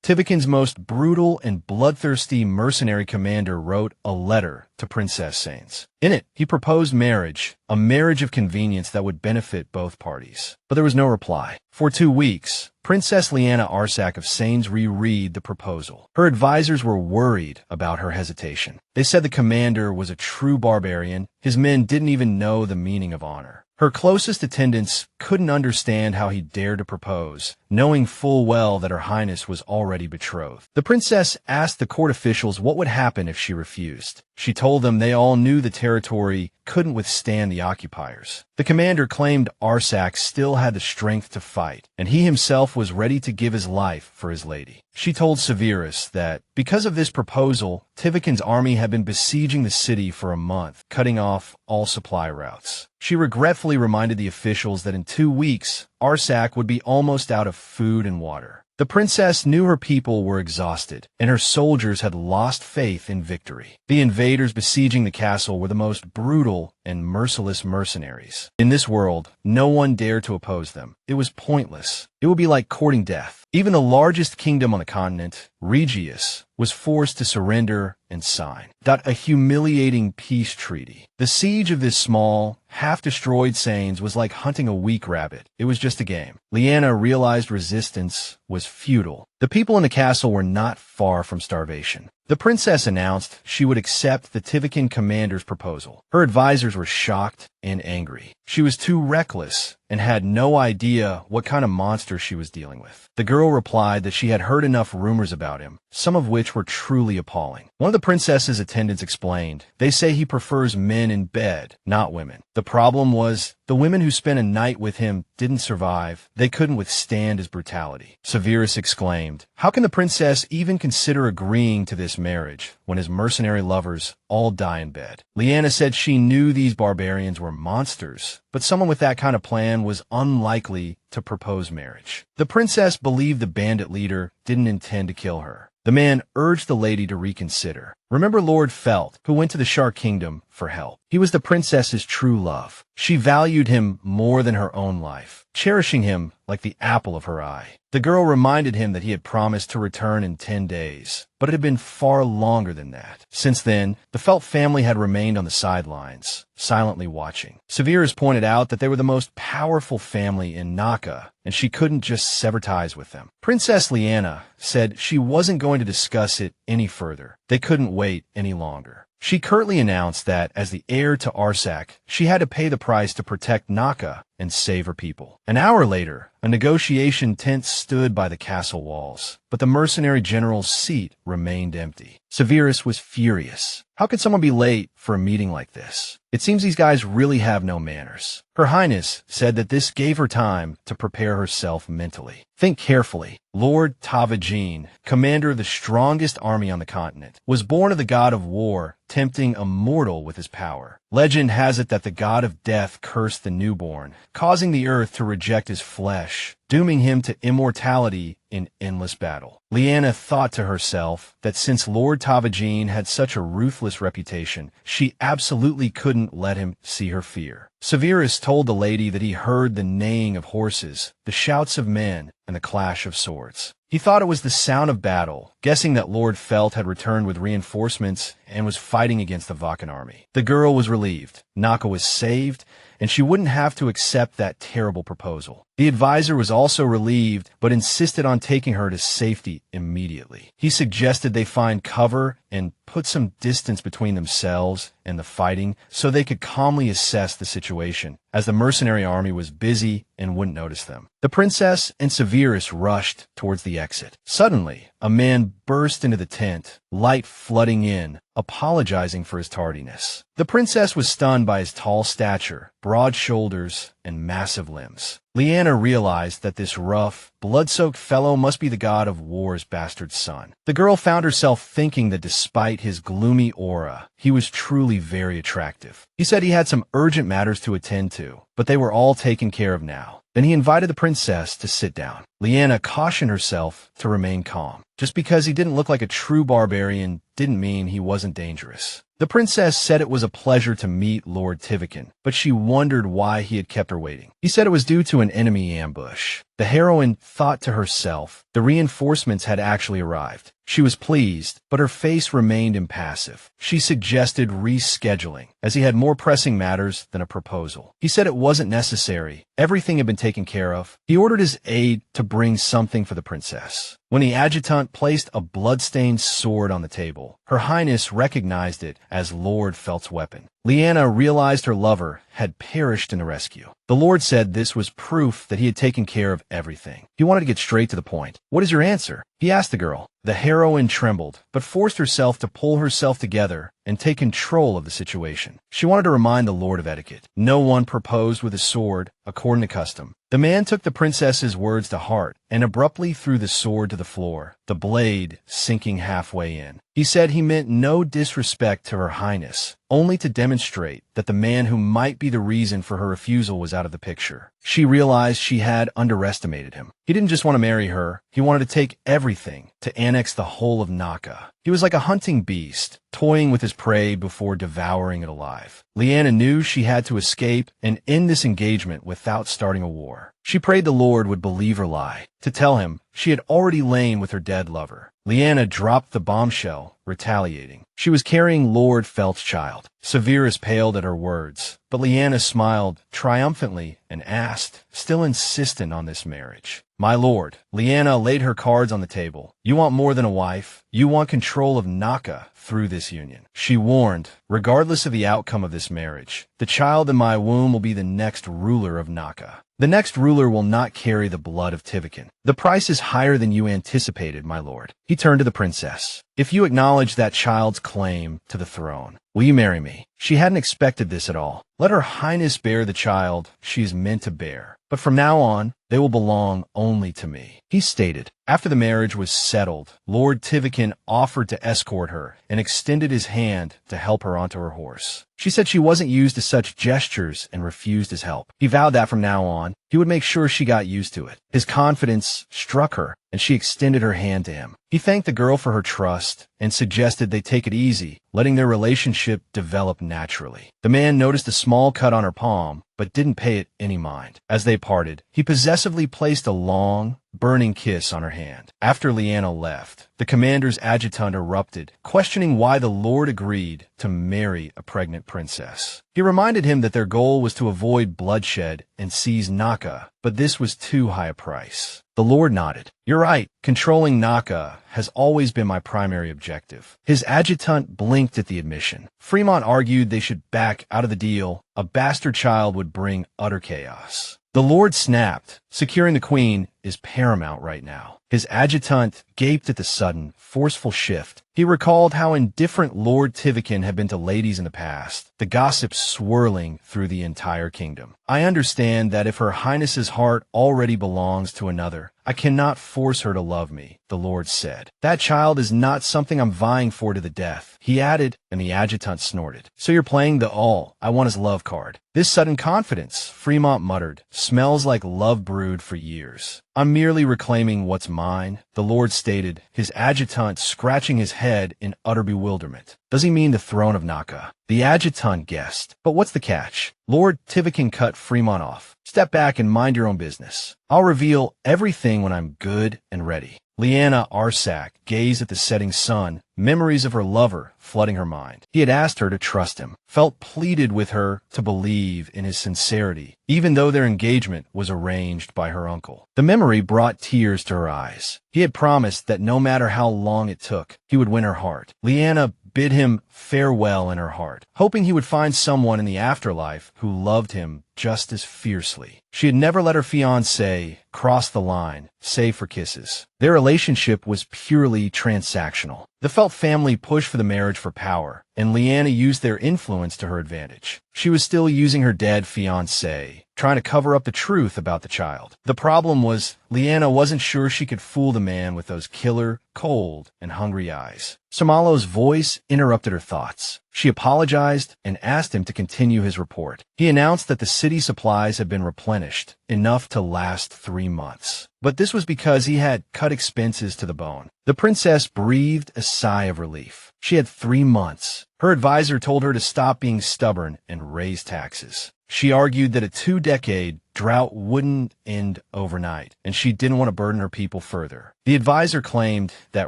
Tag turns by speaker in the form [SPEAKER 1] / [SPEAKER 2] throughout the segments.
[SPEAKER 1] Tiwakan's most brutal and bloodthirsty mercenary commander wrote a letter to Princess Sains. In it, he proposed marriage, a marriage of convenience that would benefit both parties. But there was no reply. For 2 weeks, Princess Liene Arsac of Sains reread the proposal. Her advisors were worried about her hesitation. They said the commander was a true barbarian. His men didn't even know the meaning of honor. Her closest attendants couldn't understand how he dared to propose, knowing full well that Her Highness was already betrothed. The princess asked the court officials what would happen if she refused. She told them they all knew the territory couldn't withstand the occupiers. The commander claimed Arsac still had the strength to fight, and he himself was ready to give his life for his lady. She told Severus that, because of this proposal, Tiwakan's army had been besieging the city for a month, cutting off all supply routes. She regretfully reminded the officials that in 2 weeks, Arsac would be almost out of food and water. The princess knew her people were exhausted, and her soldiers had lost faith in victory. The invaders besieging the castle were the most brutal and merciless mercenaries. In this world, no one dared to oppose them. It was pointless. It would be like courting death. Even the largest kingdom on the continent, Regius, was forced to surrender and sign a humiliating peace treaty. The siege of this small, half-destroyed Sains was like hunting a weak rabbit. It was just a game. Liene realized resistance was futile. The people in the castle were not far from starvation. The princess announced she would accept the Tiwakan commander's proposal. Her advisors were shocked and angry. She was too reckless and had no idea what kind of monster she was dealing with. The girl replied that she had heard enough rumors about him, some of which were truly appalling. One of the princess's attendants explained, "They say he prefers men in bed, not women. The problem was, the women who spent a night with him didn't survive. They couldn't withstand his brutality." Severus exclaimed, "How can the princess even consider agreeing to this marriage when his mercenary lovers all die in bed?" Liene said she knew these barbarians were monsters, but someone with that kind of plan was unlikely to propose marriage. The princess believed the bandit leader didn't intend to kill her. The man urged the lady to reconsider. Remember Lord Felt, who went to the Shark Kingdom for help. He was the princess's true love. She valued him more than her own life, cherishing him like the apple of her eye. The girl reminded him that he had promised to return in 10 days, but it had been far longer than that. Since then, the Felt family had remained on the sidelines, silently watching. Severus pointed out that they were the most powerful family in Naka, and she couldn't just sever ties with them. Princess Liene said she wasn't going to discuss it any further. They couldn't wait any longer. She curtly announced that, as the heir to Arsac, she had to pay the price to protect Naka and save her people. An hour later, a negotiation tent stood by the castle walls, but the mercenary general's seat remained empty. Severus was furious. How could someone be late for a meeting like this? It seems these guys really have no manners. Her Highness said that this gave her time to prepare herself mentally. Think carefully. Lord Tiwakan, commander of the strongest army on the continent, was born of the god of war, tempting a mortal with his power. Legend has it that the god of death cursed the newborn, causing the earth to reject his flesh, dooming him to immortality in endless battle. Liene thought to herself that since Lord Tiwakan had such a ruthless reputation, she absolutely couldn't let him see her fear. Severus told the lady that he heard the neighing of horses, the shouts of men, and the clash of swords. He thought it was the sound of battle, guessing that Lord Felt had returned with reinforcements and was fighting against the Vakan army. The girl was relieved. Naka was saved, and she wouldn't have to accept that terrible proposal. The advisor was also relieved, but insisted on taking her to safety immediately. He suggested they find cover and put some distance between themselves and the fighting so they could calmly assess the situation, as the mercenary army was busy and wouldn't notice them. The princess and Severus rushed towards the exit. Suddenly, a man burst into the tent, light flooding in, apologizing for his tardiness. The princess was stunned by his tall stature, broad shoulders, and massive limbs. Liene realized that this rough, blood-soaked fellow must be the god of war's bastard son. The girl found herself thinking that despite his gloomy aura, he was truly very attractive. He said he had some urgent matters to attend to, but they were all taken care of now. Then he invited the princess to sit down. Liene cautioned herself to remain calm. Just because he didn't look like a true barbarian didn't mean he wasn't dangerous. The princess said it was a pleasure to meet Lord Tiwakan, but she wondered why he had kept her waiting. He said it was due to an enemy ambush. The heroine thought to herself, the reinforcements had actually arrived. She was pleased, but her face remained impassive. She suggested rescheduling, as he had more pressing matters than a proposal. He said it wasn't necessary. Everything had been taken care of. He ordered his aide to bring something for the princess. When the adjutant placed a blood-stained sword on the table, Her Highness recognized it as Lord Felt's weapon. Liene realized her lover had perished in the rescue. The Lord said this was proof that he had taken care of everything. He wanted to get straight to the point. "What is your answer?" he asked the girl. The heroine trembled, but forced herself to pull herself together and take control of the situation. She wanted to remind the Lord of etiquette. No one proposed with a sword, according to custom. The man took the princess's words to heart and abruptly threw the sword to the floor, the blade sinking halfway in. He said he meant no disrespect to Her Highness, only to demonstrate that the man who might be the reason for her refusal was out of the picture. She realized she had underestimated him. He didn't just want to marry her, he wanted to take everything, to annex the whole of Naka. He was like a hunting beast, toying with his prey before devouring it alive. Liene knew she had to escape and end this engagement without starting a war. She prayed the Lord would believe her lie, to tell him she had already lain with her dead lover. Liene dropped the bombshell, retaliating. She was carrying Lord Felt's child. Severus paled at her words, but Liene smiled triumphantly and asked, still insistent on this marriage, "My lord," Liene laid her cards on the table. "You want more than a wife. You want control of Naka through this union." She warned, regardless of the outcome of this marriage, the child in my womb will be the next ruler of Naka. The next ruler will not carry the blood of Tiwakan. The price is higher than you anticipated, my lord. He turned to the princess. "If you acknowledge that child's claim to the throne, will you marry me?" She hadn't expected this at all. Let Her Highness bear the child she is meant to bear, but from now on, they will belong only to me, he stated. After the marriage was settled, Lord Tiwakan offered to escort her and extended his hand to help her onto her horse. She said she wasn't used to such gestures and refused his help. He vowed that from now on, he would make sure she got used to it. His confidence struck her, and she extended her hand to him. He thanked the girl for her trust and suggested they take it easy, letting their relationship develop naturally. The man noticed a small cut on her palm, but didn't pay it any mind. As they parted, he possessively placed a long, burning kiss on her hand. After Liene left, the commander's adjutant erupted, questioning why the Lord agreed to marry a pregnant princess. He reminded him that their goal was to avoid bloodshed and seize Naka, but this was too high a price. The Lord nodded. "You're right. Controlling Naka has always been my primary objective." His adjutant blinked at the admission. Fremont argued they should back out of the deal. A bastard child would bring utter chaos. The Lord snapped. "Securing the queen is paramount right now." His adjutant gaped at the sudden, forceful shift. He recalled how indifferent Lord Tiwakan had been to ladies in the past, the gossip swirling through the entire kingdom. "I understand that if Her Highness's heart already belongs to another, I cannot force her to love me," the Lord said. "That child is not something I'm vying for to the death," he added, and the adjutant snorted. "So you're playing the all I want is love card." "This sudden confidence," Fremont muttered, "smells like love brewed for years." "I'm merely reclaiming what's mine," the Lord stated, his adjutant scratching his head in utter bewilderment. "Does he mean the throne of Naka?" The adjutant guessed. "But what's the catch?" Lord Tiwakan cut Fremont off. "Step back and mind your own business. I'll reveal everything when I'm good and ready." Liene Arsac gazed at the setting sun, memories of her lover flooding her mind. He had asked her to trust him, felt pleaded with her to believe in his sincerity, even though their engagement was arranged by her uncle. The memory brought tears to her eyes. He had promised that no matter how long it took, he would win her heart. Liene bid him farewell in her heart, hoping he would find someone in the afterlife who loved him just as fiercely. She had never let her fiancé cross the line, save for kisses. Their relationship was purely transactional. The Felt family pushed for the marriage for power, and Liene used their influence to her advantage. She was still using her dead fiancé, trying to cover up the truth about the child. The problem was, Liene wasn't sure she could fool the man with those killer, cold, and hungry eyes. Samalo's voice interrupted her thoughts. She apologized and asked him to continue his report. He announced that the city supplies had been replenished, enough to last 3 months. But this was because he had cut expenses to the bone. The princess breathed a sigh of relief. She had 3 months. Her advisor told her to stop being stubborn and raise taxes. She argued that a 2-decade drought wouldn't end overnight, and she didn't want to burden her people further. The advisor claimed that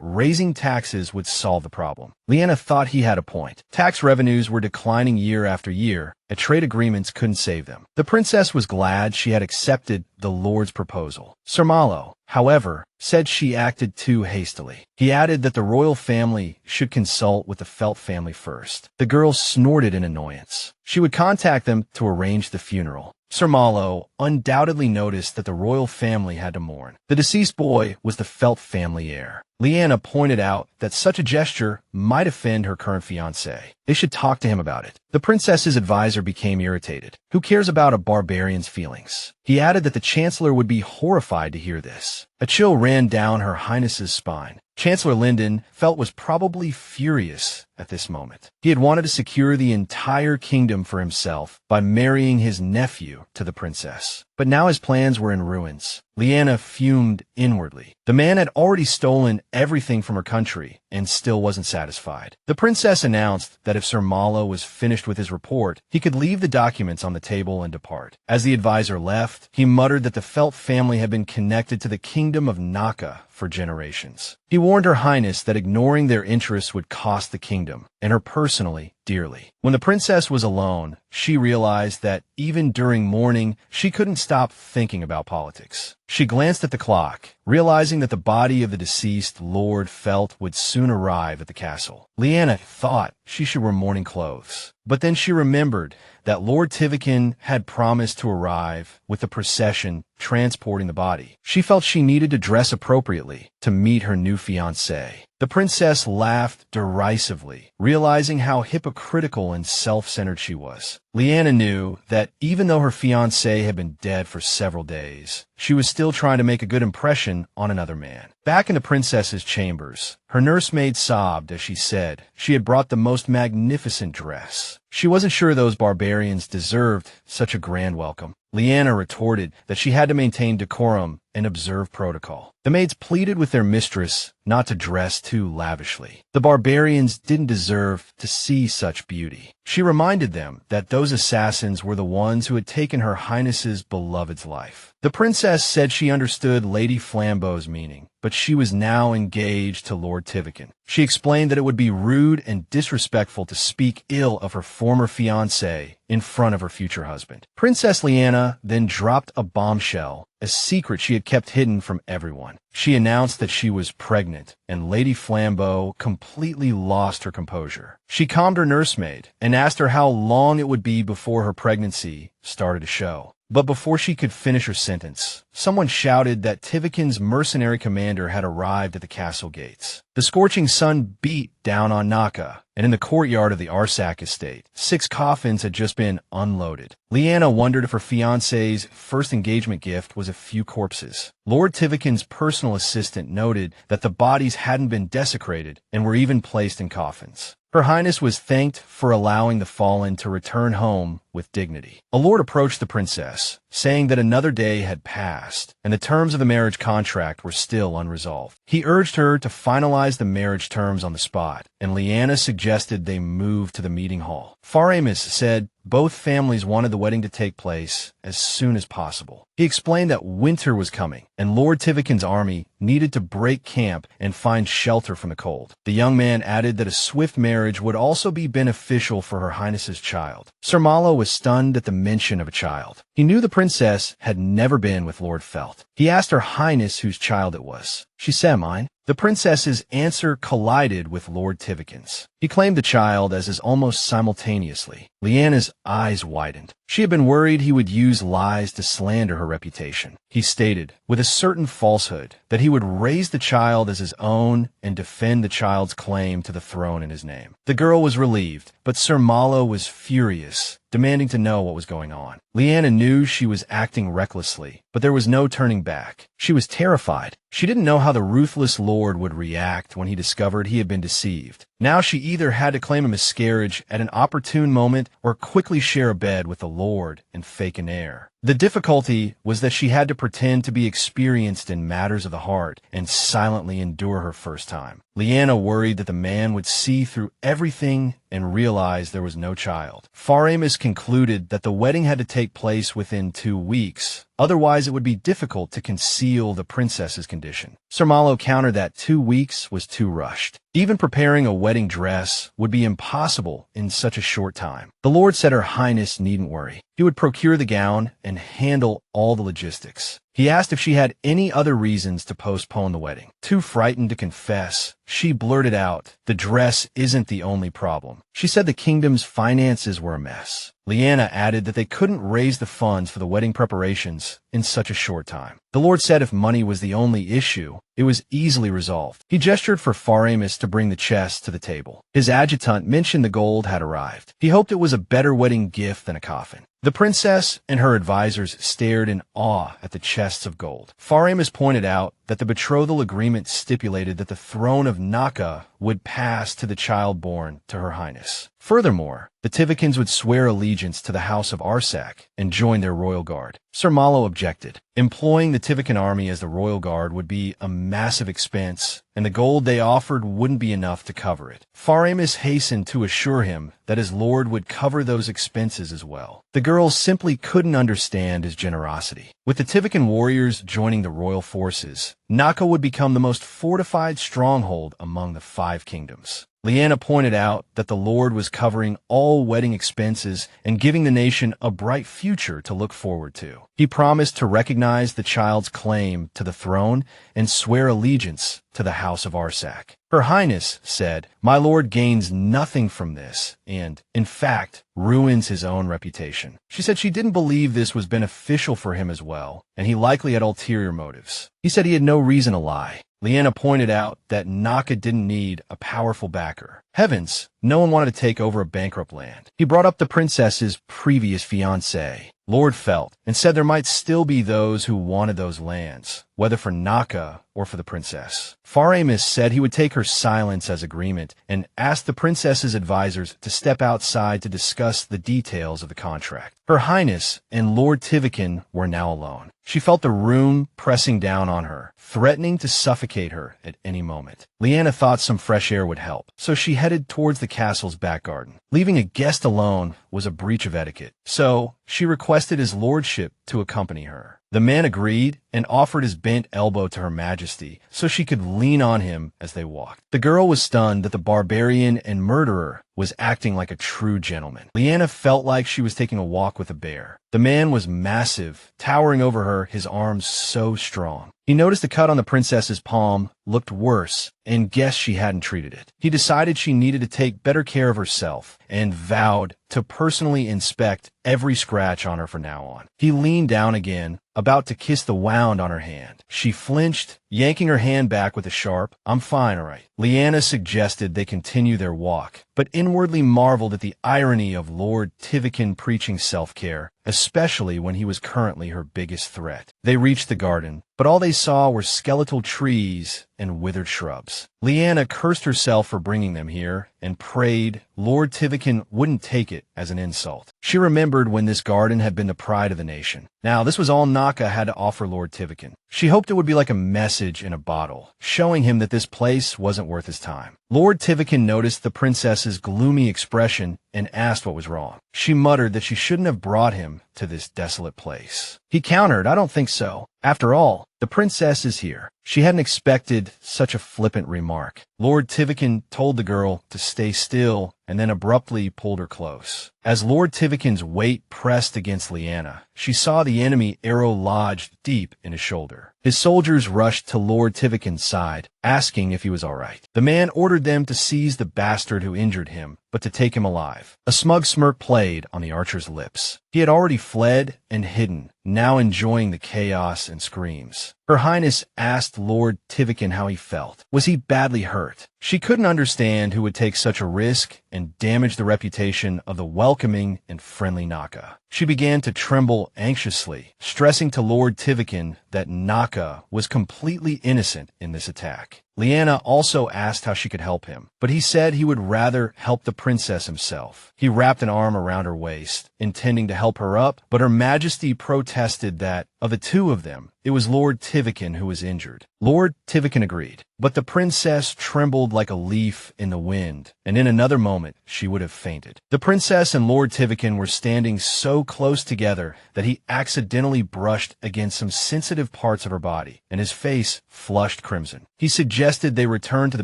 [SPEAKER 1] raising taxes would solve the problem. Liene thought he had a point. Tax revenues were declining year after year, and trade agreements couldn't save them. The princess was glad she had accepted the Lord's proposal. Sir Malo, however, said she acted too hastily. He added that the royal family should consult with the Felt family first. The girl snorted in annoyance. She would contact them to arrange the funeral. Sir Malo undoubtedly noticed that the royal family had to mourn. The deceased boy was the Felt family heir. Liene pointed out that such a gesture might offend her current fiancé. They should talk to him about it. The princess's advisor became irritated. Who cares about a barbarian's feelings? He added that the chancellor would be horrified to hear this. A chill ran down her highness's spine. Chancellor Linden felt was probably furious at this moment. He had wanted to secure the entire kingdom for himself by marrying his nephew to the princess. But now his plans were in ruins. Liene fumed inwardly. The man had already stolen everything from her country and still wasn't satisfied. The princess announced that if Sir Malo was finished with his report, he could leave the documents on the table and depart. As the advisor left, he muttered that the Felt family had been connected to the kingdom of Naka for generations. He warned Her Highness that ignoring their interests would cost the kingdom, and her personally, dearly. When the princess was alone, she realized that even during mourning, she couldn't stop thinking about politics. She glanced at the clock, realizing that the body of the deceased Lord Felt would soon arrive at the castle. Liene thought she should wear mourning clothes, but then she remembered that Lord Tiwakan had promised to arrive with the procession transporting the body. She felt she needed to dress appropriately to meet her new fiancé. The princess laughed derisively, realizing how hypocritical and self-centered she was. Liene knew that even though her fiancé had been dead for several days, she was still trying to make a good impression on another man. Back in the princess's chambers, her nursemaid sobbed as she said she had brought the most magnificent dress. She wasn't sure those barbarians deserved such a grand welcome. Liene retorted that she had to maintain decorum and observe protocol. The maids pleaded with their mistress not to dress too lavishly. The barbarians didn't deserve to see such beauty. She reminded them that those assassins were the ones who had taken Her Highness's beloved's life. The princess said she understood Lady Flambeau's meaning, but she was now engaged to Lord Tiwakan. She explained that it would be rude and disrespectful to speak ill of her former fiancé in front of her future husband. Princess Liene then dropped a bombshell, a secret she had kept hidden from everyone. She announced that she was pregnant, and Lady Flambeau completely lost her composure. She calmed her nursemaid and asked her how long it would be before her pregnancy started to show. But before she could finish her sentence, someone shouted that Tiwakan's mercenary commander had arrived at the castle gates. The scorching sun beat down on Naka, and in the courtyard of the Arsac estate, 6 coffins had just been unloaded. Liene wondered if her fiancé's first engagement gift was a few corpses. Lord Tiwakan's personal assistant noted that the bodies hadn't been desecrated and were even placed in coffins. Her Highness was thanked for allowing the fallen to return home with dignity. A lord approached the princess, saying that another day had passed, and the terms of the marriage contract were still unresolved. He urged her to finalize the marriage terms on the spot, and Liene suggested they move to the meeting hall. Faramis said both families wanted the wedding to take place as soon as possible. He explained that winter was coming, and Lord Tiwakan's army needed to break camp and find shelter from the cold. The young man added that a swift marriage would also be beneficial for Her Highness's child. Sir Malo was stunned at the mention of a child. He knew the princess had never been with Lord Felt. He asked Her Highness whose child it was. She said mine. The princess's answer collided with Lord Tiwakan's. He claimed the child as his almost simultaneously. Liene's eyes widened. She had been worried he would use lies to slander her reputation. He stated, with a certain falsehood, that he would raise the child as his own and defend the child's claim to the throne in his name. The girl was relieved, but Sir Malo was furious, demanding to know what was going on. Liene knew she was acting recklessly, but there was no turning back. She was terrified. She didn't know how the ruthless lord would react when he discovered he had been deceived. Now she either had to claim a miscarriage at an opportune moment or quickly share a bed with the lord and fake an heir. The difficulty was that she had to pretend to be experienced in matters of the heart and silently endure her first time. Liene worried that the man would see through everything and realize there was no child. Faramus concluded that the wedding had to take place within 2 weeks. Otherwise, it would be difficult to conceal the princess's condition. Sir Malo countered that 2 weeks was too rushed. Even preparing a wedding dress would be impossible in such a short time. The Lord said Her Highness needn't worry. He would procure the gown and handle all the logistics. He asked if she had any other reasons to postpone the wedding. Too frightened to confess, she blurted out, "The dress isn't the only problem." She said the kingdom's finances were a mess. Liene added that they couldn't raise the funds for the wedding preparations in such a short time. The Lord said if money was the only issue, it was easily resolved. He gestured for Faramus to bring the chest to the table. His adjutant mentioned the gold had arrived. He hoped it was a better wedding gift than a coffin. The princess and her advisors stared in awe at the chests of gold. Faramus pointed out that the betrothal agreement stipulated that the throne of Naka would pass to the child born to Her Highness. Furthermore, the Tiwakans would swear allegiance to the House of Arsac and join their royal guard. Sir Malo objected. Employing the Tiwakan army as the royal guard would be a massive expense, and the gold they offered wouldn't be enough to cover it. Faramus hastened to assure him that his lord would cover those expenses as well. The girls simply couldn't understand his generosity. With the Tiwakan warriors joining the royal forces, Naka would become the most fortified stronghold among the 5 kingdoms. Liene pointed out that the Lord was covering all wedding expenses and giving the nation a bright future to look forward to. He promised to recognize the child's claim to the throne and swear allegiance to the House of Arsac. Her Highness said, "My lord gains nothing from this and, in fact, ruins his own reputation." She said she didn't believe this was beneficial for him as well, and he likely had ulterior motives. He said he had no reason to lie. Liene pointed out that Naka didn't need a powerful backer. Heavens, no one wanted to take over a bankrupt land. He brought up the princess's previous fiancé, Lord Felt, and said there might still be those who wanted those lands, whether for Naka or for the princess. Faramus said he would take her silence as agreement and asked the princess's advisors to step outside to discuss the details of the contract. Her Highness and Lord Tiwakan were now alone. She felt the room pressing down on her, threatening to suffocate her at any moment. Liene thought some fresh air would help, so she headed towards the castle's back garden. Leaving a guest alone was a breach of etiquette, so she requested his lordship to accompany her. The man agreed and offered his bent elbow to Her Majesty so she could lean on him as they walked. The girl was stunned that the barbarian and murderer was acting like a true gentleman. Liene felt like she was taking a walk with a bear. The man was massive, towering over her, his arms so strong. He noticed the cut on the princess's palm looked worse and guessed she hadn't treated it. He decided she needed to take better care of herself and vowed to personally inspect every scratch on her from now on. He leaned down again, about to kiss the wound on her hand. She flinched, yanking her hand back with a sharp, "I'm fine, all right." Liene suggested they continue their walk, but inwardly marveled at the irony of Lord Tiwakan preaching self-care, especially when he was currently her biggest threat. They reached the garden, but all they saw were skeletal trees and withered shrubs. Liene cursed herself for bringing them here and prayed Lord Tiwakan wouldn't take it as an insult. She remembered when this garden had been the pride of the nation. Now, this was all Naka had to offer Lord Tiwakan. She hoped it would be like a message in a bottle, showing him that this place wasn't worth his time. Lord Tiwakan noticed the princess's gloomy expression and asked what was wrong. She muttered that she shouldn't have brought him to this desolate place. He countered, "I don't think so. After all, the princess is here." She hadn't expected such a flippant remark. Lord Tiwakan told the girl to stay still and then abruptly pulled her close. As Lord Tiwakan's weight pressed against Liene, she saw the enemy arrow lodged deep in his shoulder. His soldiers rushed to Lord Tiwakan's side, asking if he was all right. The man ordered them to seize the bastard who injured him, but to take him alive. A smug smirk played on the archer's lips. He had already fled and hidden, now enjoying the chaos and screams. Her Highness asked Lord Tiwakan how he felt. Was he badly hurt? She couldn't understand who would take such a risk and damage the reputation of the welcoming and friendly Naka. She began to tremble anxiously, stressing to Lord Tiwakan that Naka was completely innocent in this attack. Liene also asked how she could help him, but he said he would rather help the princess himself. He wrapped an arm around her waist, intending to help her up, but Her Majesty protested that, of the two of them, it was Lord Tiwakan who was injured. Lord Tiwakan agreed, but the princess trembled like a leaf in the wind, and in another moment she would have fainted. The princess and Lord Tiwakan were standing so close together that he accidentally brushed against some sensitive parts of her body, and his face flushed crimson. He suggested they return to the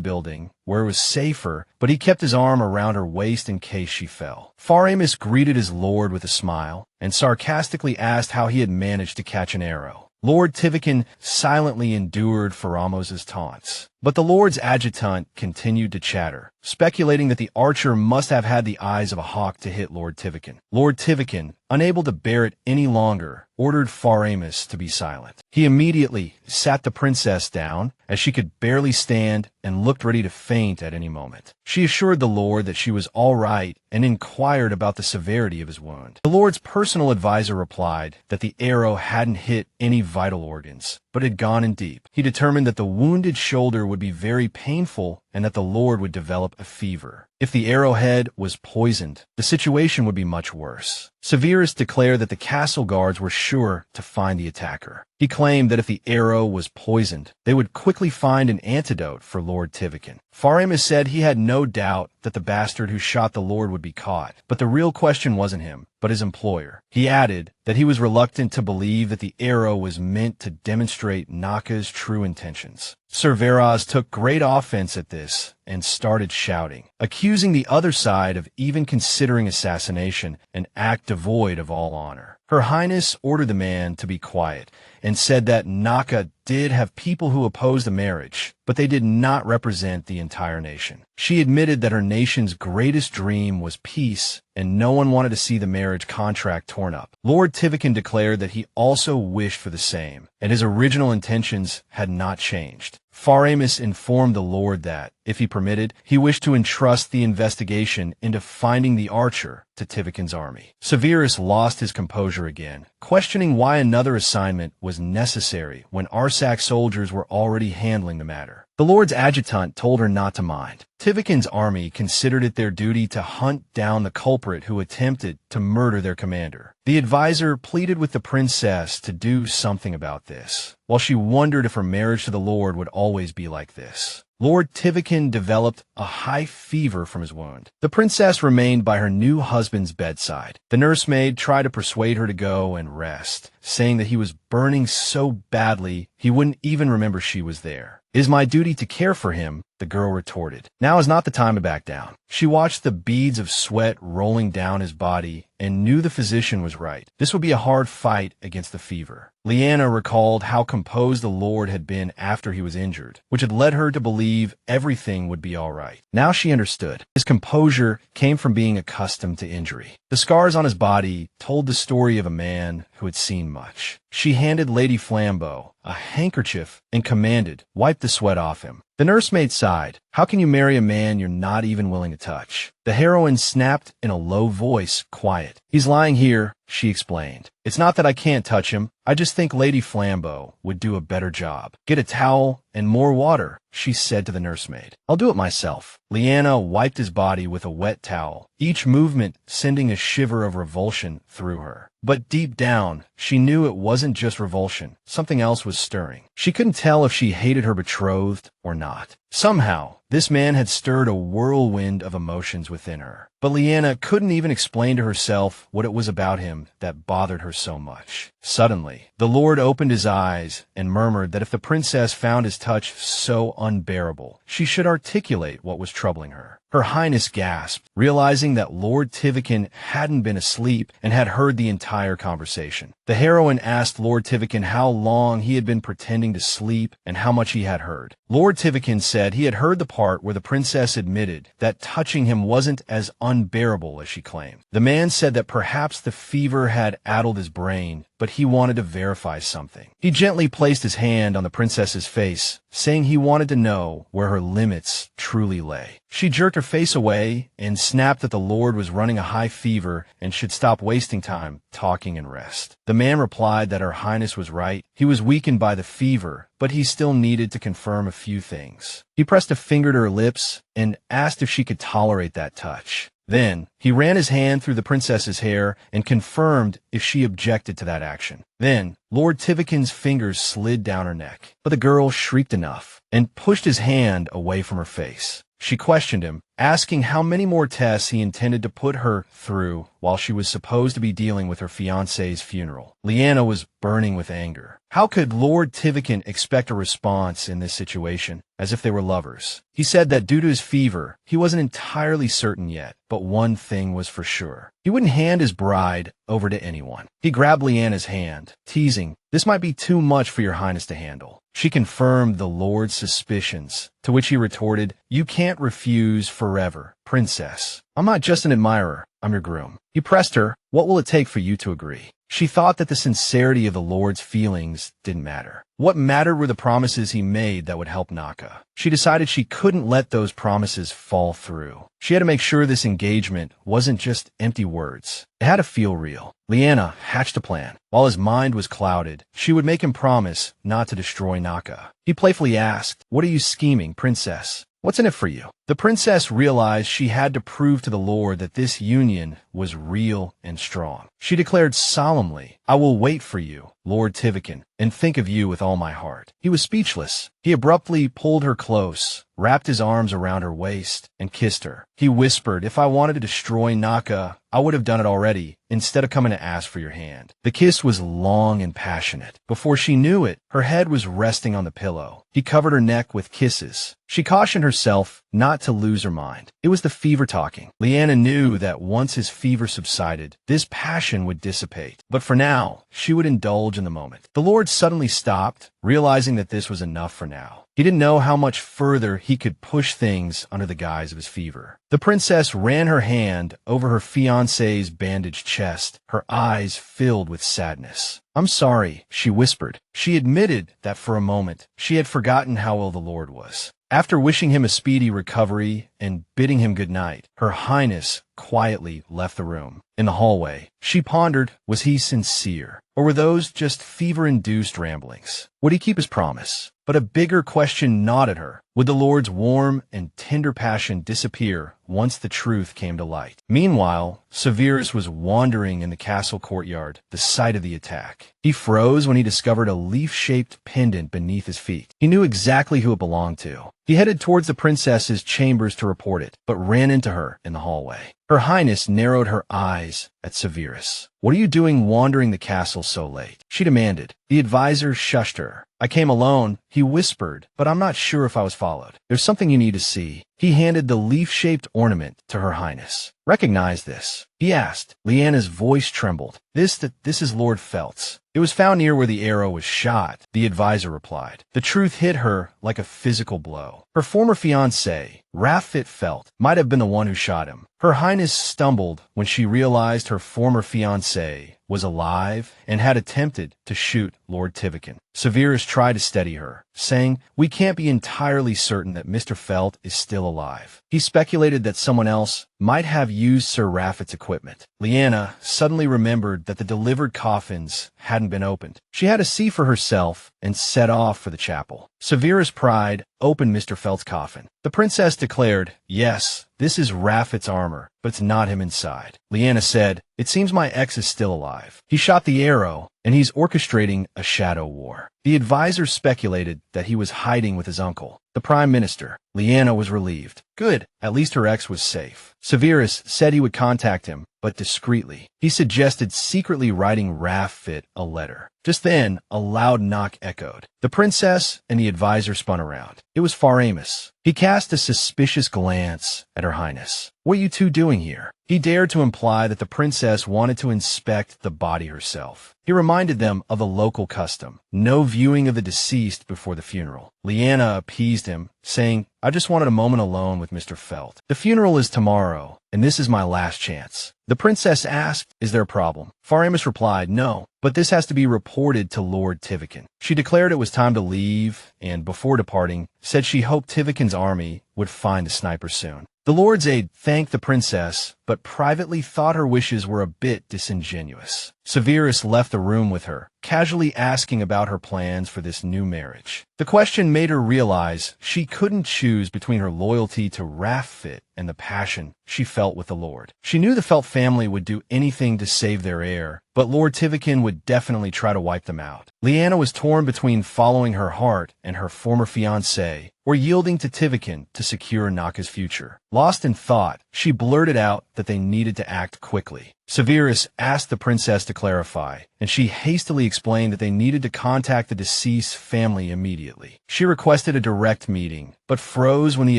[SPEAKER 1] building, where it was safer, but he kept his arm around her waist in case she fell. Faramus greeted his lord with a smile, and sarcastically asked how he had managed to catch an arrow. Lord Tiwakan silently endured Faramos's taunts, but the Lord's adjutant continued to chatter, speculating that the archer must have had the eyes of a hawk to hit Lord Tiwakan. Lord Tiwakan, unable to bear it any longer, ordered Faramus to be silent. He immediately sat the princess down, as she could barely stand and looked ready to faint at any moment. She assured the Lord that she was all right and inquired about the severity of his wound. The Lord's personal advisor replied that the arrow hadn't hit any vital organs, but had gone in deep. He determined that the wounded shoulder would be very painful and that the Lord would develop a fever. If the arrowhead was poisoned, the situation would be much worse. Severus declared that the castle guards were sure to find the attacker. He claimed that if the arrow was poisoned, they would quickly find an antidote for Lord Tiwakan. Faramus said he had no doubt that the bastard who shot the Lord would be caught, but the real question wasn't him, but his employer. He added that he was reluctant to believe that the arrow was meant to demonstrate Naka's true intentions. Sir Veraz took great offense at this and started shouting, accusing the other side of even considering assassination, an act devoid of all honor. Her Highness ordered the man to be quiet and said that Naka did have people who opposed the marriage, but they did not represent the entire nation. She admitted that her nation's greatest dream was peace, and no one wanted to see the marriage contract torn up. Lord Tiwakan declared that he also wished for the same, and his original intentions had not changed. Faramus informed the Lord that, if he permitted, he wished to entrust the investigation into finding the archer to Tiwakan's army. Severus lost his composure again, questioning why another assignment was necessary when Arsac soldiers were already handling the matter. The Lord's adjutant told her not to mind. Tiwakan's army considered it their duty to hunt down the culprit who attempted to murder their commander. The advisor pleaded with the princess to do something about this, while she wondered if her marriage to the Lord would always be like this. Lord Tiwakan developed a high fever from his wound. The princess remained by her new husband's bedside. The nursemaid tried to persuade her to go and rest, saying that he was burning so badly he wouldn't even remember she was there. "It is my duty to care for him," the girl retorted. Now is not the time to back down. She watched the beads of sweat rolling down his body and knew the physician was right. This would be a hard fight against the fever. Liene recalled how composed the Lord had been after he was injured, which had led her to believe everything would be all right. Now she understood. His composure came from being accustomed to injury. The scars on his body told the story of a man who had seen much. She handed Lady Flambeau a handkerchief and commanded, "Wipe the sweat off him." The nursemaid sighed. "How can you marry a man you're not even willing to touch?" The heroine snapped in a low voice, "Quiet. He's lying here," she explained. "It's not that I can't touch him. I just think Lady Flambeau would do a better job. Get a towel and more water," she said to the nursemaid. "I'll do it myself." Liene wiped his body with a wet towel, each movement sending a shiver of revulsion through her. But deep down, she knew it wasn't just revulsion. Something else was stirring. She couldn't tell if she hated her betrothed or not. Somehow, this man had stirred a whirlwind of emotions within her. But Liene couldn't even explain to herself what it was about him that bothered her so much. Suddenly, the Lord opened his eyes and murmured that if the princess found his touch so unbearable, she should articulate what was troubling her. Her Highness gasped, realizing that Lord Tiwakan hadn't been asleep and had heard the entire conversation. The heroine asked Lord Tiwakan how long he had been pretending to sleep and how much he had heard. Lord Tiwakan said he had heard the part where the princess admitted that touching him wasn't as unbearable as she claimed. The man said that perhaps the fever had addled his brain, but he wanted to verify something. He gently placed his hand on the princess's face, saying he wanted to know where her limits truly lay. She jerked her face away and snapped that the Lord was running a high fever and should stop wasting time talking and rest. The man replied that Her Highness was right. He was weakened by the fever, but he still needed to confirm a few things. He pressed a finger to her lips and asked if she could tolerate that touch. Then, he ran his hand through the princess's hair and confirmed if she objected to that action. Then, Lord Tiwakan's fingers slid down her neck, but the girl shrieked enough and pushed his hand away from her face. She questioned him, asking how many more tests he intended to put her through while she was supposed to be dealing with her fiancé's funeral. Liene was burning with anger. How could Lord Tiwakan expect a response in this situation, as if they were lovers? He said that due to his fever, he wasn't entirely certain yet, but one thing was for sure. He wouldn't hand his bride over to anyone. He grabbed Liene's hand, teasing, "This might be too much for your highness to handle." She confirmed the Lord's suspicions, to which he retorted, "You can't refuse forever, princess. I'm not just an admirer, I'm your groom." He pressed her, "What will it take for you to agree?" She thought that the sincerity of the Lord's feelings didn't matter. What mattered were the promises he made that would help Naka. She decided she couldn't let those promises fall through. She had to make sure this engagement wasn't just empty words. It had to feel real. Liene hatched a plan. While his mind was clouded, she would make him promise not to destroy Naka. He playfully asked, "What are you scheming, princess? What's in it for you?" The princess realized she had to prove to the Lord that this union was real and strong. She declared solemnly, "I will wait for you, Lord Tiwakan, and think of you with all my heart." He was speechless. He abruptly pulled her close, wrapped his arms around her waist, and kissed her. He whispered, "If I wanted to destroy Naka, I would have done it already, instead of coming to ask for your hand." The kiss was long and passionate. Before she knew it, her head was resting on the pillow. He covered her neck with kisses. She cautioned herself not to lose her mind. It was the fever talking. Liene knew that once his fever subsided, this passion would dissipate. But for now, she would indulge in the moment. The Lord suddenly stopped, realizing that this was enough for now. He didn't know how much further he could push things under the guise of his fever. The princess ran her hand over her fiancé's bandaged chest, her eyes filled with sadness. "I'm sorry," she whispered. She admitted that for a moment, she had forgotten how ill the Lord was. After wishing him a speedy recovery and bidding him good night, Her Highness quietly left the room. In the hallway, she pondered, was he sincere? Or were those just fever-induced ramblings? Would he keep his promise? But a bigger question gnawed at her. Would the Lord's warm and tender passion disappear once the truth came to light? Meanwhile, Severus was wandering in the castle courtyard, the site of the attack. He froze when he discovered a leaf-shaped pendant beneath his feet. He knew exactly who it belonged to. He headed towards the princess's chambers to report it, but ran into her in the hallway. Her Highness narrowed her eyes at Severus. "What are you doing wandering the castle so late?" she demanded. The advisor shushed her. "I came alone," he whispered, "but I'm not sure if I was followed. There's something you need to see." He handed the leaf-shaped ornament to Her Highness. "Recognize this?" he asked. Liene's voice trembled. This is Lord Felt's. "It was found near where the arrow was shot," the advisor replied. The truth hit her like a physical blow. Her former fiancé, Raffit Felt, might have been the one who shot him. Her Highness stumbled when she realized her former fiancé was alive and had attempted to shoot Lord Tiwakan. Severus tried to steady her, saying, "We can't be entirely certain that Mr. Felt is still alive." He speculated that someone else might have used Sir Raffit's equipment. Liene suddenly remembered that the delivered coffins hadn't been opened. She had to see for herself and set off for the chapel. Severus' pride opened Mr. Felt's coffin. The princess declared, "Yes, this is Raffit's armor, but it's not him inside." Liene said, "It seems my ex is still alive. He shot the arrow, and he's orchestrating a shadow war." The advisor speculated that he was hiding with his uncle, the prime minister. Liene was relieved. Good, at least her ex was safe. Severus said he would contact him, but discreetly. He suggested secretly writing Raffit a letter. Just then, a loud knock echoed. The princess and the advisor spun around. It was Faramus. He cast a suspicious glance at Her Highness. "What are you two doing here?" He dared to imply that the princess wanted to inspect the body herself. He reminded them of a local custom, no viewing of the deceased before the funeral. Liene appeased him, saying, "I just wanted a moment alone with Mr. Felt. The funeral is tomorrow, and this is my last chance." The princess asked, "Is there a problem?" Faramus replied, "No, but this has to be reported to Lord Tiwakan." She declared it was time to leave, and before departing, said she hoped Tiwakan's army would find the sniper soon. The Lord's aide thanked the princess, but privately thought her wishes were a bit disingenuous. Severus left the room with her, casually asking about her plans for this new marriage. The question made her realize she couldn't choose between her loyalty to Raffit and the passion she felt with the Lord. She knew the Felt family would do anything to save their heir, but Lord Tiwakan would definitely try to wipe them out. Liene was torn between following her heart and her former fiancé, or yielding to Tiwakan to secure Naka's future. Lost in thought, she blurted out that they needed to act quickly. Severus asked the princess to clarify, and she hastily explained that they needed to contact the deceased family immediately. She requested a direct meeting, but froze when the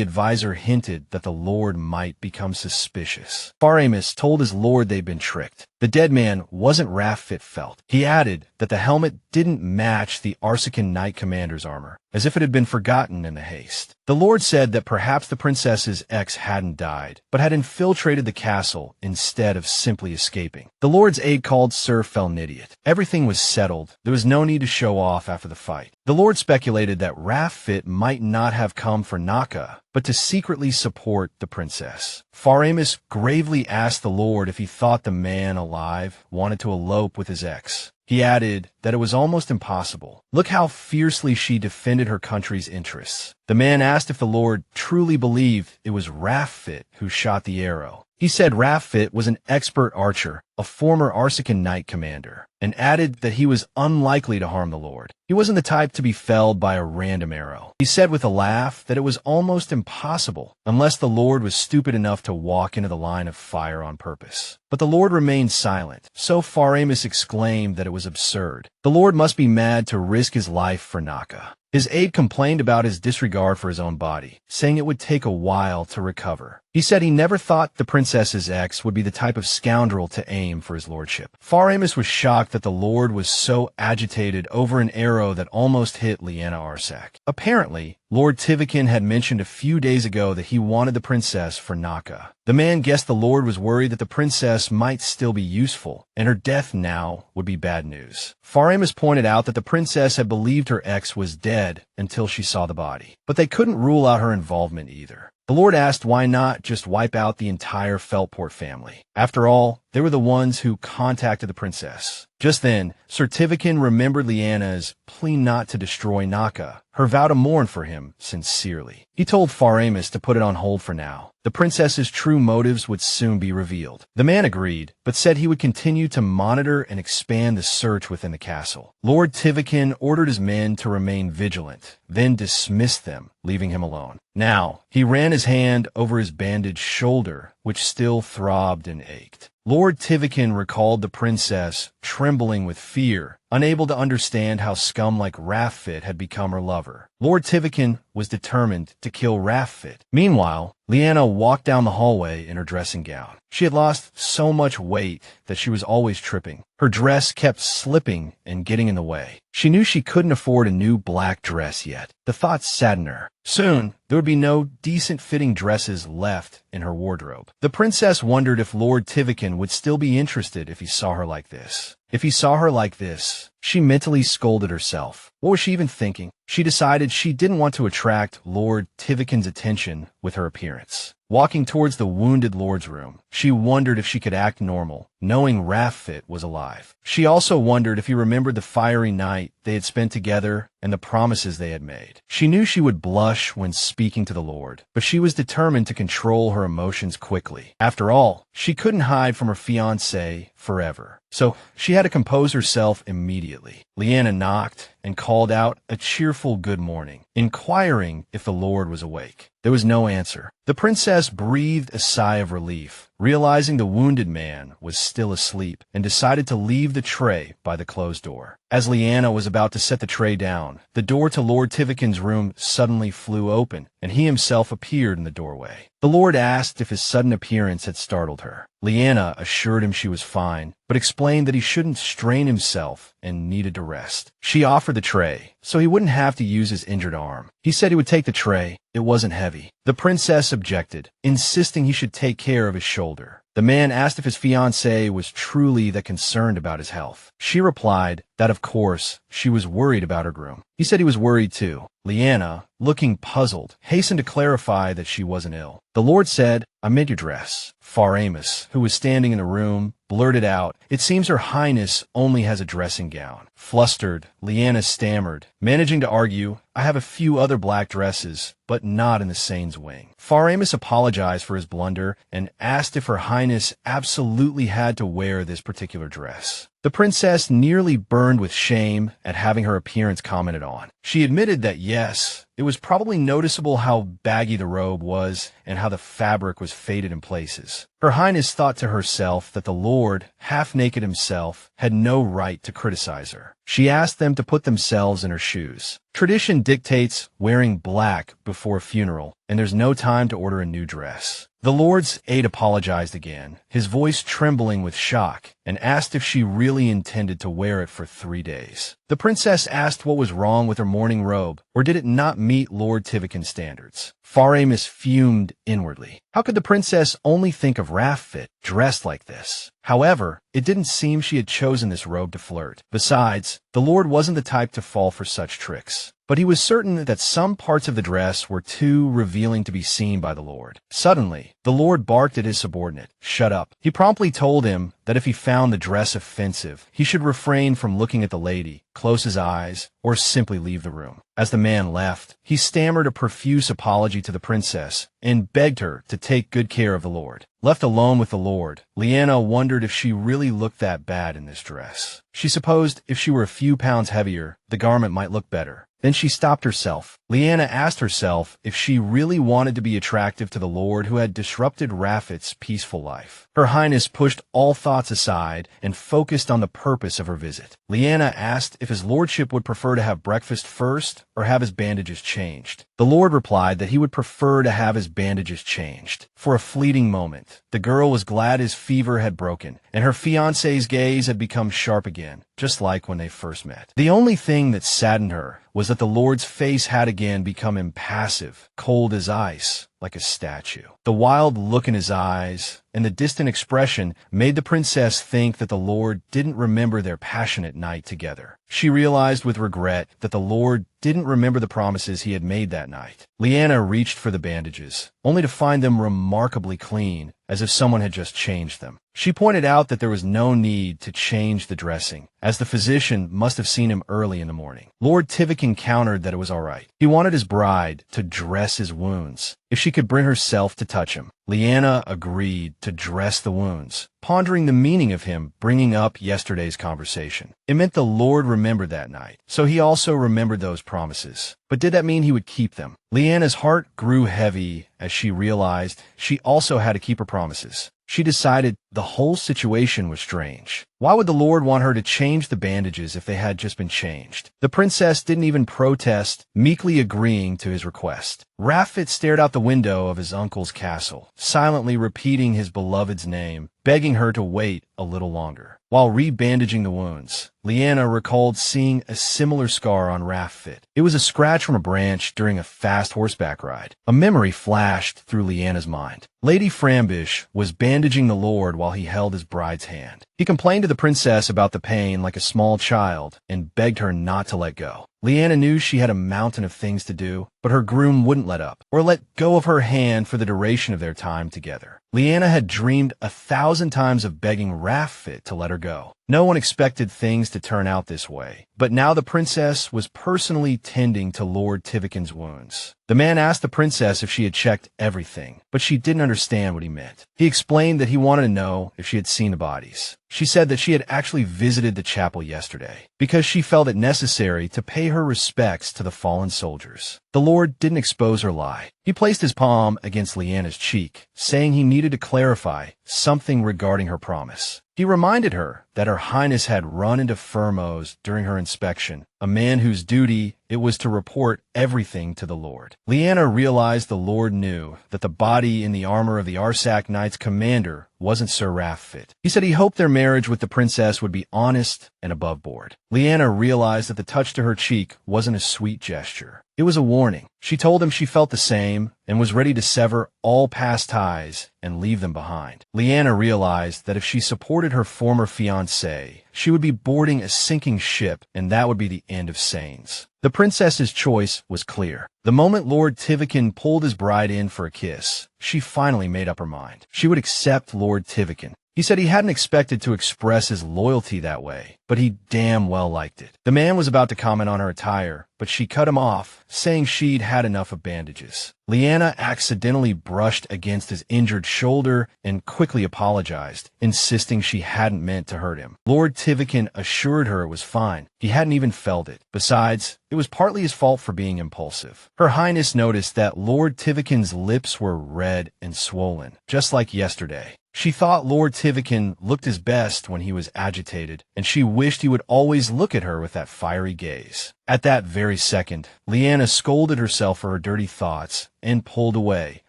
[SPEAKER 1] advisor hinted that the Lord might become suspicious. Faramus told his lord they'd been tricked. The dead man wasn't Raffit Felt. He added that the helmet didn't match the Arsacan Knight Commander's armor, as if it had been forgotten in the haste. The Lord said that perhaps the princess's ex hadn't died, but had infiltrated the castle instead of simply escaping. The Lord's aide called Sir Fell an idiot. Everything was settled. There was no need to show off after the fight. The Lord speculated that Raffit might not have come for Naka, but to secretly support the princess. Faramus gravely asked the Lord if he thought the man alive wanted to elope with his ex. He added that it was almost impossible. Look how fiercely she defended her country's interests. The man asked if the Lord truly believed it was Raffit who shot the arrow. He said Raffit was an expert archer, a former Arsacan Knight commander, and added that he was unlikely to harm the Lord. He wasn't the type to be felled by a random arrow. He said with a laugh that it was almost impossible, unless the Lord was stupid enough to walk into the line of fire on purpose. But the Lord remained silent, so Faramus exclaimed that it was absurd. The Lord must be mad to risk his life for Naka. His aide complained about his disregard for his own body, saying it would take a while to recover. He said he never thought the princess's ex would be the type of scoundrel to aim for his lordship. Faramus was shocked that the Lord was so agitated over an arrow that almost hit Liene Arsac. Apparently, Lord Tiwakan had mentioned a few days ago that he wanted the princess for Naka. The man guessed the Lord was worried that the princess might still be useful, and her death now would be bad news. Faramus pointed out that the princess had believed her ex was dead until she saw the body, but they couldn't rule out her involvement either. The Lord asked why not just wipe out the entire Feltport family. After all, they were the ones who contacted the princess. Just then, Sir Tiwakan remembered Liena's plea not to destroy Naka, her vow to mourn for him sincerely. He told Faramus to put it on hold for now. The princess's true motives would soon be revealed. The man agreed, but said he would continue to monitor and expand the search within the castle. Lord Tiwakan ordered his men to remain vigilant, then dismissed them, leaving him alone. Now, he ran his hand over his bandaged shoulder, which still throbbed and ached. Lord Tiwakan recalled the princess, trembling with fear, unable to understand how scum like Raffit had become her lover. Lord Tiwakan was determined to kill Raffit. Meanwhile, Liene walked down the hallway in her dressing gown. She had lost so much weight that she was always tripping. Her dress kept slipping and getting in the way. She knew she couldn't afford a new black dress yet. The thought saddened her. Soon, there would be no decent-fitting dresses left in her wardrobe. The princess wondered if Lord Tiwakan would still be interested if he saw her like this. If he saw her like this, she mentally scolded herself. What was she even thinking? She decided she didn't want to attract Lord Tiwakan's attention with her appearance. Walking towards the wounded lord's room, she wondered if she could act normal, knowing Raffit was alive. She also wondered if he remembered the fiery night they had spent together and the promises they had made. She knew she would blush when speaking to the Lord, but she was determined to control her emotions quickly. After all, she couldn't hide from her fiancé forever. So she had to compose herself immediately. Liene knocked and called out a cheerful good morning, inquiring if the Lord was awake. There was no answer. The princess breathed a sigh of relief, realizing the wounded man was still asleep, and decided to leave the tray by the closed door. As Liene was about to set the tray down, the door to Lord Tiwakan's room suddenly flew open, and he himself appeared in the doorway. The Lord asked if his sudden appearance had startled her. Liene assured him she was fine, but explained that he shouldn't strain himself and needed to rest. She offered the tray, so he wouldn't have to use his injured arm. He said he would take the tray. It wasn't heavy. The princess objected, insisting he should take care of his shoulder. The man asked if his fiancé was truly that concerned about his health. She replied that, of course, she was worried about her groom. He said he was worried too. Liene, looking puzzled, hastened to clarify that she wasn't ill. The Lord said, "I made your dress." Faramus, who was standing in the room, blurted out, "It seems Her Highness only has a dressing gown." Flustered, Liene stammered, managing to argue, "I have a few other black dresses, but not in the Saint's wing." Faramus apologized for his blunder and asked if Her Highness absolutely had to wear this particular dress. The princess nearly burned with shame at having her appearance commented on. She admitted that yes, it was probably noticeable how baggy the robe was and how the fabric was faded in places. Her Highness thought to herself that the Lord, half-naked himself, had no right to criticize her. She asked them to put themselves in her shoes. Tradition dictates wearing black before a funeral, and there's no time to order a new dress. The Lord's aide apologized again, his voice trembling with shock, and asked if she really intended to wear it for 3 days. The princess asked what was wrong with her mourning robe, or did it not meet Lord Tiwakan's standards? Faramus fumed inwardly. How could the princess only think of Raffit dressed like this? However, it didn't seem she had chosen this robe to flirt. Besides, the Lord wasn't the type to fall for such tricks. But he was certain that some parts of the dress were too revealing to be seen by the Lord. Suddenly, the Lord barked at his subordinate, "Shut up." He promptly told him that if he found the dress offensive, he should refrain from looking at the lady, close his eyes, or simply leave the room. As the man left, he stammered a profuse apology to the princess and begged her to take good care of the Lord. Left alone with the Lord, Liene wondered if she really looked that bad in this dress. She supposed if she were a few pounds heavier, the garment might look better. Then she stopped herself. Liene asked herself if she really wanted to be attractive to the Lord who had disrupted Raffit's peaceful life. Her Highness pushed all thoughts aside and focused on the purpose of her visit. Liene asked if his lordship would prefer to have breakfast first or have his bandages changed. The Lord replied that he would prefer to have his bandages changed. For a fleeting moment, the girl was glad his fever had broken, and her fiancé's gaze had become sharp again, just like when they first met. The only thing that saddened her was that the Lord's face had again become impassive, cold as ice, like a statue. The wild look in his eyes and the distant expression made the princess think that the Lord didn't remember their passionate night together. She realized with regret that the Lord didn't remember the promises he had made that night. Liene reached for the bandages, only to find them remarkably clean, as if someone had just changed them. She pointed out that there was no need to change the dressing, as the physician must have seen him early in the morning. Lord Tiwakan countered that it was all right. He wanted his bride to dress his wounds, if she could bring herself to touch him. Liene agreed to dress the wounds, pondering the meaning of him bringing up yesterday's conversation. It meant the Lord remembered that night, so he also remembered those promises. But did that mean he would keep them? Liene's heart grew heavy as she realized she also had to keep her promises. She decided the whole situation was strange. Why would the Lord want her to change the bandages if they had just been changed? The princess didn't even protest, meekly agreeing to his request. Raffit stared out the window of his uncle's castle, silently repeating his beloved's name, begging her to wait a little longer. While rebandaging the wounds, Liene recalled seeing a similar scar on Raffit. It was a scratch from a branch during a fast horseback ride. A memory flashed through Liene's mind. Lady Frambish was bandaging the Lord while he held his bride's hand. He complained to the princess about the pain like a small child and begged her not to let go. Liene knew she had a mountain of things to do, but her groom wouldn't let up, or let go of her hand for the duration of their time together. Liene had dreamed 1,000 times of begging Raffit to let her go. No one expected things to turn out this way, but now the princess was personally tending to Lord Tiwakan's wounds. The man asked the princess if she had checked everything, but she didn't understand what he meant. He explained that he wanted to know if she had seen the bodies. She said that she had actually visited the chapel yesterday, because she felt it necessary to pay her respects to the fallen soldiers. The Lord didn't expose her lie. He placed his palm against Liene's cheek, saying he needed to clarify something regarding her promise. He reminded her that Her Highness had run into Firmos during her inspection, a man whose duty it was to report everything to the Lord. Liene realized the Lord knew that the body in the armor of the Arsac Knight's commander wasn't Sir Raffit. He said he hoped their marriage with the princess would be honest and above board. Liene realized that the touch to her cheek wasn't a sweet gesture. It was a warning. She told him she felt the same and was ready to sever all past ties and leave them behind. Liene realized that if she supported her former fiancé, she would be boarding a sinking ship, and that would be the end of Sains. The princess's choice was clear. The moment Lord Tiwakan pulled his bride in for a kiss, she finally made up her mind. She would accept Lord Tiwakan. He said he hadn't expected to express his loyalty that way, but he damn well liked it. The man was about to comment on her attire, but she cut him off, saying she'd had enough of bandages. Liene accidentally brushed against his injured shoulder and quickly apologized, insisting she hadn't meant to hurt him. Lord Tiwakan assured her it was fine. He hadn't even felt it. Besides, it was partly his fault for being impulsive. Her Highness noticed that Lord Tiwakan's lips were red and swollen, just like yesterday. She thought Lord Tiwakan looked his best when he was agitated, and she wished he would always look at her with that fiery gaze. At that very second, Liene scolded herself for her dirty thoughts and pulled away,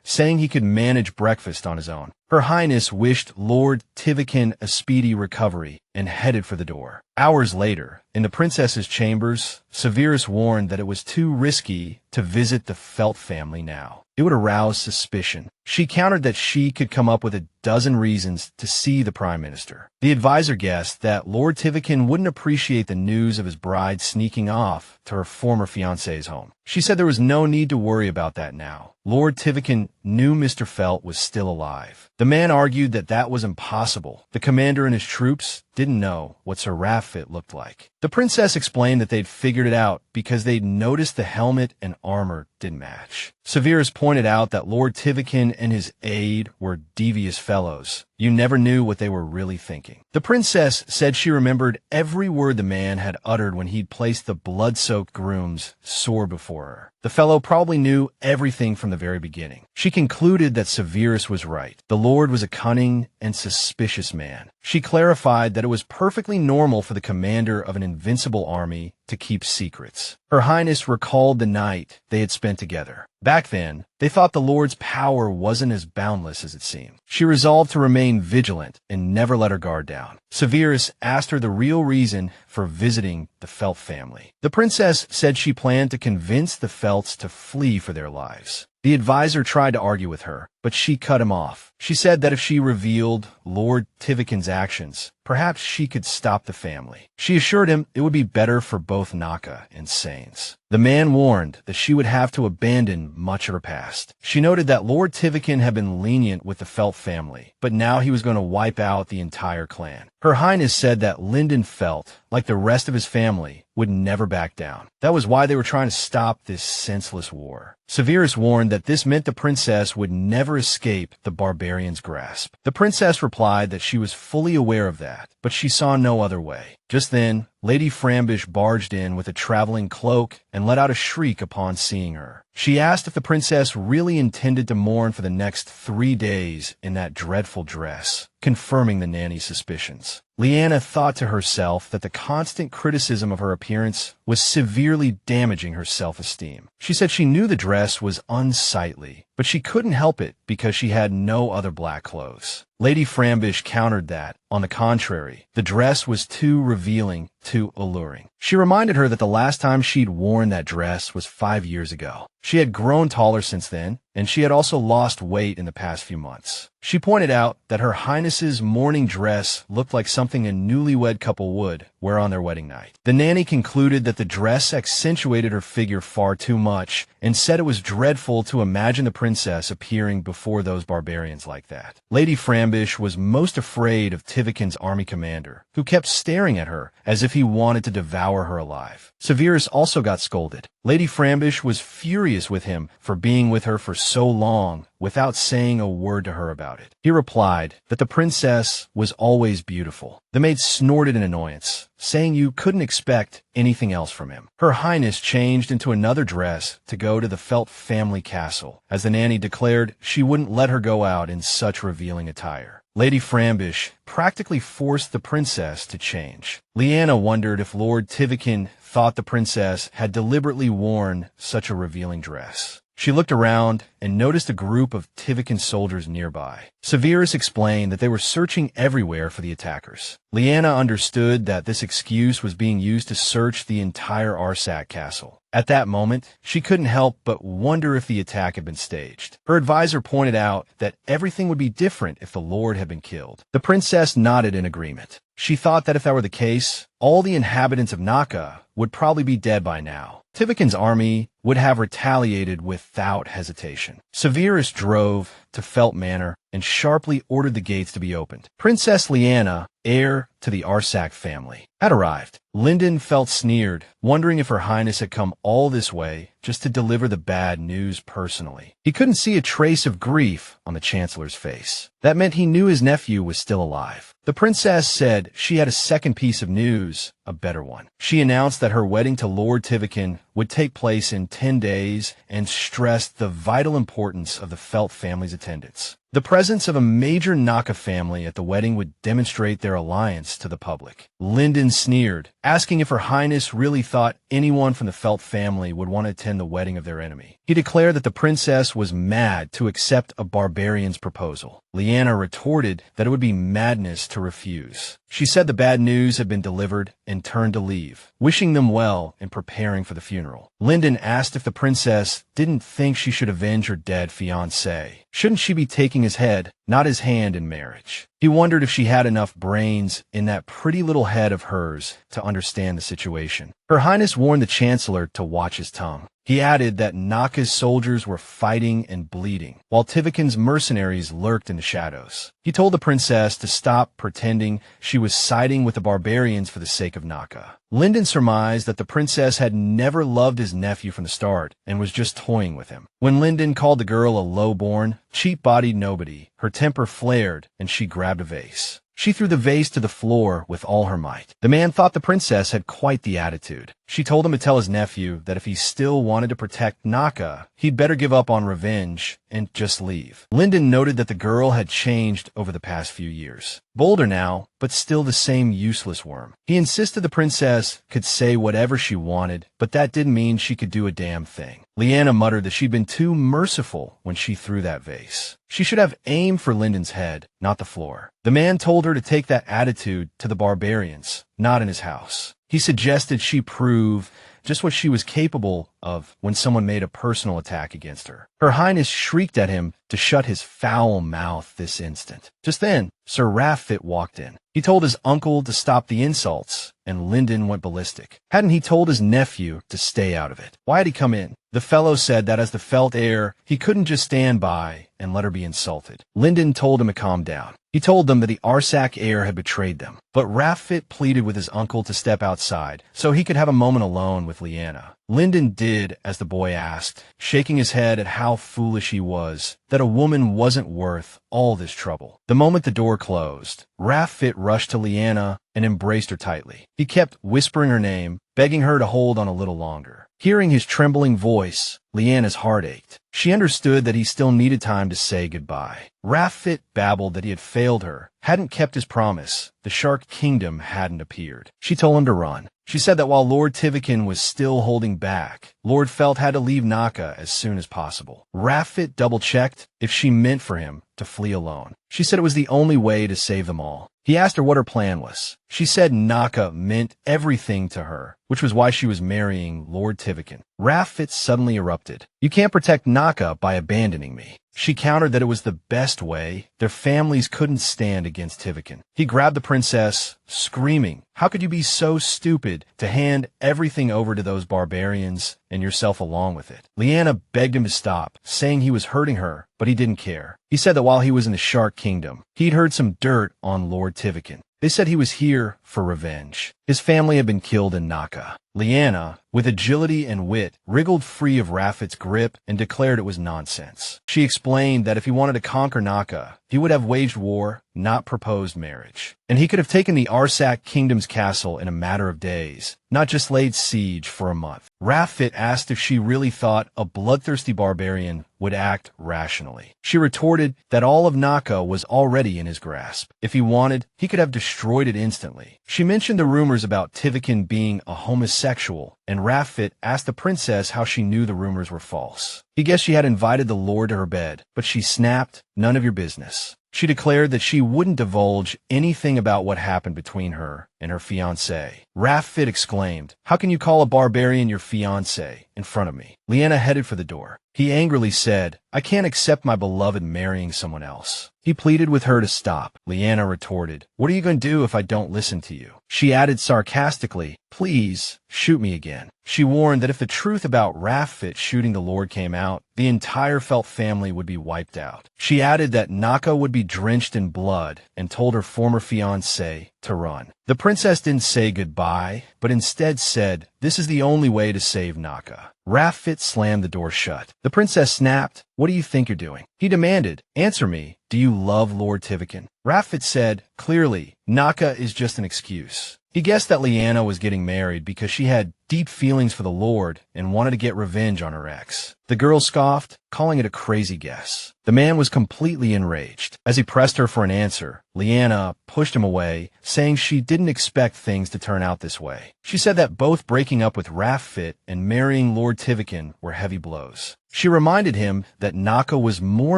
[SPEAKER 1] saying he could manage breakfast on his own. Her Highness wished Lord Tiwakan a speedy recovery and headed for the door. Hours later, in the princess's chambers, Severus warned that it was too risky to visit the Felt family now. It would arouse suspicion. She countered that she could come up with a dozen reasons to see the Prime Minister. The advisor guessed that Lord Tiwakan wouldn't appreciate the news of his bride sneaking off to her former fiancé's home. She said there was no need to worry about that now. Lord Tiwakan knew Mr. Felt was still alive. The man argued that that was impossible. The commander and his troops didn't know what Sir Raffit looked like. The princess explained that they'd figured it out because they'd noticed the helmet and armor didn't match. Severus pointed out that Lord Tiwakan and his aide were devious fellows. You never knew what they were really thinking. The princess said she remembered every word the man had uttered when he'd placed the blood-soaked groom's sword before her. The fellow probably knew everything from the very beginning. She concluded that Severus was right. The Lord was a cunning and suspicious man. She clarified that it was perfectly normal for the commander of an invincible army to keep secrets. Her Highness recalled the night they had spent together. Back then, they thought the Lord's power wasn't as boundless as it seemed. She resolved to remain vigilant and never let her guard down. Severus asked her the real reason for visiting the Felt family. The princess said she planned to convince the Felts to flee for their lives. The advisor tried to argue with her, but she cut him off. She said that if she revealed Lord Tiwakan's actions, perhaps she could stop the family. She assured him it would be better for both Naka and Sains. The man warned that she would have to abandon much of her past. She noted that Lord Tiwakan had been lenient with the Felt family, but now he was going to wipe out the entire clan. Her Highness said that Lyndon Felt, like the rest of his family, would never back down. That was why they were trying to stop this senseless war. Severus warned that this meant the princess would never escape the barbarians' grasp. The princess replied that she was fully aware of that, but she saw no other way. Just then, Lady Frambish barged in with a traveling cloak and let out a shriek upon seeing her. She asked if the princess really intended to mourn for the next 3 days in that dreadful dress, confirming the nanny's suspicions. Liene thought to herself that the constant criticism of her appearance was severely damaging her self-esteem. She said she knew the dress was unsightly, but she couldn't help it because she had no other black clothes. Lady Frambish countered that, on the contrary, the dress was too revealing, too alluring. She reminded her that the last time she'd worn that dress was 5 years ago. She had grown taller since then, and she had also lost weight in the past few months. She pointed out that Her Highness's mourning dress looked like something a newlywed couple would wear on their wedding night. The nanny concluded that the dress accentuated her figure far too much and said it was dreadful to imagine the princess appearing before those barbarians like that. Lady Frambish was most afraid of Tiwakan's army commander, who kept staring at her as if he wanted to devour her alive. Severus also got scolded. Lady Frambish was furious with him for being with her for so long without saying a word to her about it. He replied that the princess was always beautiful. The maid snorted in annoyance, saying you couldn't expect anything else from him. Her Highness changed into another dress to go to the Felt family castle, as the nanny declared she wouldn't let her go out in such revealing attire. Lady Frambish practically forced the princess to change. Liene wondered if Lord Tiwakan thought the princess had deliberately worn such a revealing dress. She looked around and noticed a group of Tiwakan soldiers nearby. Severus explained that they were searching everywhere for the attackers. Liene understood that this excuse was being used to search the entire Arsac castle. At that moment, she couldn't help but wonder if the attack had been staged. Her advisor pointed out that everything would be different if the Lord had been killed. The princess nodded in agreement. She thought that if that were the case, all the inhabitants of Naka would probably be dead by now. Tiwakan's army would have retaliated without hesitation. Severus drove to Felt Manor and sharply ordered the gates to be opened. Princess Liene, heir to the Arsac family, had arrived. Linden felt sneered, wondering if Her Highness had come all this way just to deliver the bad news personally. He couldn't see a trace of grief on the Chancellor's face. That meant he knew his nephew was still alive. The princess said she had a second piece of news, a better one. She announced that her wedding to Lord Tiwakan would take place in 10 days and stressed the vital importance of the Felt family's attendance. The presence of a major Naka family at the wedding would demonstrate their alliance to the public. Linden sneered, asking if Her Highness really thought anyone from the Felt family would want to attend the wedding of their enemy. He declared that the princess was mad to accept a barbarian's proposal. Liene retorted that it would be madness to refuse. She said the bad news had been delivered and turned to leave, wishing them well and preparing for the funeral. Linden asked if the princess didn't think she should avenge her dead fiancé. Shouldn't she be taking his head, not his hand, in marriage? He wondered if she had enough brains in that pretty little head of hers to understand the situation. Her Highness warned the Chancellor to watch his tongue. He added that Naka's soldiers were fighting and bleeding, while Tiwakan's mercenaries lurked in the shadows. He told the princess to stop pretending she was siding with the barbarians for the sake of Naka. Linden surmised that the princess had never loved his nephew from the start and was just toying with him. When Linden called the girl a low-born, cheap-bodied nobody, her temper flared and she grabbed a vase. She threw the vase to the floor with all her might. The man thought the princess had quite the attitude. She told him to tell his nephew that if he still wanted to protect Naka, he'd better give up on revenge and just leave. Linden noted that the girl had changed over the past few years. Bolder now, but still the same useless worm. He insisted the princess could say whatever she wanted, but that didn't mean she could do a damn thing. Liene muttered that she'd been too merciful when she threw that vase. She should have aimed for Linden's head, not the floor. The man told her to take that attitude to the barbarians, not in his house. He suggested she prove just what she was capable of when someone made a personal attack against her. Her Highness shrieked at him to shut his foul mouth this instant. Just then, Sir Raffit walked in. He told his uncle to stop the insults, and Linden went ballistic. Hadn't he told his nephew to stay out of it? Why had he come in? The fellow said that as the Felt heir, he couldn't just stand by and let her be insulted. Linden told him to calm down. He told them that the Arsac heir had betrayed them, but Raffit pleaded with his uncle to step outside so he could have a moment alone with Liene. Linden did as the boy asked, shaking his head at how foolish he was, that a woman wasn't worth all this trouble. The moment the door closed, Raffit rushed to Liene and embraced her tightly. He kept whispering her name, begging her to hold on a little longer. Hearing his trembling voice, Liene's heart ached. She understood that he still needed time to say goodbye. Raffit babbled that he had failed her, hadn't kept his promise. The Shark Kingdom hadn't appeared. She told him to run. She said that while Lord Tiwakan was still holding back, Lord Felt had to leave Naka as soon as possible. Raffit double-checked if she meant for him to flee alone. She said it was the only way to save them all. He asked her what her plan was. She said Naka meant everything to her, which was why she was marrying Lord Tiwakan. Raffit suddenly erupted. "You can't protect Naka by abandoning me." She countered that it was the best way. Their families couldn't stand against Tiwakan. He grabbed the princess, screaming, "How could you be so stupid to hand everything over to those barbarians and yourself along with it?" Liene begged him to stop, saying he was hurting her, but he didn't care. He said that while he was in the Shark Kingdom, he'd heard some dirt on Lord Tiwakan. They said he was here for revenge. His family had been killed in Naka. Liene, with agility and wit, wriggled free of Raffit's grip and declared it was nonsense. She explained that if he wanted to conquer Naka, he would have waged war, not proposed marriage. And he could have taken the Arsac kingdom's castle in a matter of days, not just laid siege for a month. Raffit asked if she really thought a bloodthirsty barbarian would act rationally. She retorted that all of Naka was already in his grasp. If he wanted, he could have destroyed it instantly. She mentioned the rumors about Tiwakan being a homosexual, and Raffit asked the princess how she knew the rumors were false. He guessed she had invited the lord to her bed, but she snapped, "None of your business." She declared that she wouldn't divulge anything about what happened between her and her fiancé. Raffit exclaimed, "How can you call a barbarian your fiancé in front of me?" Liene headed for the door. He angrily said, "I can't accept my beloved marrying someone else." He pleaded with her to stop. Liene retorted, "What are you going to do if I don't listen to you?" She added sarcastically, "Please, shoot me again." She warned that if the truth about Raffit shooting the Lord came out, the entire Felt family would be wiped out. She added that Naka would be drenched in blood and told her former fiancé to run. The princess didn't say goodbye, but instead said, "This is the only way to save Naka." Raffit slammed the door shut. The princess snapped, "What do you think you're doing?" He demanded, "Answer me. Do you love Lord Tiwakan?" Raffit said, "Clearly, Naka is just an excuse." He guessed that Liene was getting married because she had deep feelings for the Lord and wanted to get revenge on her ex. The girl scoffed, calling it a crazy guess. The man was completely enraged. As he pressed her for an answer, Liene pushed him away, saying she didn't expect things to turn out this way. She said that both breaking up with Raffit and marrying Lord Tiwakan were heavy blows. She reminded him that Naka was more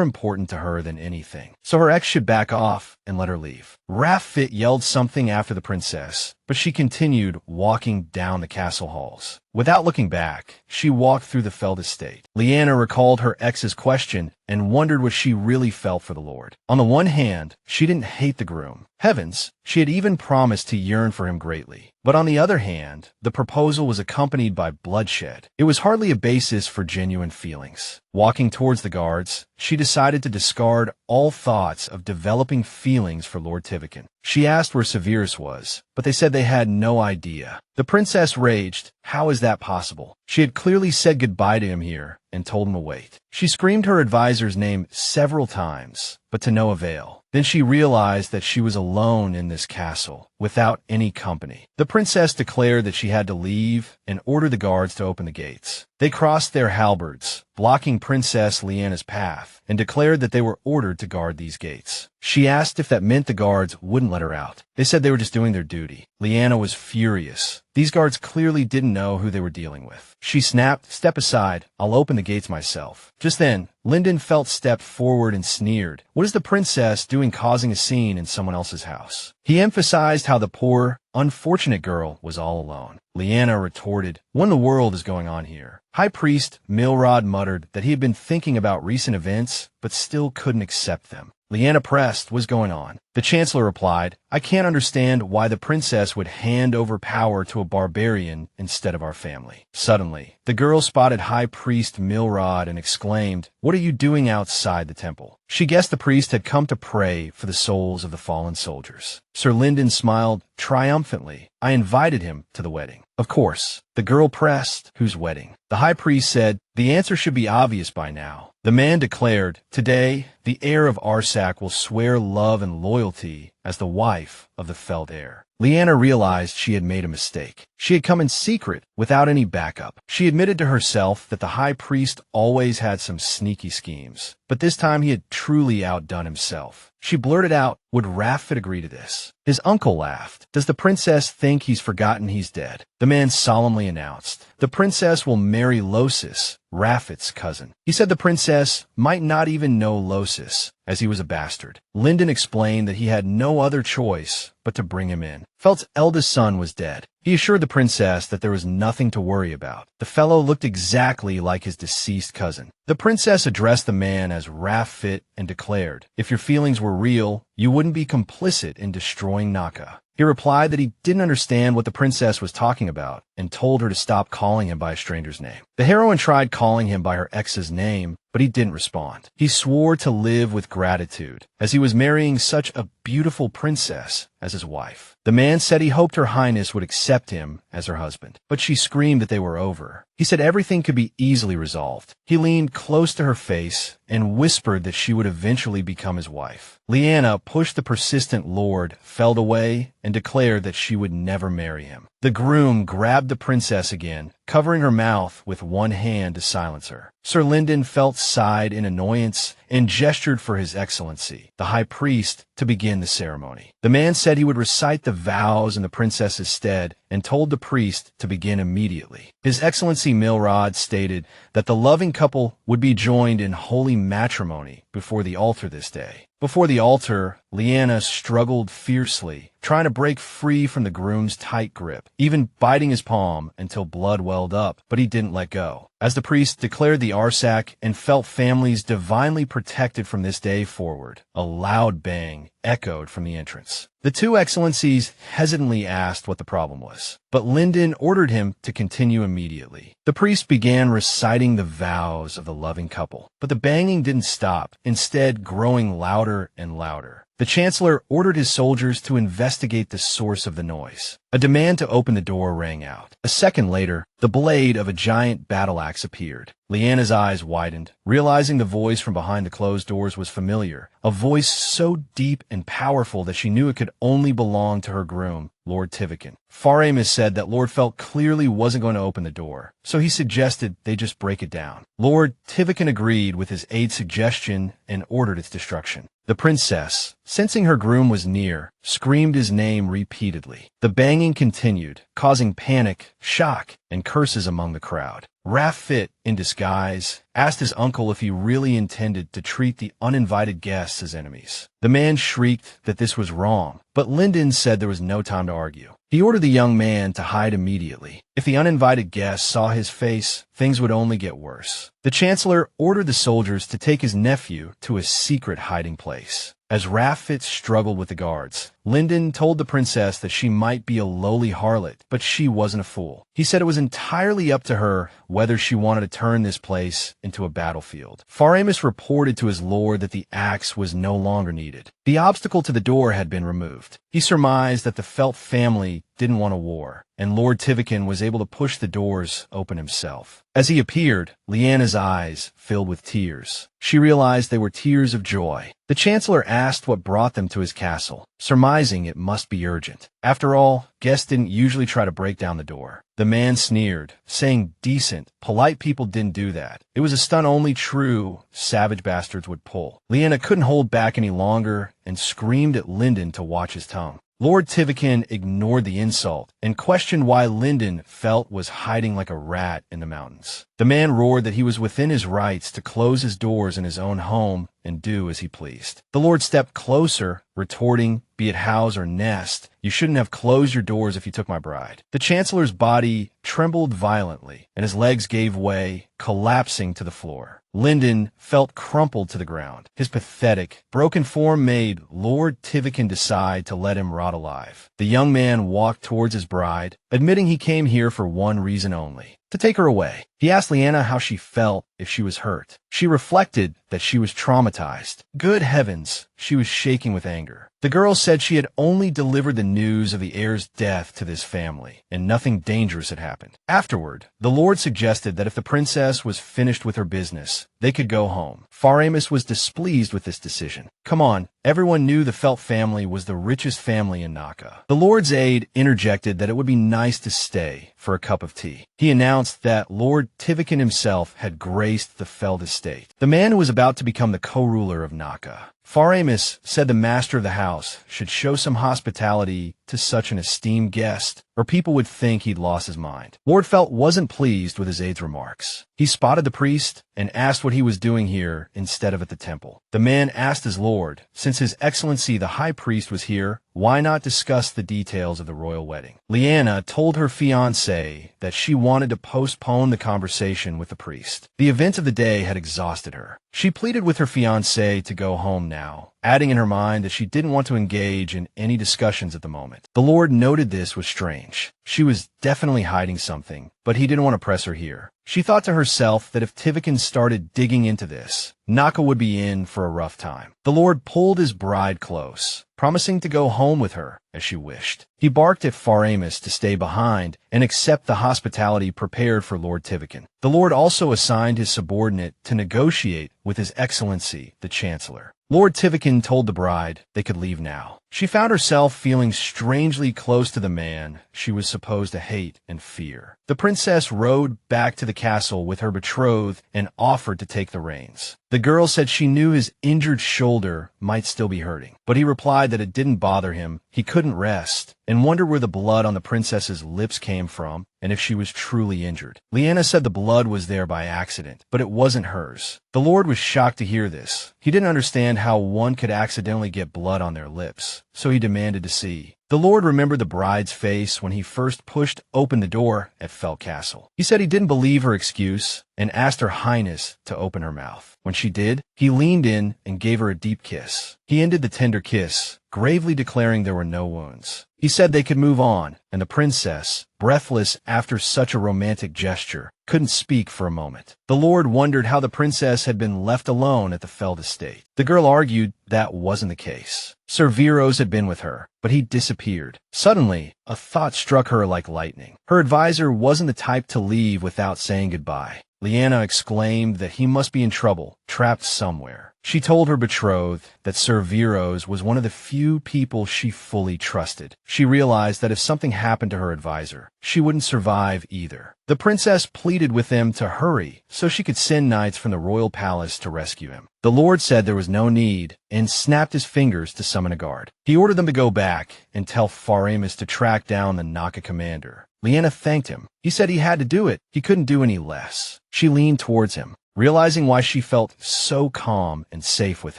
[SPEAKER 1] important to her than anything, so her ex should back off and let her leave. Raffit yelled something after the princess, but she continued walking down the castle halls. Without looking back, she walked through the Feld estate. Liene recalled her ex's question and wondered what she really felt for the Lord. On the one hand, she didn't hate the groom. Heavens, she had even promised to yearn for him greatly. But on the other hand, the proposal was accompanied by bloodshed. It was hardly a basis for genuine feelings. Walking towards the guards, she decided to discard all thoughts of developing feelings for Lord Tiwakan. She asked where Severus was, but they said they had no idea. The princess raged. How is that possible? She had clearly said goodbye to him here and told him to wait. She screamed her advisor's name several times, but to no avail. Then she realized that she was alone in this castle, without any company. The princess declared that she had to leave and ordered the guards to open the gates. They crossed their halberds, blocking Princess Liene's path, and declared that they were ordered to guard these gates. She asked if that meant the guards wouldn't let her out. They said they were just doing their duty. Liene was furious. These guards clearly didn't know who they were dealing with. She snapped, "Step aside. I'll open the gates myself." Just then, Lindenfeld stepped forward and sneered. "What is the princess doing causing a scene in someone else's house?" He emphasized how the poor, unfortunate girl was all alone. Liene retorted, "What in the world is going on here?" High Priest Milrod muttered that he had been thinking about recent events, but still couldn't accept them. Liene pressed, "What's going on?" The Chancellor replied, "I can't understand why the princess would hand over power to a barbarian instead of our family." Suddenly, the girl spotted High Priest Milrod and exclaimed, "What are you doing outside the temple?" She guessed the priest had come to pray for the souls of the fallen soldiers. Sir Linden smiled triumphantly. "I invited him to the wedding." "Of course." The girl pressed, "Whose wedding?" The high priest said, "The answer should be obvious by now." The man declared, "Today, the heir of Arsac will swear love and loyalty as the wife of the Feld heir." Liene realized she had made a mistake. She had come in secret, without any backup. She admitted to herself that the high priest always had some sneaky schemes, but this time he had truly outdone himself. She blurted out, "Would Raffit agree to this?" His uncle laughed. "Does the princess think he's forgotten he's dead?" The man solemnly announced, "The princess will marry Losis, Raffit's cousin." He said the princess might not even know Losis, as he was a bastard. Lyndon explained that he had no other choice but to bring him in. Felt's eldest son was dead. He assured the princess that there was nothing to worry about. The fellow looked exactly like his deceased cousin. The princess addressed the man as Raffit and declared, if your feelings were real, you wouldn't be complicit in destroying Naka. He replied that he didn't understand what the princess was talking about and told her to stop calling him by a stranger's name. The heroine tried calling him by her ex's name, but he didn't respond. He swore to live with gratitude, as he was marrying such a beautiful princess as his wife. The man said he hoped Her Highness would accept him as her husband, but she screamed that they were over. He said everything could be easily resolved. He leaned close to her face and whispered that she would eventually become his wife. Liene pushed the persistent lord, felled away, and declared that she would never marry him. The groom grabbed the princess again, covering her mouth with one hand to silence her. Sir Lyndon Felt sighed in annoyance and gestured for His Excellency, the High Priest, to begin the ceremony. The man said he would recite the vows in the princess's stead and told the priest to begin immediately. His Excellency Milrod stated that the loving couple would be joined in holy matrimony before the altar this day. Before the altar, Liene struggled fiercely, trying to break free from the groom's tight grip, even biting his palm until blood welled up, but he didn't let go. As the priest declared the Arsac and Felt families divinely protected from this day forward, a loud bang echoed from the entrance. The two excellencies hesitantly asked what the problem was, but Lyndon ordered him to continue immediately. The priest began reciting the vows of the loving couple, but the banging didn't stop, instead growing louder and louder. The Chancellor ordered his soldiers to investigate the source of the noise. A demand to open the door rang out. A second later, the blade of a giant battle axe appeared. Liene's eyes widened, realizing the voice from behind the closed doors was familiar, a voice so deep and powerful that she knew it could only belong to her groom, Lord Tiwakan. Faramis said that Lord Felt clearly wasn't going to open the door, so he suggested they just break it down. Lord Tiwakan agreed with his aide's suggestion and ordered its destruction. The princess, sensing her groom was near, screamed his name repeatedly. The banging continued, causing panic, shock, and curses among the crowd. Raffit, in disguise, asked his uncle if he really intended to treat the uninvited guests as enemies. The man shrieked that this was wrong, but Lyndon said there was no time to argue. He ordered the young man to hide immediately. If the uninvited guests saw his face, things would only get worse. The Chancellor ordered the soldiers to take his nephew to a secret hiding place. As Raffit struggled with the guards, Lyndon told the princess that she might be a lowly harlot, but she wasn't a fool. He said it was entirely up to her whether she wanted to turn this place into a battlefield. Faramis reported to his lord that the axe was no longer needed. The obstacle to the door had been removed. He surmised that the Felt family didn't want a war, and Lord Tiwakan was able to push the doors open himself. As he appeared, Liene's eyes filled with tears. She realized they were tears of joy. The Chancellor asked what brought them to his castle, surmising it must be urgent. After all, guests didn't usually try to break down the door. The man sneered, saying decent, polite people didn't do that. It was a stunt only true savage bastards would pull. Liene couldn't hold back any longer and screamed at Lyndon to watch his tongue. Lord Tiwakan ignored the insult and questioned why Lyndon Felt was hiding like a rat in the mountains. The man roared that he was within his rights to close his doors in his own home and do as he pleased. The Lord stepped closer, retorting, be it house or nest, you shouldn't have closed your doors if you took my bride. The Chancellor's body trembled violently, and his legs gave way, collapsing to the floor. Lyndon Felt crumpled to the ground. His pathetic, broken form made Lord Tiwakan decide to let him rot alive. The young man walked towards his bride, admitting he came here for one reason only, to take her away. He asked Liene how she felt if she was hurt. She reflected that she was traumatized. Good heavens, she was shaking with anger. The girl said she had only delivered the news of the heir's death to this family, and nothing dangerous had happened. Afterward, the Lord suggested that if the princess was finished with her business, they could go home. Faramus was displeased with this decision. Come on, everyone knew the Felt family was the richest family in Naka. The Lord's aide interjected that it would be nice to stay for a cup of tea. He announced that Lord Tiwakan himself had graced the Felt estate, the man who was about to become the co-ruler of Naka. Faramus said the master of the house should show some hospitality to such an esteemed guest, or people would think he'd lost his mind. Lord Felt wasn't pleased with his aide's remarks. He spotted the priest and asked what he was doing here instead of at the temple. The man asked his lord, since His Excellency the High Priest was here, why not discuss the details of the royal wedding? Liene told her fiancé that she wanted to postpone the conversation with the priest. The event of the day had exhausted her. She pleaded with her fiancé to go home now, adding in her mind that she didn't want to engage in any discussions at the moment. The Lord noted this was strange. She was definitely hiding something, but he didn't want to press her here. She thought to herself that if Tiwakan started digging into this, Naka would be in for a rough time. The Lord pulled his bride close, promising to go home with her as she wished. He barked at Faramus to stay behind and accept the hospitality prepared for Lord Tiwakan. The Lord also assigned his subordinate to negotiate with His Excellency the Chancellor. Lord Tiwakan told the bride they could leave now. She found herself feeling strangely close to the man she was supposed to hate and fear. The princess rode back to the castle with her betrothed and offered to take the reins. The girl said she knew his injured shoulder might still be hurting, but he replied that it didn't bother him, he couldn't rest, and wondered where the blood on the princess's lips came from and if she was truly injured. Liene said the blood was there by accident, but it wasn't hers. The Lord was shocked to hear this. He didn't understand how one could accidentally get blood on their lips, so he demanded to see. The Lord remembered the bride's face when he first pushed open the door at Felt Castle. He said he didn't believe her excuse and asked Her Highness to open her mouth. When she did, he leaned in and gave her a deep kiss. He ended the tender kiss, gravely declaring there were no wounds. He said they could move on, and the princess, breathless after such a romantic gesture, couldn't speak for a moment. The Lord wondered how the princess had been left alone at the Felt estate. The girl argued that wasn't the case. Sir Viros had been with her, but he disappeared. Suddenly, a thought struck her like lightning. Her advisor wasn't the type to leave without saying goodbye. Liene exclaimed that he must be in trouble, trapped somewhere. She told her betrothed that Sir Viros was one of the few people she fully trusted. She realized that if something happened to her advisor, she wouldn't survive either. The princess pleaded with them to hurry so she could send knights from the royal palace to rescue him. The Lord said there was no need and snapped his fingers to summon a guard. He ordered them to go back and tell Faramus to track down the Naka commander. Liene thanked him. He said he had to do it. He couldn't do any less. She leaned towards him, realizing why she felt so calm and safe with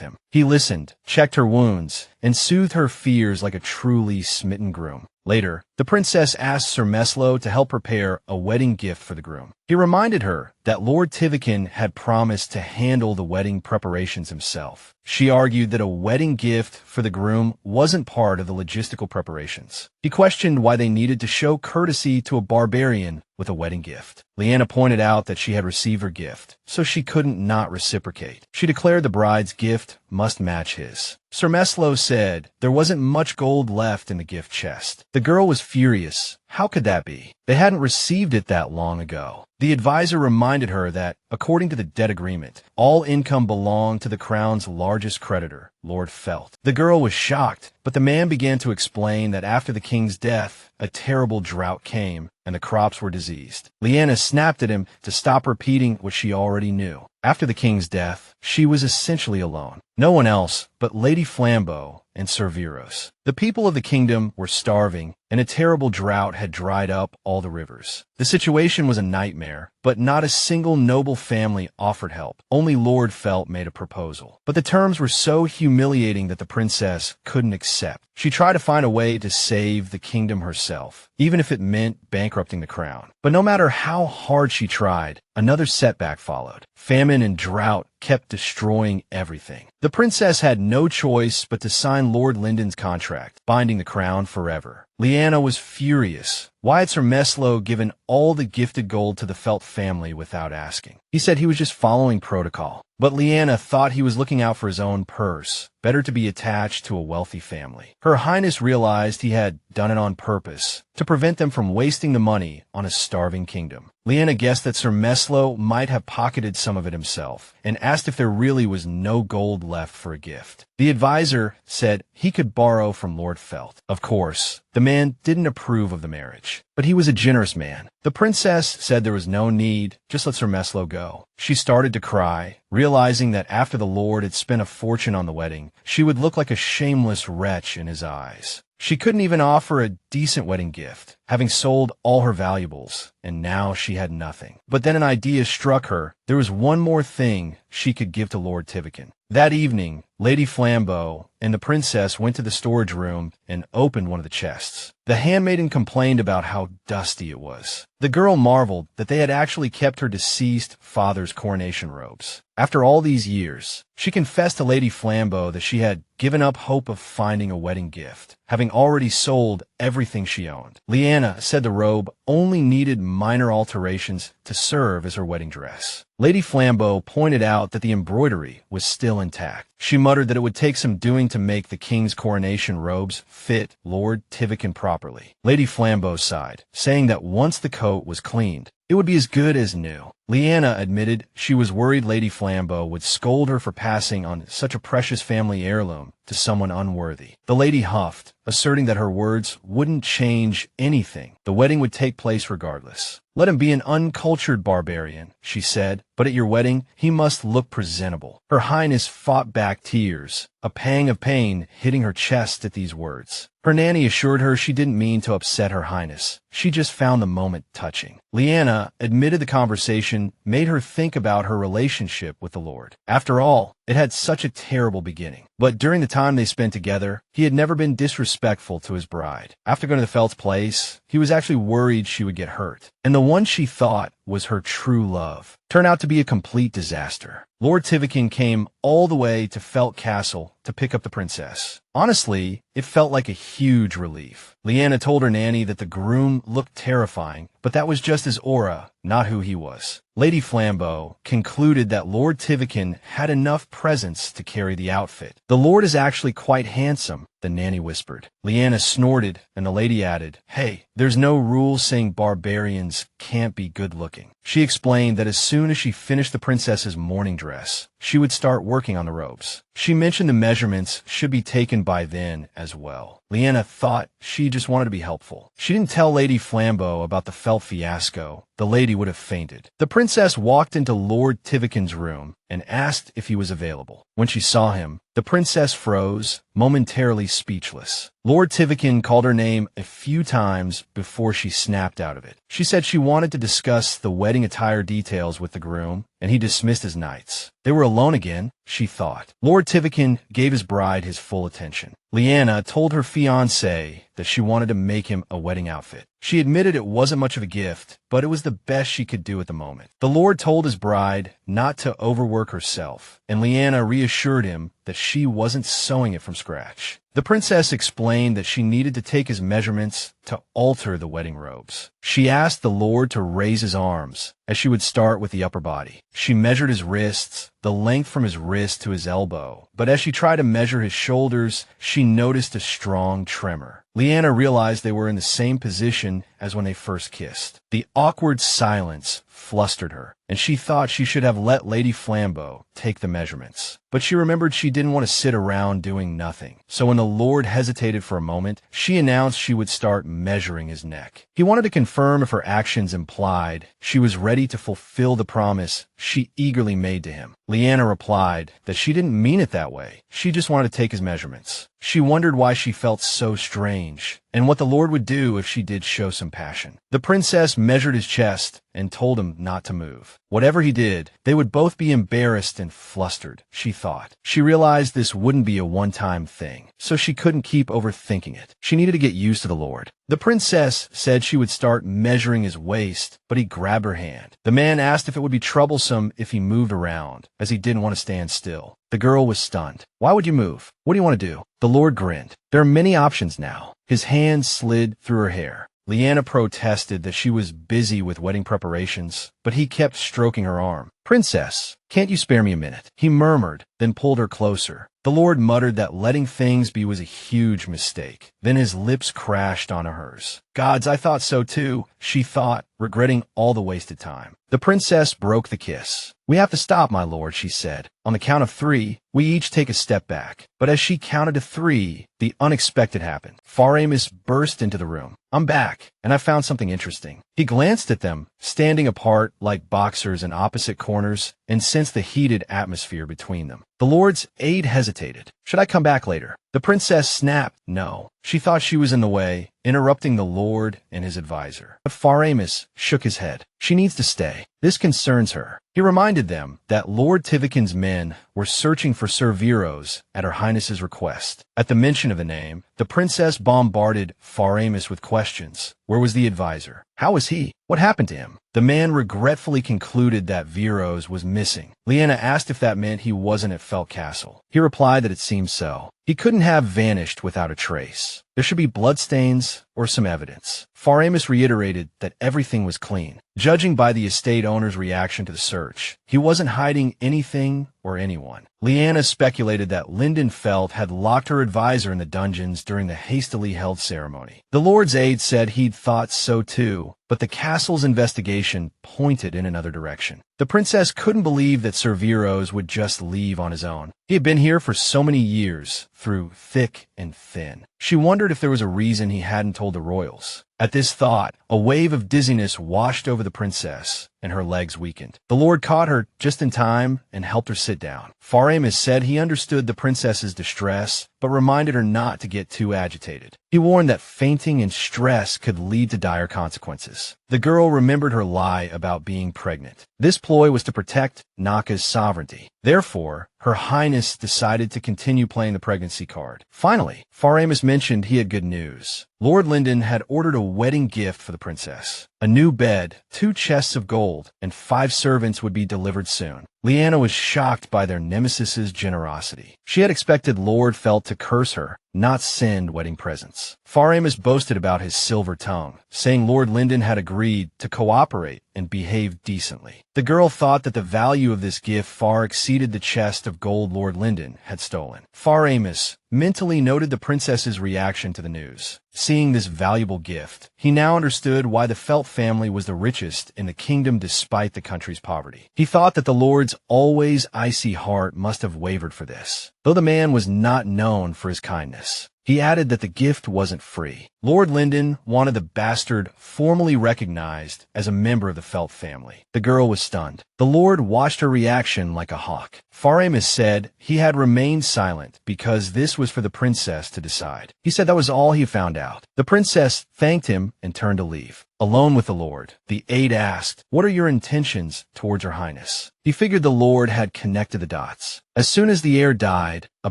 [SPEAKER 1] him. He listened, checked her wounds, and soothed her fears like a truly smitten groom. Later, the princess asked Sir Meslo to help prepare a wedding gift for the groom. He reminded her that Lord Tiwakan had promised to handle the wedding preparations himself. She argued that a wedding gift for the groom wasn't part of the logistical preparations. He questioned why they needed to show courtesy to a barbarian with a wedding gift. Liene pointed out that she had received her gift, so she couldn't not reciprocate. She declared the bride's gift must match his. Sir Meslo said there wasn't much gold left in the gift chest. The girl was furious. How could that be? They hadn't received it that long ago. The advisor reminded her that, according to the debt agreement, all income belonged to the crown's largest creditor, Lord Felt. The girl was shocked, but the man began to explain that after the king's death, a terrible drought came, and the crops were diseased. Liene snapped at him to stop repeating what she already knew. After the king's death, she was essentially alone. No one else but Lady Flambeau and Sir Viros. The people of the kingdom were starving, and a terrible drought had dried up all the rivers. The situation was a nightmare, but not a single noble family offered help. Only Lord Felt made a proposal. But the terms were so humiliating that the princess couldn't accept. She tried to find a way to save the kingdom herself, even if it meant bankrupting the crown. But no matter how hard she tried, another setback followed. Famine and drought kept destroying everything. The princess had no choice but to sign Lord Linden's contract, binding the crown forever. Liene was furious. Why had Sir Meslo given all the gifted gold to the Felt family without asking? He said he was just following protocol. But Liene thought he was looking out for his own purse. Better to be attached to a wealthy family. Her Highness realized he had done it on purpose, to prevent them from wasting the money on a starving kingdom. Liene guessed that Sir Meslo might have pocketed some of it himself, and asked if there really was no gold left for a gift. The advisor said he could borrow from Lord Felt. Of course, the man didn't approve of the marriage, but he was a generous man. The princess said there was no need, just let Sir Meslo go. She started to cry, realizing that after the Lord had spent a fortune on the wedding, she would look like a shameless wretch in his eyes. She couldn't even offer a decent wedding gift, having sold all her valuables, and now she had nothing. But then an idea struck her. There was one more thing she could give to Lord Tiwakan. That evening, Lady Flambeau and the princess went to the storage room and opened one of the chests. The handmaiden complained about how dusty it was. The girl marveled that they had actually kept her deceased father's coronation robes. After all these years, she confessed to Lady Flambeau that she had given up hope of finding a wedding gift, having already sold everything she owned. Liene said the robe only needed minor alterations to serve as her wedding dress. Lady Flambeau pointed out that the embroidery was still intact. She muttered that it would take some doing to make the king's coronation robes fit Lord Tiwakan properly. Lady Flambeau sighed, saying that once the coat was cleaned, it would be as good as new. Liene admitted she was worried Lady Flambeau would scold her for passing on such a precious family heirloom to someone unworthy. The lady huffed, asserting that her words wouldn't change anything. The wedding would take place regardless. Let him be an uncultured barbarian, she said, but at your wedding, he must look presentable. Her Highness fought back tears, a pang of pain hitting her chest at these words. Her nanny assured her she didn't mean to upset Her Highness. She just found the moment touching. Liene admitted the conversation made her think about her relationship with the Lord. After all, it had such a terrible beginning. But during the time they spent together, he had never been disrespectful to his bride. After going to the Felt's place, he was actually worried she would get hurt. And the one she thought was her true love turned out to be a complete disaster. Lord Tiwakan came all the way to Felt Castle to pick up the princess. Honestly, it felt like a huge relief. Liene told her nanny that the groom looked terrifying, but that was just his aura, not who he was. Lady Flambeau concluded that Lord Tiwakan had enough presence to carry the outfit. The Lord is actually quite handsome, the nanny whispered. Liene snorted, and the lady added, "Hey, there's no rule saying barbarians can't be good-looking." She explained that as soon as she finished the princess's mourning dress, she would start working on the robes. She mentioned the measurements should be taken by then as well. Liene thought she just wanted to be helpful. She didn't tell Lady Flambeau about the Felt fiasco. The lady would have fainted. The princess walked into Lord Tiwakan's room and asked if he was available. When she saw him, the princess froze, momentarily speechless. Lord Tiwakan called her name a few times before she snapped out of it. She said she wanted to discuss the wedding attire details with the groom, and he dismissed his knights. They were alone again, she thought. Lord Tiwakan gave his bride his full attention. Liene told her fiancé that she wanted to make him a wedding outfit. She admitted it wasn't much of a gift, but it was the best she could do at the moment. The Lord told his bride not to overwork herself, and Liene reassured him that she wasn't sewing it from scratch. The princess explained that she needed to take his measurements to alter the wedding robes. She asked the Lord to raise his arms, as she would start with the upper body. She measured his wrists, the length from his wrist to his elbow, but as she tried to measure his shoulders, she noticed a strong tremor. Liene realized they were in the same position as when they first kissed. The awkward silence flustered her, and she thought she should have let Lady Flambeau take the measurements. But she remembered she didn't want to sit around doing nothing. So when the Lord hesitated for a moment, she announced she would start measuring his neck. He wanted to confirm if her actions implied she was ready to fulfill the promise she eagerly made to him. Liene replied that she didn't mean it that way. She just wanted to take his measurements. She wondered why she felt so strange, and what the Lord would do if she did show some passion. The princess measured his chest and told him not to move. Whatever he did, they would both be embarrassed and flustered, she thought. She realized this wouldn't be a one-time thing, so she couldn't keep overthinking it. She needed to get used to the Lord. The princess said she would start measuring his waist, but he grabbed her hand. The man asked if it would be troublesome if he moved around, as he didn't want to stand still. The girl was stunned. Why would you move? What do you want to do? The Lord grinned. There are many options now. His hand slid through her hair. Liene protested that she was busy with wedding preparations, but he kept stroking her arm. Princess, can't you spare me a minute? He murmured, then pulled her closer. The Lord muttered that letting things be was a huge mistake. Then his lips crashed onto hers. Gods, I thought so too, she thought, regretting all the wasted time. The princess broke the kiss. We have to stop, my lord, she said. On the count of 3, we each take a step back. But as she counted to 3, the unexpected happened. Faramus burst into the room. I'm back, and I found something interesting. He glanced at them, standing apart like boxers in opposite corners, and sensed the heated atmosphere between them. The Lord's aide hesitated. Should I come back later? The princess snapped no. She thought she was in the way, interrupting the Lord and his advisor. But Faramus shook his head. She needs to stay. This concerns her. He reminded them that Lord Tiwakan's men were searching for Serviros at Her Highness's request. At the mention of the name, the princess bombarded Faramus with questions. Where was the advisor? How was he? What happened to him? The man regretfully concluded that Viros was missing. Liene asked if that meant he wasn't at Felt Castle. He replied that it seemed so. He couldn't have vanished without a trace. There should be bloodstains or some evidence. Faramus reiterated that everything was clean. Judging by the estate owner's reaction to the search, he wasn't hiding anything or anyone. Liene speculated that Linden Felt had locked her advisor in the dungeons during the hastily held ceremony. The Lord's aide said he'd thought so too, but the castle's investigation pointed in another direction. The princess couldn't believe that Serviros would just leave on his own. He had been here for so many years, through thick and thin. She wondered if there was a reason he hadn't told the royals. At this thought, a wave of dizziness washed over the princess, and her legs weakened. The Lord caught her just in time and helped her sit down. Faramus said he understood the princess's distress, but reminded her not to get too agitated. He warned that fainting and stress could lead to dire consequences. The girl remembered her lie about being pregnant. This ploy was to protect Naka's sovereignty. Therefore, Her Highness decided to continue playing the pregnancy card. Finally, Faramus mentioned he had good news. Lord Linden had ordered a wedding gift for the princess. A new bed, 2 chests of gold, and 5 servants would be delivered soon. Liene was shocked by their nemesis's generosity. She had expected Lord Felt to curse her, not send wedding presents. Faramus boasted about his silver tongue, saying Lord Linden had agreed to cooperate and behave decently. The girl thought that the value of this gift far exceeded the chest of gold Lord Linden had stolen. Faramus mentally noted the princess's reaction to the news. Seeing this valuable gift, he now understood why the Felt family was the richest in the kingdom despite the country's poverty. He thought that the Lord's always icy heart must have wavered for this, though the man was not known for his kindness. He added that the gift wasn't free. Lord Linden wanted the bastard formally recognized as a member of the Felt family. The girl was stunned. The Lord watched her reaction like a hawk. Faramus said he had remained silent because this was for the princess to decide. He said that was all he found out. The princess thanked him and turned to leave. Alone with the Lord, the aide asked, "What are your intentions towards Her Highness?" He figured the Lord had connected the dots. As soon as the heir died, a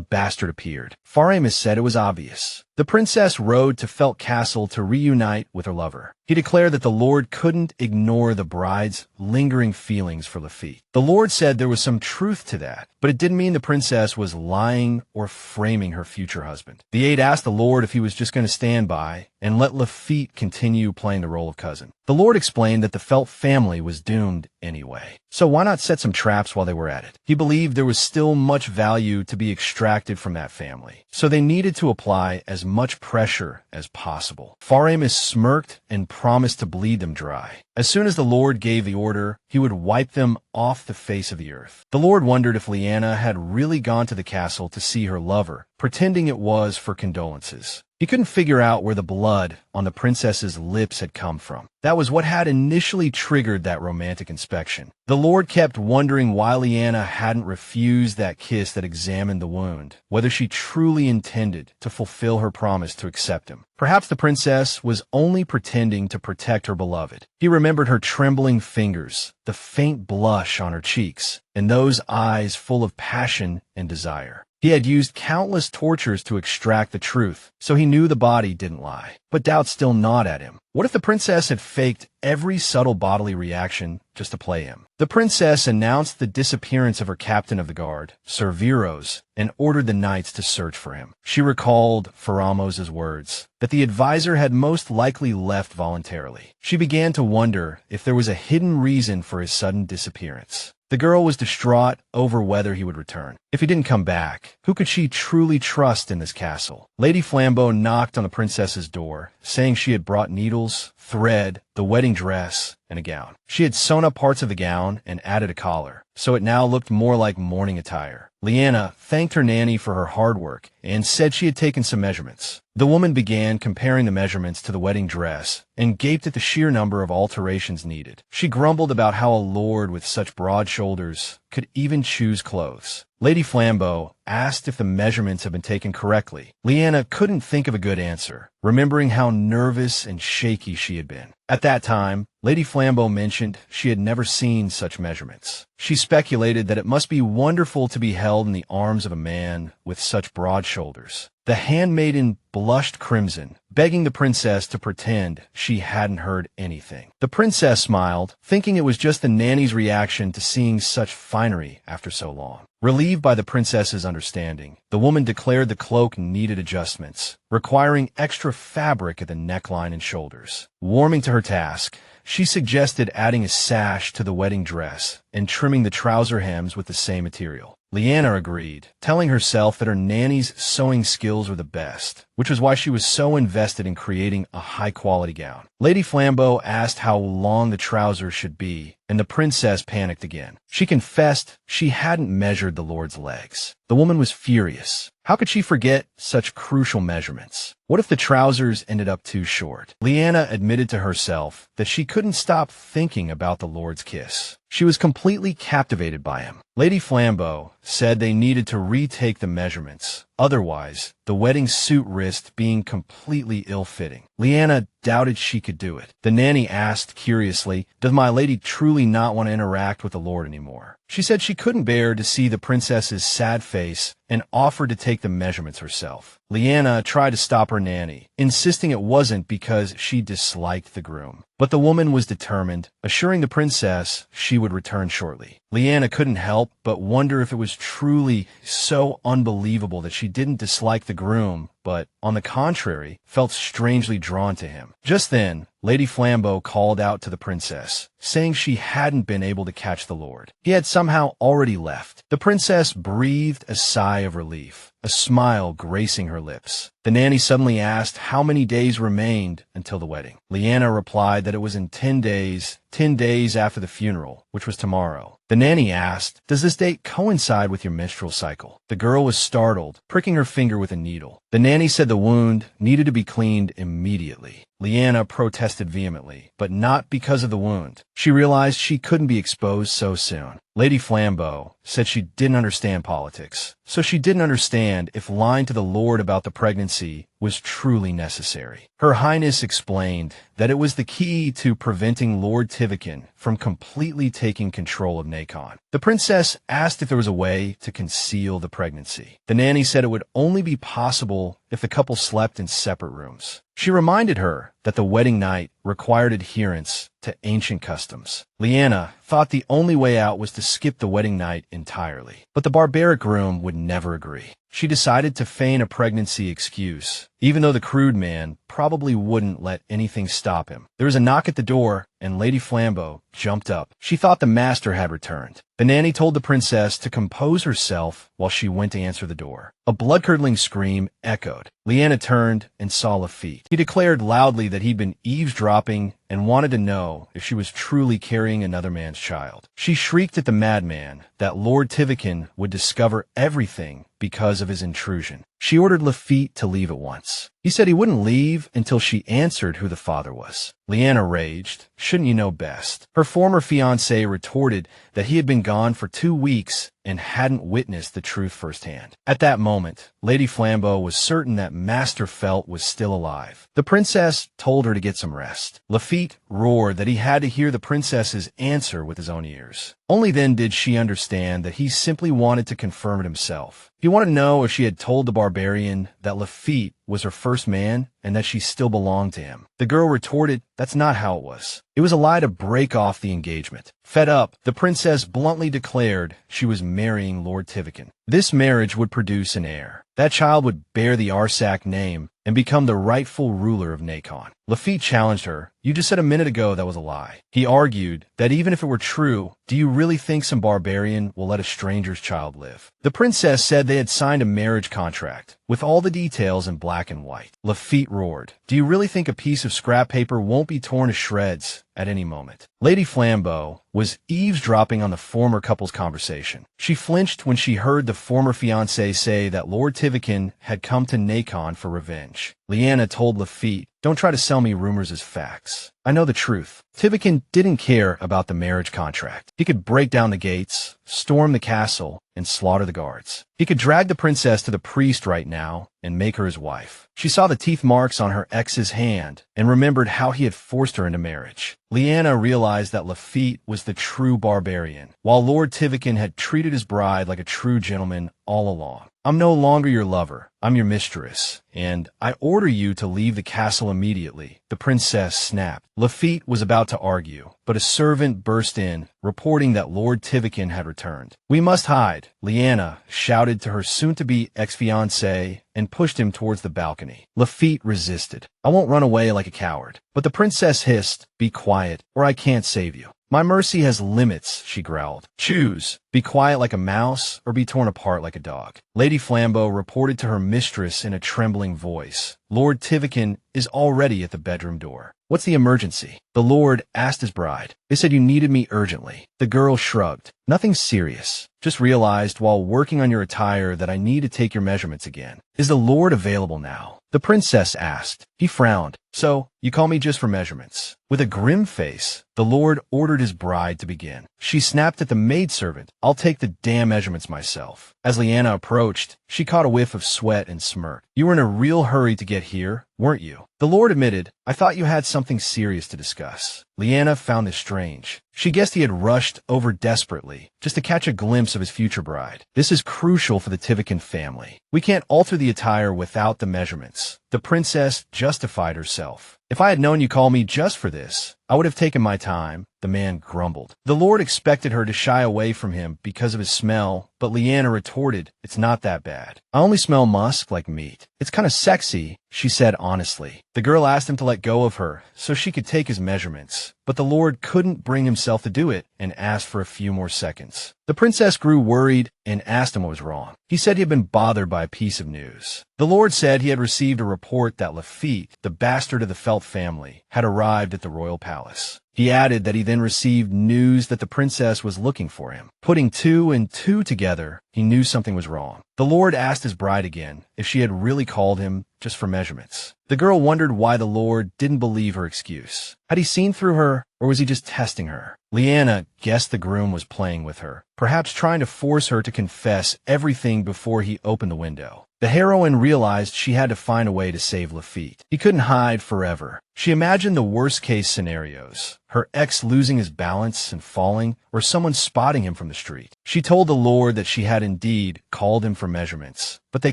[SPEAKER 1] bastard appeared. Faramus said it was obvious. The princess rode to Felt Castle to reunite with her lover. He declared that the Lord couldn't ignore the bride's lingering feelings for Lafitte. The Lord said there was some truth to that, but it didn't mean the princess was lying or framing her future husband. The aide asked the Lord if he was just going to stand by and let Lafitte continue playing the role of cousin. The Lord explained that the Felt family was doomed anyway, so why not set some traps while they were at it? He believed there was still much value to be extracted from that family, so they needed to apply as much pressure as possible. Faramus smirked and promised to bleed them dry. As soon as the Lord gave the order, he would wipe them off the face of the earth. The Lord wondered if Liene had really gone to the castle to see her lover, pretending it was for condolences. He couldn't figure out where the blood on the princess's lips had come from. That was what had initially triggered that romantic inspection. The Lord kept wondering why Liene hadn't refused that kiss that examined the wound, whether she truly intended to fulfill her promise to accept him. Perhaps the princess was only pretending to protect her beloved. He remembered her trembling fingers, the faint blush on her cheeks, and those eyes full of passion and desire. He had used countless tortures to extract the truth, so he knew the body didn't lie. But doubt still gnawed at him. What if the princess had faked every subtle bodily reaction just to play him? The princess announced the disappearance of her captain of the guard, Sir Viros, and ordered the knights to search for him. She recalled Faramos's words, that the advisor had most likely left voluntarily. She began to wonder if there was a hidden reason for his sudden disappearance. The girl was distraught over whether he would return. If he didn't come back, who could she truly trust in this castle? Lady Flambeau knocked on the princess's door, saying she had brought needles, thread, the wedding dress, and a gown. She had sewn up parts of the gown and added a collar, so it now looked more like mourning attire. Liene thanked her nanny for her hard work and said she had taken some measurements. The woman began comparing the measurements to the wedding dress and gaped at the sheer number of alterations needed. She grumbled about how a lord with such broad shoulders could even choose clothes. Lady Flambeau asked if the measurements had been taken correctly. Liene couldn't think of a good answer, remembering how nervous and shaky she had been. At that time, Lady Flambeau mentioned she had never seen such measurements. She speculated that it must be wonderful to be held in the arms of a man with such broad shoulders. The handmaiden blushed crimson, begging the princess to pretend she hadn't heard anything. The princess smiled, thinking it was just the nanny's reaction to seeing such finery after so long. Relieved by the princess's understanding, the woman declared the cloak needed adjustments, requiring extra fabric at the neckline and shoulders. Warming to her task, she suggested adding a sash to the wedding dress and trimming the trouser hems with the same material. Liene agreed, telling herself that her nanny's sewing skills were the best, which was why she was so invested in creating a high-quality gown. Lady Flambeau asked how long the trousers should be, and the princess panicked again. She confessed she hadn't measured the lord's legs. The woman was furious. How could she forget such crucial measurements? What if the trousers ended up too short? Liene admitted to herself that she couldn't stop thinking about the lord's kiss. She was completely captivated by him. Lady Flambeau said they needed to retake the measurements. Otherwise, the wedding suit risked being completely ill-fitting. Liene doubted she could do it. The nanny asked curiously, does my lady truly not want to interact with the lord anymore? She said she couldn't bear to see the princess's sad face and offered to take the measurements herself. Liene tried to stop her nanny, insisting it wasn't because she disliked the groom. But the woman was determined, assuring the princess she would return shortly. Liene couldn't help but wonder if it was truly so unbelievable that she didn't dislike the groom, but, on the contrary, felt strangely drawn to him. Just then, Lady Flambeau called out to the princess, saying she hadn't been able to catch the lord. He had somehow already left. The princess breathed a sigh of relief, a smile gracing her lips. The nanny suddenly asked how many days remained until the wedding. Liene replied that it was in 10 days, 10 days after the funeral, which was tomorrow. The nanny asked, does this date coincide with your menstrual cycle? The girl was startled, pricking her finger with a needle. The nanny said the wound needed to be cleaned immediately. Liene protested vehemently, but not because of the wound. She realized she couldn't be exposed so soon. Lady Flambeau said she didn't understand politics, so she didn't understand if lying to the lord about the pregnancy was truly necessary. Her Highness explained that it was the key to preventing Lord Tiwakan from completely taking control of Nacon. The princess asked if there was a way to conceal the pregnancy. The nanny said it would only be possible if the couple slept in separate rooms. She reminded her that the wedding night required adherence to ancient customs. Liene thought the only way out was to skip the wedding night entirely, but the barbaric groom would never agree. She decided to feign a pregnancy excuse, even though the crude man probably wouldn't let anything stop him. There was a knock at the door, and Lady Flambeau jumped up. She thought the master had returned. The nanny told the princess to compose herself while she went to answer the door. A blood-curdling scream echoed. Liene turned and saw Lafitte. He declared loudly that he'd been eavesdropping and wanted to know if she was truly carrying another man's child. She shrieked at the madman that Lord Tiwakan would discover everything because of his intrusion. She ordered Laffit to leave at once. He said he wouldn't leave until she answered who the father was. Liene raged. Shouldn't you know best? Her former fiancé retorted that he had been gone for 2 weeks and hadn't witnessed the truth firsthand. At that moment, Lady Flambeau was certain that Master Felt was still alive. The princess told her to get some rest. Laffit roared that he had to hear the princess's answer with his own ears. Only then did she understand that he simply wanted to confirm it himself. He wanted to know if she had told the barbarian that Laffit was her first man and that she still belonged to him. The girl retorted, that's not how it was. It was a lie to break off the engagement. Fed up, the princess bluntly declared she was marrying Lord Tiwakan. This marriage would produce an heir. That child would bear the Arsac name and become the rightful ruler of Nakan. Laffit challenged her. You just said a minute ago that was a lie. He argued that even if it were true, do you really think some barbarian will let a stranger's child live? The princess said they had signed a marriage contract with all the details in black and white. Laffit roared. Do you really think a piece of scrap paper won't be torn to shreds at any moment? Lady Flambeau was eavesdropping on the former couple's conversation. She flinched when she heard the former fiancé say that Lord Tiwakan had come to Nakan for revenge. Liene told Laffit, don't try to sell me rumors as facts. I know the truth. Tiwakan didn't care about the marriage contract. He could break down the gates, storm the castle, and slaughter the guards. He could drag the princess to the priest right now and make her his wife. She saw the teeth marks on her ex's hand and remembered how he had forced her into marriage. Liene realized that Laffit was the true barbarian, while Lord Tiwakan had treated his bride like a true gentleman all along. I'm no longer your lover. I'm your mistress, and I order you to leave the castle immediately, the princess snapped. Laffit was about to argue, but a servant burst in, reporting that Lord Tiwakan had returned. We must hide, Liene shouted to her soon-to-be ex-fiancé and pushed him towards the balcony. Laffit resisted. I won't run away like a coward. But the princess hissed, be quiet, or I can't save you. My mercy has limits, she growled. Choose. Be quiet like a mouse, or be torn apart like a dog. Lady Flambeau reported to her mistress in a trembling voice. Lord Tiwakan is already at the bedroom door. What's the emergency? The Lord asked his bride. They said you needed me urgently. The girl shrugged. Nothing serious. Just realized while working on your attire that I need to take your measurements again. Is the Lord available now? The princess asked. He frowned. So, you call me just for measurements. With a grim face, the Lord ordered his bride to begin. She snapped at the maidservant. I'll take the damn measurements myself. As Liene approached, she caught a whiff of sweat and smirked. You were in a real hurry to get here, weren't you? The Lord admitted, I thought you had something serious to discuss. Liene found this strange. She guessed he had rushed over desperately, just to catch a glimpse of his future bride. This is crucial for the Tiwakan family. We can't alter the attire without the measurements. The princess justified herself. If I had known you called me just for this, I would have taken my time, the man grumbled. The Lord expected her to shy away from him because of his smell, but Liene retorted, it's not that bad. I only smell musk like meat. It's kind of sexy, she said honestly. The girl asked him to let go of her so she could take his measurements, but the Lord couldn't bring himself to do it and asked for a few more seconds. The princess grew worried and asked him what was wrong. He said he had been bothered by a piece of news. The Lord said he had received a report that Laffit, the bastard of the Felt family, had arrived at the royal palace. He added that he then received news that the princess was looking for him. Putting 2 and 2 together, he knew something was wrong. The Lord asked his bride again if she had really called him just for measurements. The girl wondered why the Lord didn't believe her excuse. Had he seen through her, or was he just testing her? Liene guessed the groom was playing with her, perhaps trying to force her to confess everything before he opened the window. The heroine realized she had to find a way to save Laffit. He couldn't hide forever. She imagined the worst-case scenarios, her ex losing his balance and falling, or someone spotting him from the street. She told the Lord that she had indeed called him for measurements, but they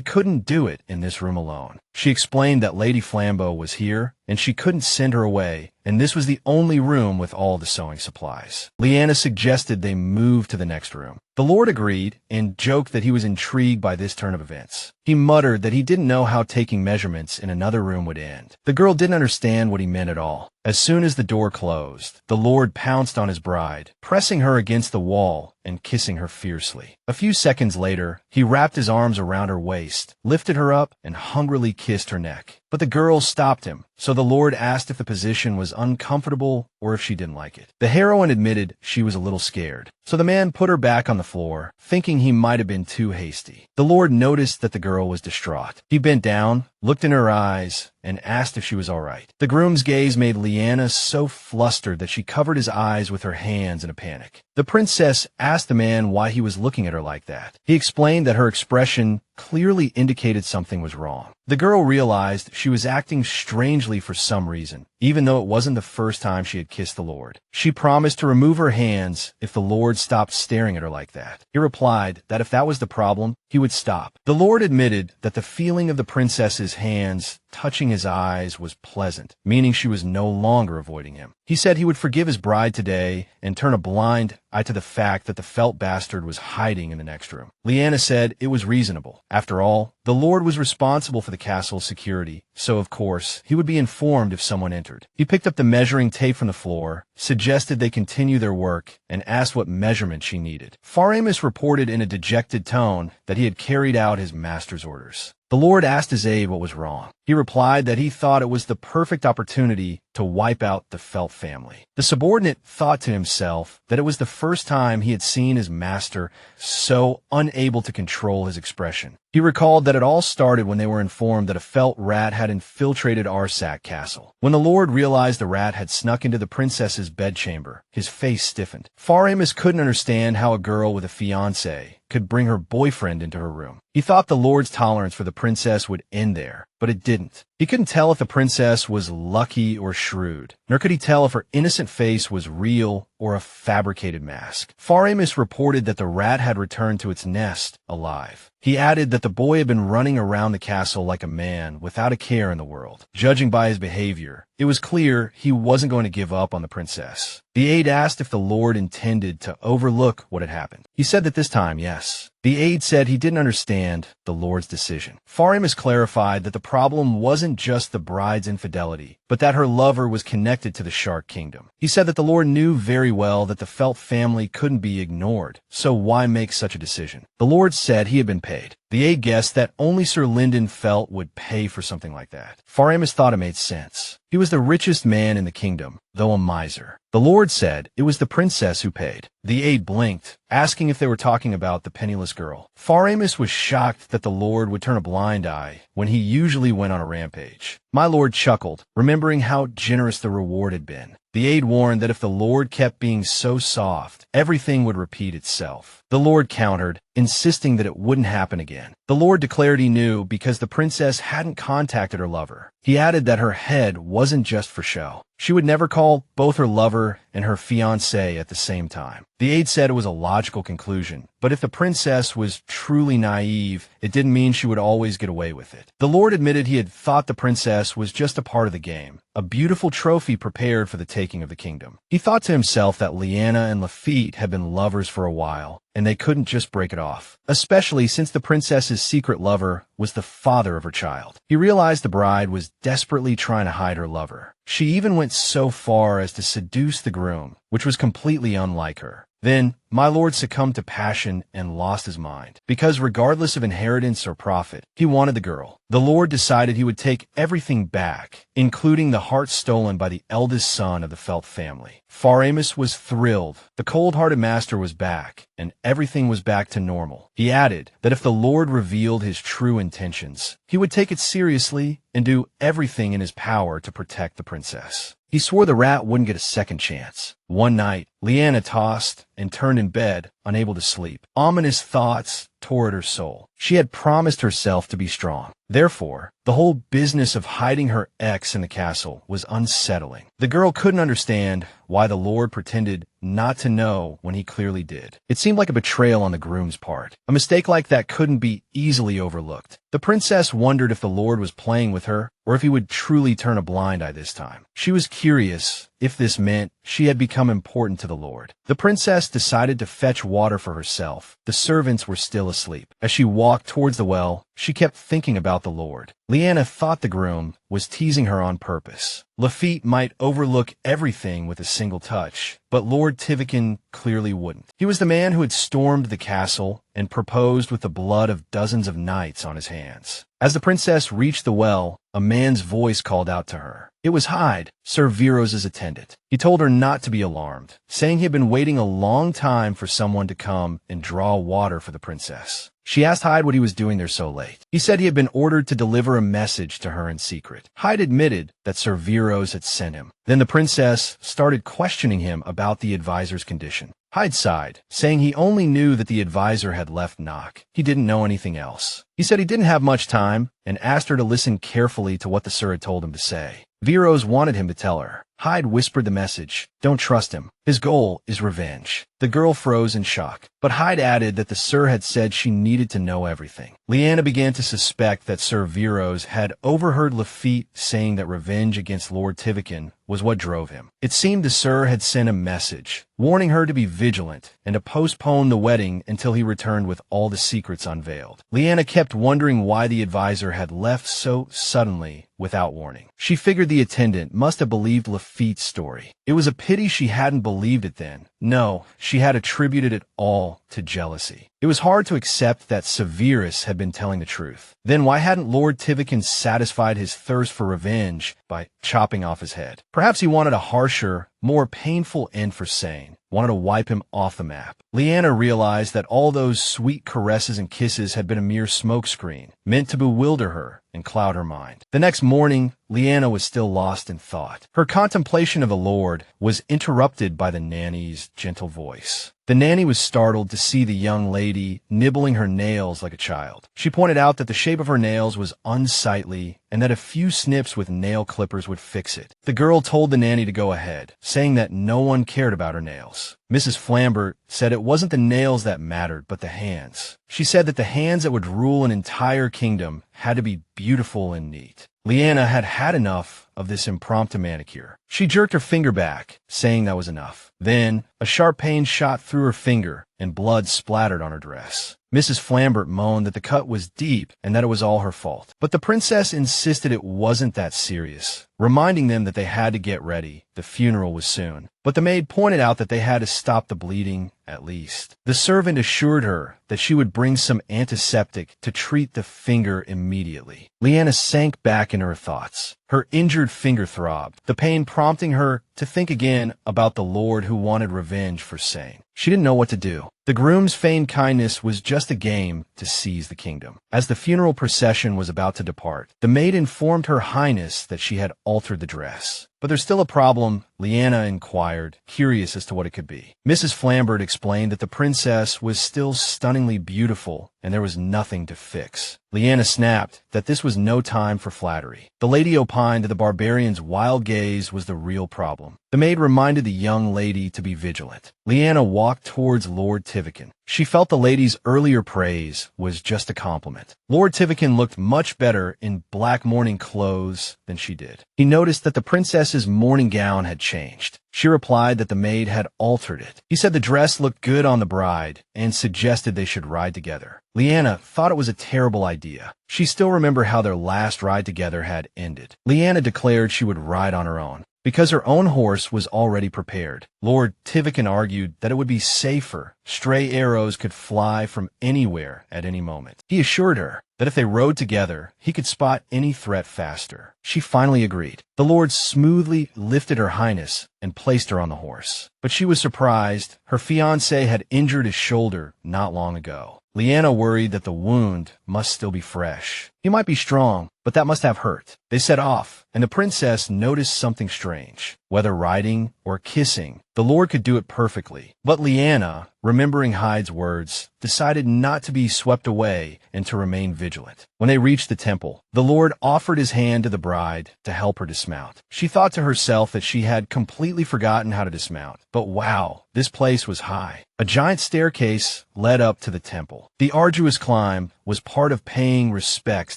[SPEAKER 1] couldn't do it in this room alone. She explained that Lady Flambeau was here, and she couldn't send her away, and this was the only room with all the sewing supplies. Liene suggested they move to the next room. The Lord agreed and joked that he was intrigued by this turn of events. He muttered that he didn't know how taking measurements in another room would end. The girl didn't understand what he meant at all. As soon as the door closed, the Lord pounced on his bride, pressing her against the wall and kissing her fiercely. A few seconds later, he wrapped his arms around her waist, lifted her up, and hungrily kissed her neck. But the girl stopped him, so the Lord asked if the position was uncomfortable or if she didn't like it. The heroine admitted she was a little scared, so the man put her back on the floor, thinking he might have been too hasty. The Lord noticed that the girl was distraught. He bent down, looked in her eyes, and asked if she was all right. The groom's gaze made Liene so flustered that she covered his eyes with her hands in a panic. The princess asked the man why he was looking at her like that. He explained that her expression clearly indicated something was wrong. The girl realized she was acting strangely for some reason, even though it wasn't the first time she had kissed the Lord. She promised to remove her hands if the Lord stopped staring at her like that. He replied that if that was the problem, he would stop. The Lord admitted that the feeling of the princess's hands touching his eyes was pleasant, meaning she was no longer avoiding him. He said he would forgive his bride today and turn a blind eye to the fact that the felt bastard was hiding in the next room. Liene said it was reasonable. After all, the Lord was responsible for the castle's security, so of course, he would be informed if someone entered. He picked up the measuring tape from the floor, suggested they continue their work, and asked what measurement she needed. Faramus reported in a dejected tone that he had carried out his master's orders. The Lord asked his aide what was wrong. He replied that he thought it was the perfect opportunity to wipe out the Felt family. The subordinate thought to himself that it was the first time he had seen his master so unable to control his expression. He recalled that it all started when they were informed that a Felt rat had infiltrated Arsac castle. When the Lord realized the rat had snuck into the princess's bedchamber, his face stiffened. Faramus couldn't understand how a girl with a fiancé could bring her boyfriend into her room. He thought the Lord's tolerance for the princess would end there, but it didn't. He couldn't tell if the princess was lucky or shrewd, nor could he tell if her innocent face was real or a fabricated mask. Faramus reported that the rat had returned to its nest alive. He added that the boy had been running around the castle like a man without a care in the world. Judging by his behavior, it was clear he wasn't going to give up on the princess. The aide asked if the Lord intended to overlook what had happened. He said that this time, yes. The aide said he didn't understand the Lord's decision. Faramus clarified that the problem wasn't just the bride's infidelity, but that her lover was connected to the Shark Kingdom. He said that the Lord knew very well that the Felt family couldn't be ignored, so why make such a decision? The Lord said he had been paid. The aide guessed that only Sir Lyndon Felt would pay for something like that. Faramus thought it made sense. He was the richest man in the kingdom, though a miser. The Lord said it was the princess who paid. The aide blinked, asking if they were talking about the penniless girl. Faramus was shocked that the Lord would turn a blind eye when he usually went on a rampage. My Lord chuckled, remembering how generous the reward had been. The aide warned that if the Lord kept being so soft, everything would repeat itself. The Lord countered, insisting that it wouldn't happen again. The Lord declared he knew because the princess hadn't contacted her lover. He added that her head wasn't just for show. She would never call both her lover and her fiancé at the same time. The aide said it was a logical conclusion, but if the princess was truly naive, it didn't mean she would always get away with it. The Lord admitted he had thought the princess was just a part of the game, a beautiful trophy prepared for the taking of the kingdom. He thought to himself that Liene and Raffit had been lovers for a while, and they couldn't just break it off, especially since the princess's secret lover was the father of her child. He realized the bride was desperately trying to hide her lover. She even went so far as to seduce the groom, which was completely unlike her. Then, my lord succumbed to passion and lost his mind, because regardless of inheritance or profit, he wanted the girl. The Lord decided he would take everything back, including the heart stolen by the eldest son of the Felt family. Faramus was thrilled. The cold-hearted master was back, and everything was back to normal. He added that if the Lord revealed his true intentions, he would take it seriously and do everything in his power to protect the princess. He swore the rat wouldn't get a second chance. One night, Liene tossed and turned in bed, unable to sleep. Ominous thoughts tore at her soul. She had promised herself to be strong. Therefore, the whole business of hiding her ex in the castle was unsettling. The girl couldn't understand why the Lord pretended not to know when he clearly did. It seemed like a betrayal on the groom's part. A mistake like that couldn't be easily overlooked. The princess wondered if the Lord was playing with her, or if he would truly turn a blind eye this time. She was curious if this meant she had become important to the Lord. The princess decided to fetch water for herself. The servants were still asleep. As she walked towards the well, she kept thinking about the Lord. Liene thought the groom was teasing her on purpose. Raffit might overlook everything with a single touch, but Lord Tiwakan clearly wouldn't. He was the man who had stormed the castle and proposed with the blood of dozens of knights on his hands. As the princess reached the well, a man's voice called out to her. It was Hyde, Sir Viros's attendant. He told her not to be alarmed, saying he had been waiting a long time for someone to come and draw water for the princess. She asked Hyde what he was doing there so late. He said he had been ordered to deliver a message to her in secret. Hyde admitted that Sir Viros had sent him. Then the princess started questioning him about the advisor's condition. Hyde sighed, saying he only knew that the advisor had left Nock. He didn't know anything else. He said he didn't have much time and asked her to listen carefully to what the Sir had told him to say. Viros wanted him to tell her. Hyde whispered the message. Don't trust him. His goal is revenge. The girl froze in shock, but Hyde added that the Sir had said she needed to know everything. Liene began to suspect that Sir Viros had overheard Raffit saying that revenge against Lord Tiwakan was what drove him. It seemed the Sir had sent a message, warning her to be vigilant and to postpone the wedding until he returned with all the secrets unveiled. Liene kept wondering why the advisor had left so suddenly without warning. She figured the attendant must have believed Raffit's story. It was a pity she hadn't believed it then. No, she had attributed it all to jealousy. It was hard to accept that Severus had been telling the truth. Then why hadn't Lord Tiwakan satisfied his thirst for revenge by chopping off his head? Perhaps he wanted a harsher, more painful end for Sane, wanted to wipe him off the map. Liene realized that all those sweet caresses and kisses had been a mere smokescreen, meant to bewilder her and cloud her mind. The next morning, Liene was still lost in thought. Her contemplation of the Lord was interrupted by the nanny's gentle voice. The nanny was startled to see the young lady nibbling her nails like a child. She pointed out that the shape of her nails was unsightly and that a few snips with nail clippers would fix it. The girl told the nanny to go ahead, saying that no one cared about her nails. Mrs. Flambert said it wasn't the nails that mattered, but the hands. She said that the hands that would rule an entire kingdom had to be beautiful and neat. Liene had had enough of this impromptu manicure. She jerked her finger back, saying that was enough. Then, a sharp pain shot through her finger, and blood splattered on her dress. Mrs. Flambert moaned that the cut was deep and that it was all her fault. But the princess insisted it wasn't that serious, reminding them that they had to get ready. The funeral was soon. But the maid pointed out that they had to stop the bleeding, at least. The servant assured her that she would bring some antiseptic to treat the finger immediately. Liene sank back in her thoughts. Her injured finger throbbed, the pain prompting her to think again about the Lord who wanted revenge for Sane. She didn't know what to do. The groom's feigned kindness was just a game to seize the kingdom. As the funeral procession was about to depart, the maid informed Her Highness that she had altered the dress. But there's still a problem, Liene inquired, curious as to what it could be. Mrs. Flambert explained that the princess was still stunningly beautiful and there was nothing to fix. Liene snapped that this was no time for flattery. The lady opined that the barbarian's wild gaze was the real problem. The maid reminded the young lady to be vigilant. Liene walked towards Lord Tiwakan. She felt the lady's earlier praise was just a compliment. Lord Tiwakan looked much better in black mourning clothes than she did. He noticed that the princess's mourning gown had changed. She replied that the maid had altered it. He said the dress looked good on the bride and suggested they should ride together. Liene thought it was a terrible idea. She still remembered how their last ride together had ended. Liene declared she would ride on her own, because her own horse was already prepared. Lord Tiwakan argued that it would be safer. Stray arrows could fly from anywhere at any moment. He assured her that if they rode together, he could spot any threat faster. She finally agreed. The Lord smoothly lifted Her Highness and placed her on the horse. But she was surprised. Her fiancé had injured his shoulder not long ago. Liene worried that the wound must still be fresh. He might be strong, but that must have hurt. They set off, and the princess noticed something strange. Whether riding or kissing, the Lord could do it perfectly. But Liene, remembering Hyde's words, decided not to be swept away and to remain vigilant. When they reached the temple, the Lord offered his hand to the bride to help her dismount. She thought to herself that she had completely forgotten how to dismount. But wow, this place was high. A giant staircase led up to the temple. The arduous climb was part of paying respects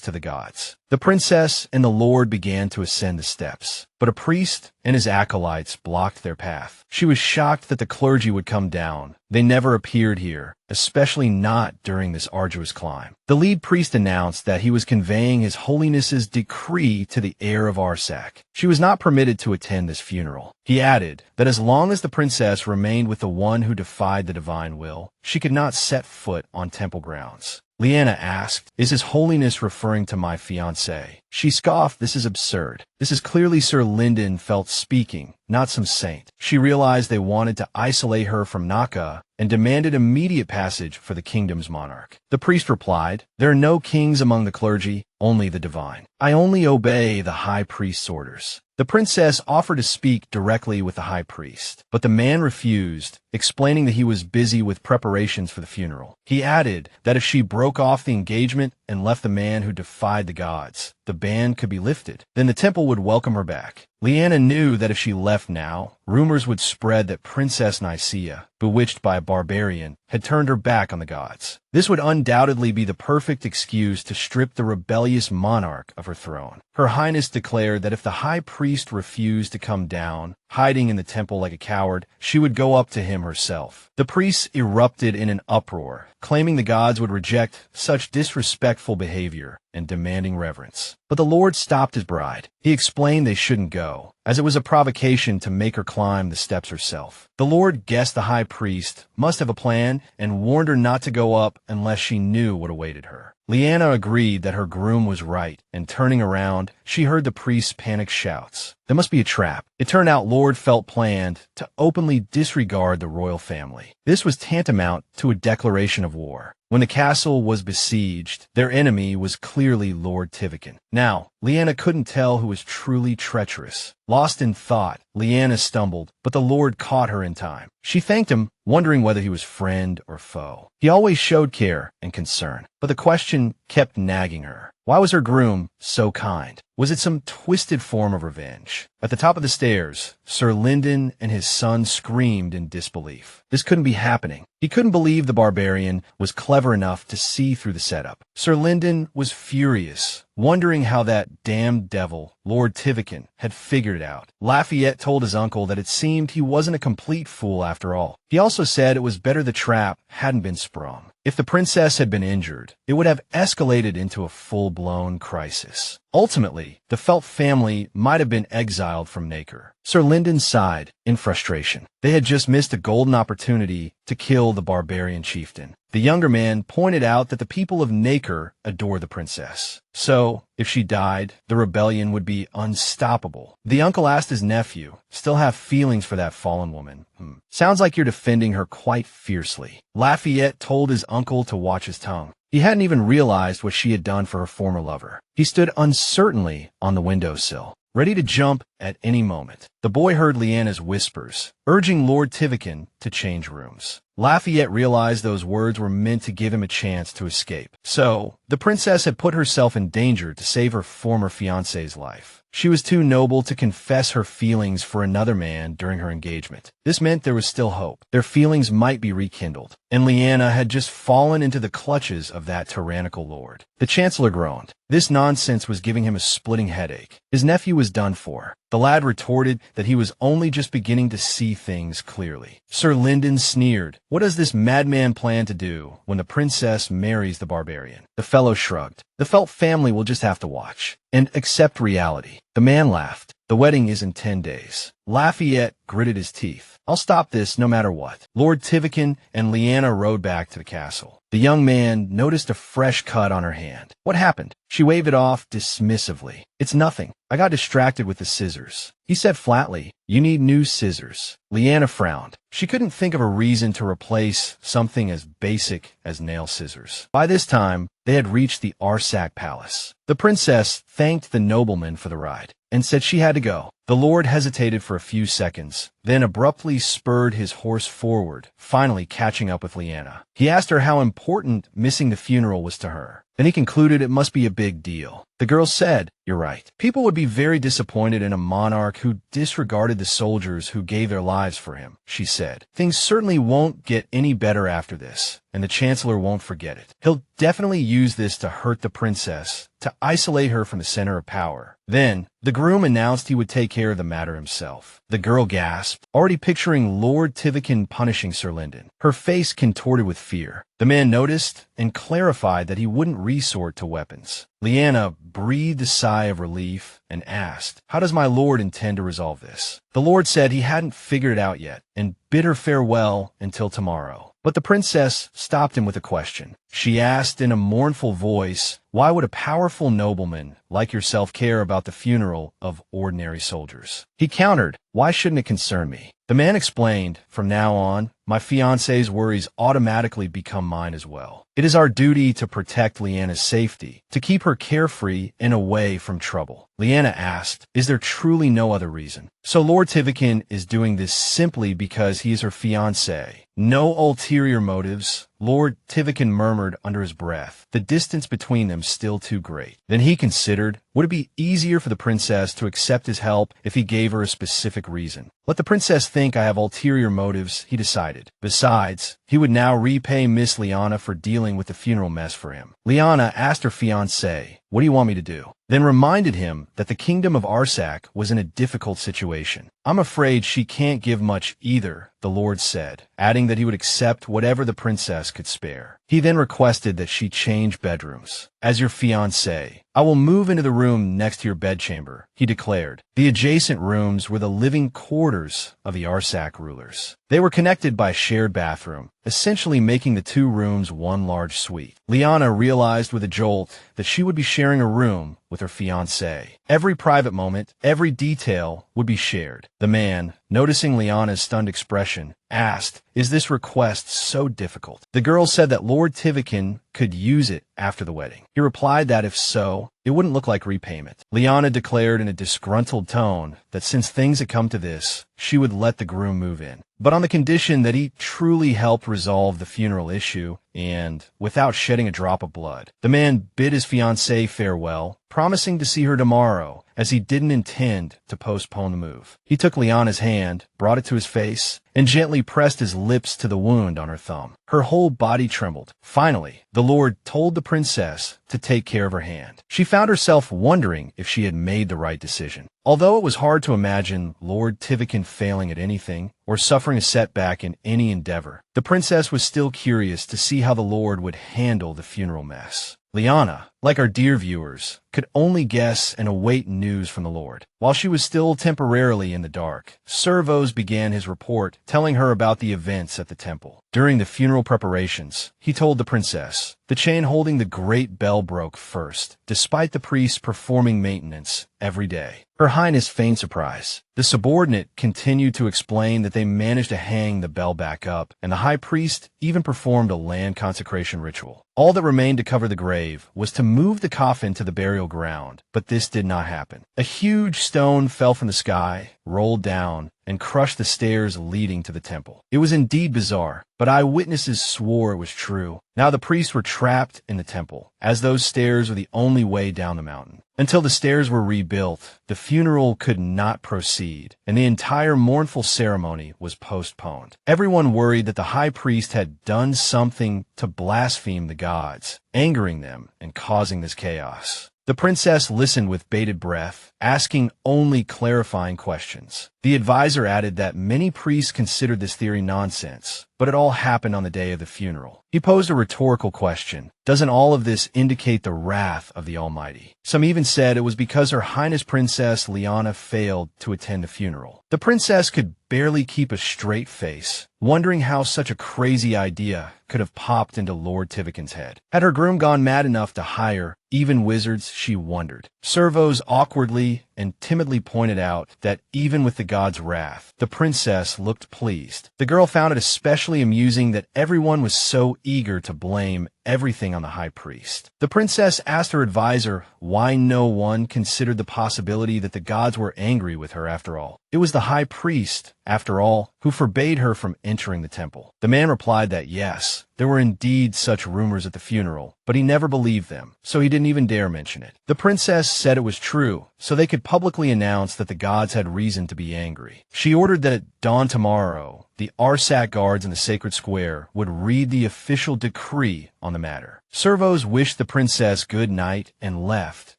[SPEAKER 1] to the gods. The princess and the Lord began to ascend the steps, but a priest and his acolytes blocked their path. She was shocked that the clergy would come down. They never appeared here, especially not during this arduous climb. The lead priest announced that he was conveying His Holiness's decree to the heir of Arsac. She was not permitted to attend this funeral. He added that as long as the princess remained with the one who defied the divine will, she could not set foot on temple grounds. Liene asked, "Is His Holiness referring to my fiancé?" She scoffed, "This is absurd. This is clearly Sir Linden felt speaking, not some saint." She realized they wanted to isolate her from Naka and demanded immediate passage for the kingdom's monarch. The priest replied, "There are no kings among the clergy, only the divine. I only obey the high priest's orders." The princess offered to speak directly with the high priest, but the man refused, explaining that he was busy with preparations for the funeral. He added that if she broke off the engagement and left the man who defied the gods, the ban could be lifted. Then the temple would welcome her back. Liene knew that if she left now, rumors would spread that Princess Nicaea, bewitched by a barbarian, had turned her back on the gods. This would undoubtedly be the perfect excuse to strip the rebellious monarch of her throne. Her Highness declared that if the high priest refused to come down, hiding in the temple like a coward, she would go up to him herself. The priests erupted in an uproar, claiming the gods would reject such disrespectful behavior and demanding reverence. But the Lord stopped his bride. He explained they shouldn't go, as it was a provocation to make her climb the steps herself. The Lord guessed the high priest must have a plan and warned her not to go up unless she knew what awaited her. Liene agreed that her groom was right, and turning around, she heard the priest's panicked shouts. There must be a trap. It turned out Lord felt planned to openly disregard the royal family. This was tantamount to a declaration of war. When the castle was besieged, their enemy was clearly Lord Tiwakan. Now, Liene couldn't tell who was truly treacherous. Lost in thought, Liene stumbled, but the Lord caught her in time. She thanked him, wondering whether he was friend or foe. He always showed care and concern, but the question kept nagging her. Why was her groom so kind? Was it some twisted form of revenge? At the top of the stairs, Sir Linden and his son screamed in disbelief. This couldn't be happening. He couldn't believe the barbarian was clever enough to see through the setup. Sir Linden was furious, wondering how that damned devil, Lord Tiwakan, had figured it out. Raffit told his uncle that it seemed he wasn't a complete fool after all. He also said it was better the trap hadn't been sprung. If the princess had been injured, it would have escalated into a full-blown crisis. Ultimately, the Felt family might have been exiled from Nacre. Sir Linden sighed in frustration. They had just missed a golden opportunity to kill the barbarian chieftain. The younger man pointed out that the people of Nacre adore the princess. So, if she died, the rebellion would be unstoppable. The uncle asked his nephew, "Still have feelings for that fallen woman? Sounds like you're defending her quite fiercely." Raffit told his uncle to watch his tongue. He hadn't even realized what she had done for her former lover. He stood uncertainly on the windowsill, ready to jump at any moment. The boy heard Liene's whispers, urging Lord Tiwakan to change rooms. Raffit realized those words were meant to give him a chance to escape. So, the princess had put herself in danger to save her former fiancé's life. She was too noble to confess her feelings for another man during her engagement. This meant there was still hope. Their feelings might be rekindled. And Liene had just fallen into the clutches of that tyrannical lord. The chancellor groaned. This nonsense was giving him a splitting headache. His nephew was done for. The lad retorted that he was only just beginning to see things clearly. Sir Linden sneered. What does this madman plan to do when the princess marries the barbarian? The fellow shrugged. The Felt family will just have to watch and accept reality. The man laughed. The wedding is in 10 days. Lafayette gritted his teeth. I'll stop this no matter what. Lord Tiwakan and Liene rode back to the castle. The young man noticed a fresh cut on her hand. What happened? She waved it off dismissively. It's nothing. I got distracted with the scissors. He said flatly, you need new scissors. Liene frowned. She couldn't think of a reason to replace something as basic as nail scissors. By this time, they had reached the Arsac palace. The princess thanked the nobleman for the ride and said she had to go. The lord hesitated for a few seconds, then abruptly spurred his horse forward, finally catching up with Liene. He asked her how important missing the funeral was to her. Then he concluded it must be a big deal. The girl said, you're right. People would be very disappointed in a monarch who disregarded the soldiers who gave their lives for him, she said. Things certainly won't get any better after this, and the chancellor won't forget it. He'll definitely use this to hurt the princess, to isolate her from the center of power. Then, the groom announced he would take care of the matter himself. The girl gasped, already picturing Lord Tiwakan punishing Sir Linden. Her face contorted with fear. The man noticed and clarified that he wouldn't resort to weapons. Liene breathed a sigh of relief and asked, how does my lord intend to resolve this? The lord said he hadn't figured it out yet and bid her farewell until tomorrow. But the princess stopped him with a question. She asked in a mournful voice, why would a powerful nobleman like yourself care about the funeral of ordinary soldiers? He countered, why shouldn't it concern me? The man explained, from now on, my fiancé's worries automatically become mine as well. It is our duty to protect Liene's safety, to keep her carefree and away from trouble. Liene asked, is there truly no other reason? So Lord Tiwakan is doing this simply because he is her fiancé. No ulterior motives, Lord Tiwakan murmured under his breath, the distance between them still too great. Then he considered, would it be easier for the princess to accept his help if he gave her a specific reason? Let the princess think I have ulterior motives, he decided. Besides, he would now repay Miss Liene for dealing with the funeral mess for him. Liene asked her fiancé, what do you want me to do? Then reminded him that the kingdom of Arsac was in a difficult situation. I'm afraid she can't give much either, the lord said, adding that he would accept whatever the princess could spare. He then requested that she change bedrooms. As your fiancé, I will move into the room next to your bedchamber, he declared. The adjacent rooms were the living quarters of the Arsac rulers. They were connected by a shared bathroom, essentially making the two rooms one large suite. Liene realized with a jolt that she would be sharing a room with her fiancé. Every private moment, every detail would be shared. The man, noticing Liene's stunned expression, asked, is this request so difficult? The girl said that Lord Tiwakan could use it after the wedding. He replied that if so, it wouldn't look like repayment. Liene declared in a disgruntled tone that since things had come to this, she would let the groom move in, but on the condition that he truly helped resolve the funeral issue and without shedding a drop of blood. The man bid his fiancée farewell, promising to see her tomorrow, as he didn't intend to postpone the move. He took Liene's hand, brought it to his face, and gently pressed his lips to the wound on her thumb. Her whole body trembled. Finally, the lord told the princess to take care of her hand. She found herself wondering if she had made the right decision. Although it was hard to imagine Lord Tiwakan failing at anything or suffering a setback in any endeavor, the princess was still curious to see how the lord would handle the funeral mess. Liene, like our dear viewers, could only guess and await news from the Lord. While she was still temporarily in the dark, Servos began his report, telling her about the events at the temple. During the funeral preparations, he told the princess, the chain holding the great bell broke first, despite the priest performing maintenance every day. Her Highness feigned surprise. The subordinate continued to explain that they managed to hang the bell back up, and the high priest even performed a land consecration ritual. All that remained to cover the grave was to move the coffin to the burial ground, but this did not happen. A huge stone fell from the sky, rolled down, and crushed the stairs leading to the temple. It was indeed bizarre, but eyewitnesses swore it was true. Now the priests were trapped in the temple, as those stairs were the only way down the mountain. Until the stairs were rebuilt, the funeral could not proceed, and the entire mournful ceremony was postponed. Everyone worried that the high priest had done something to blaspheme the gods, angering them and causing this chaos. The princess listened with bated breath, asking only clarifying questions. The advisor added that many priests considered this theory nonsense, but it all happened on the day of the funeral. He posed a rhetorical question. Doesn't all of this indicate the wrath of the Almighty? Some even said it was because Her Highness Princess Liene failed to attend the funeral. The princess could barely keep a straight face, wondering how such a crazy idea could have popped into Lord Tiwakan's head. Had her groom gone mad enough to hire even wizards, she wondered. Servos awkwardly and timidly pointed out that even with the god's wrath, the princess looked pleased. The girl found it especially amusing that everyone was so eager to blame everything on the high priest. The princess asked her advisor why no one considered the possibility that the gods were angry with her after all. It was the high priest, after all, who forbade her from entering the temple. The man replied that yes, there were indeed such rumors at the funeral, but he never believed them, so he didn't even dare mention it. The princess said it was true, so they could publicly announce that the gods had reason to be angry. She ordered that at dawn tomorrow, the Arsac guards in the sacred square would read the official decree on the matter. Servos wished the princess good night and left,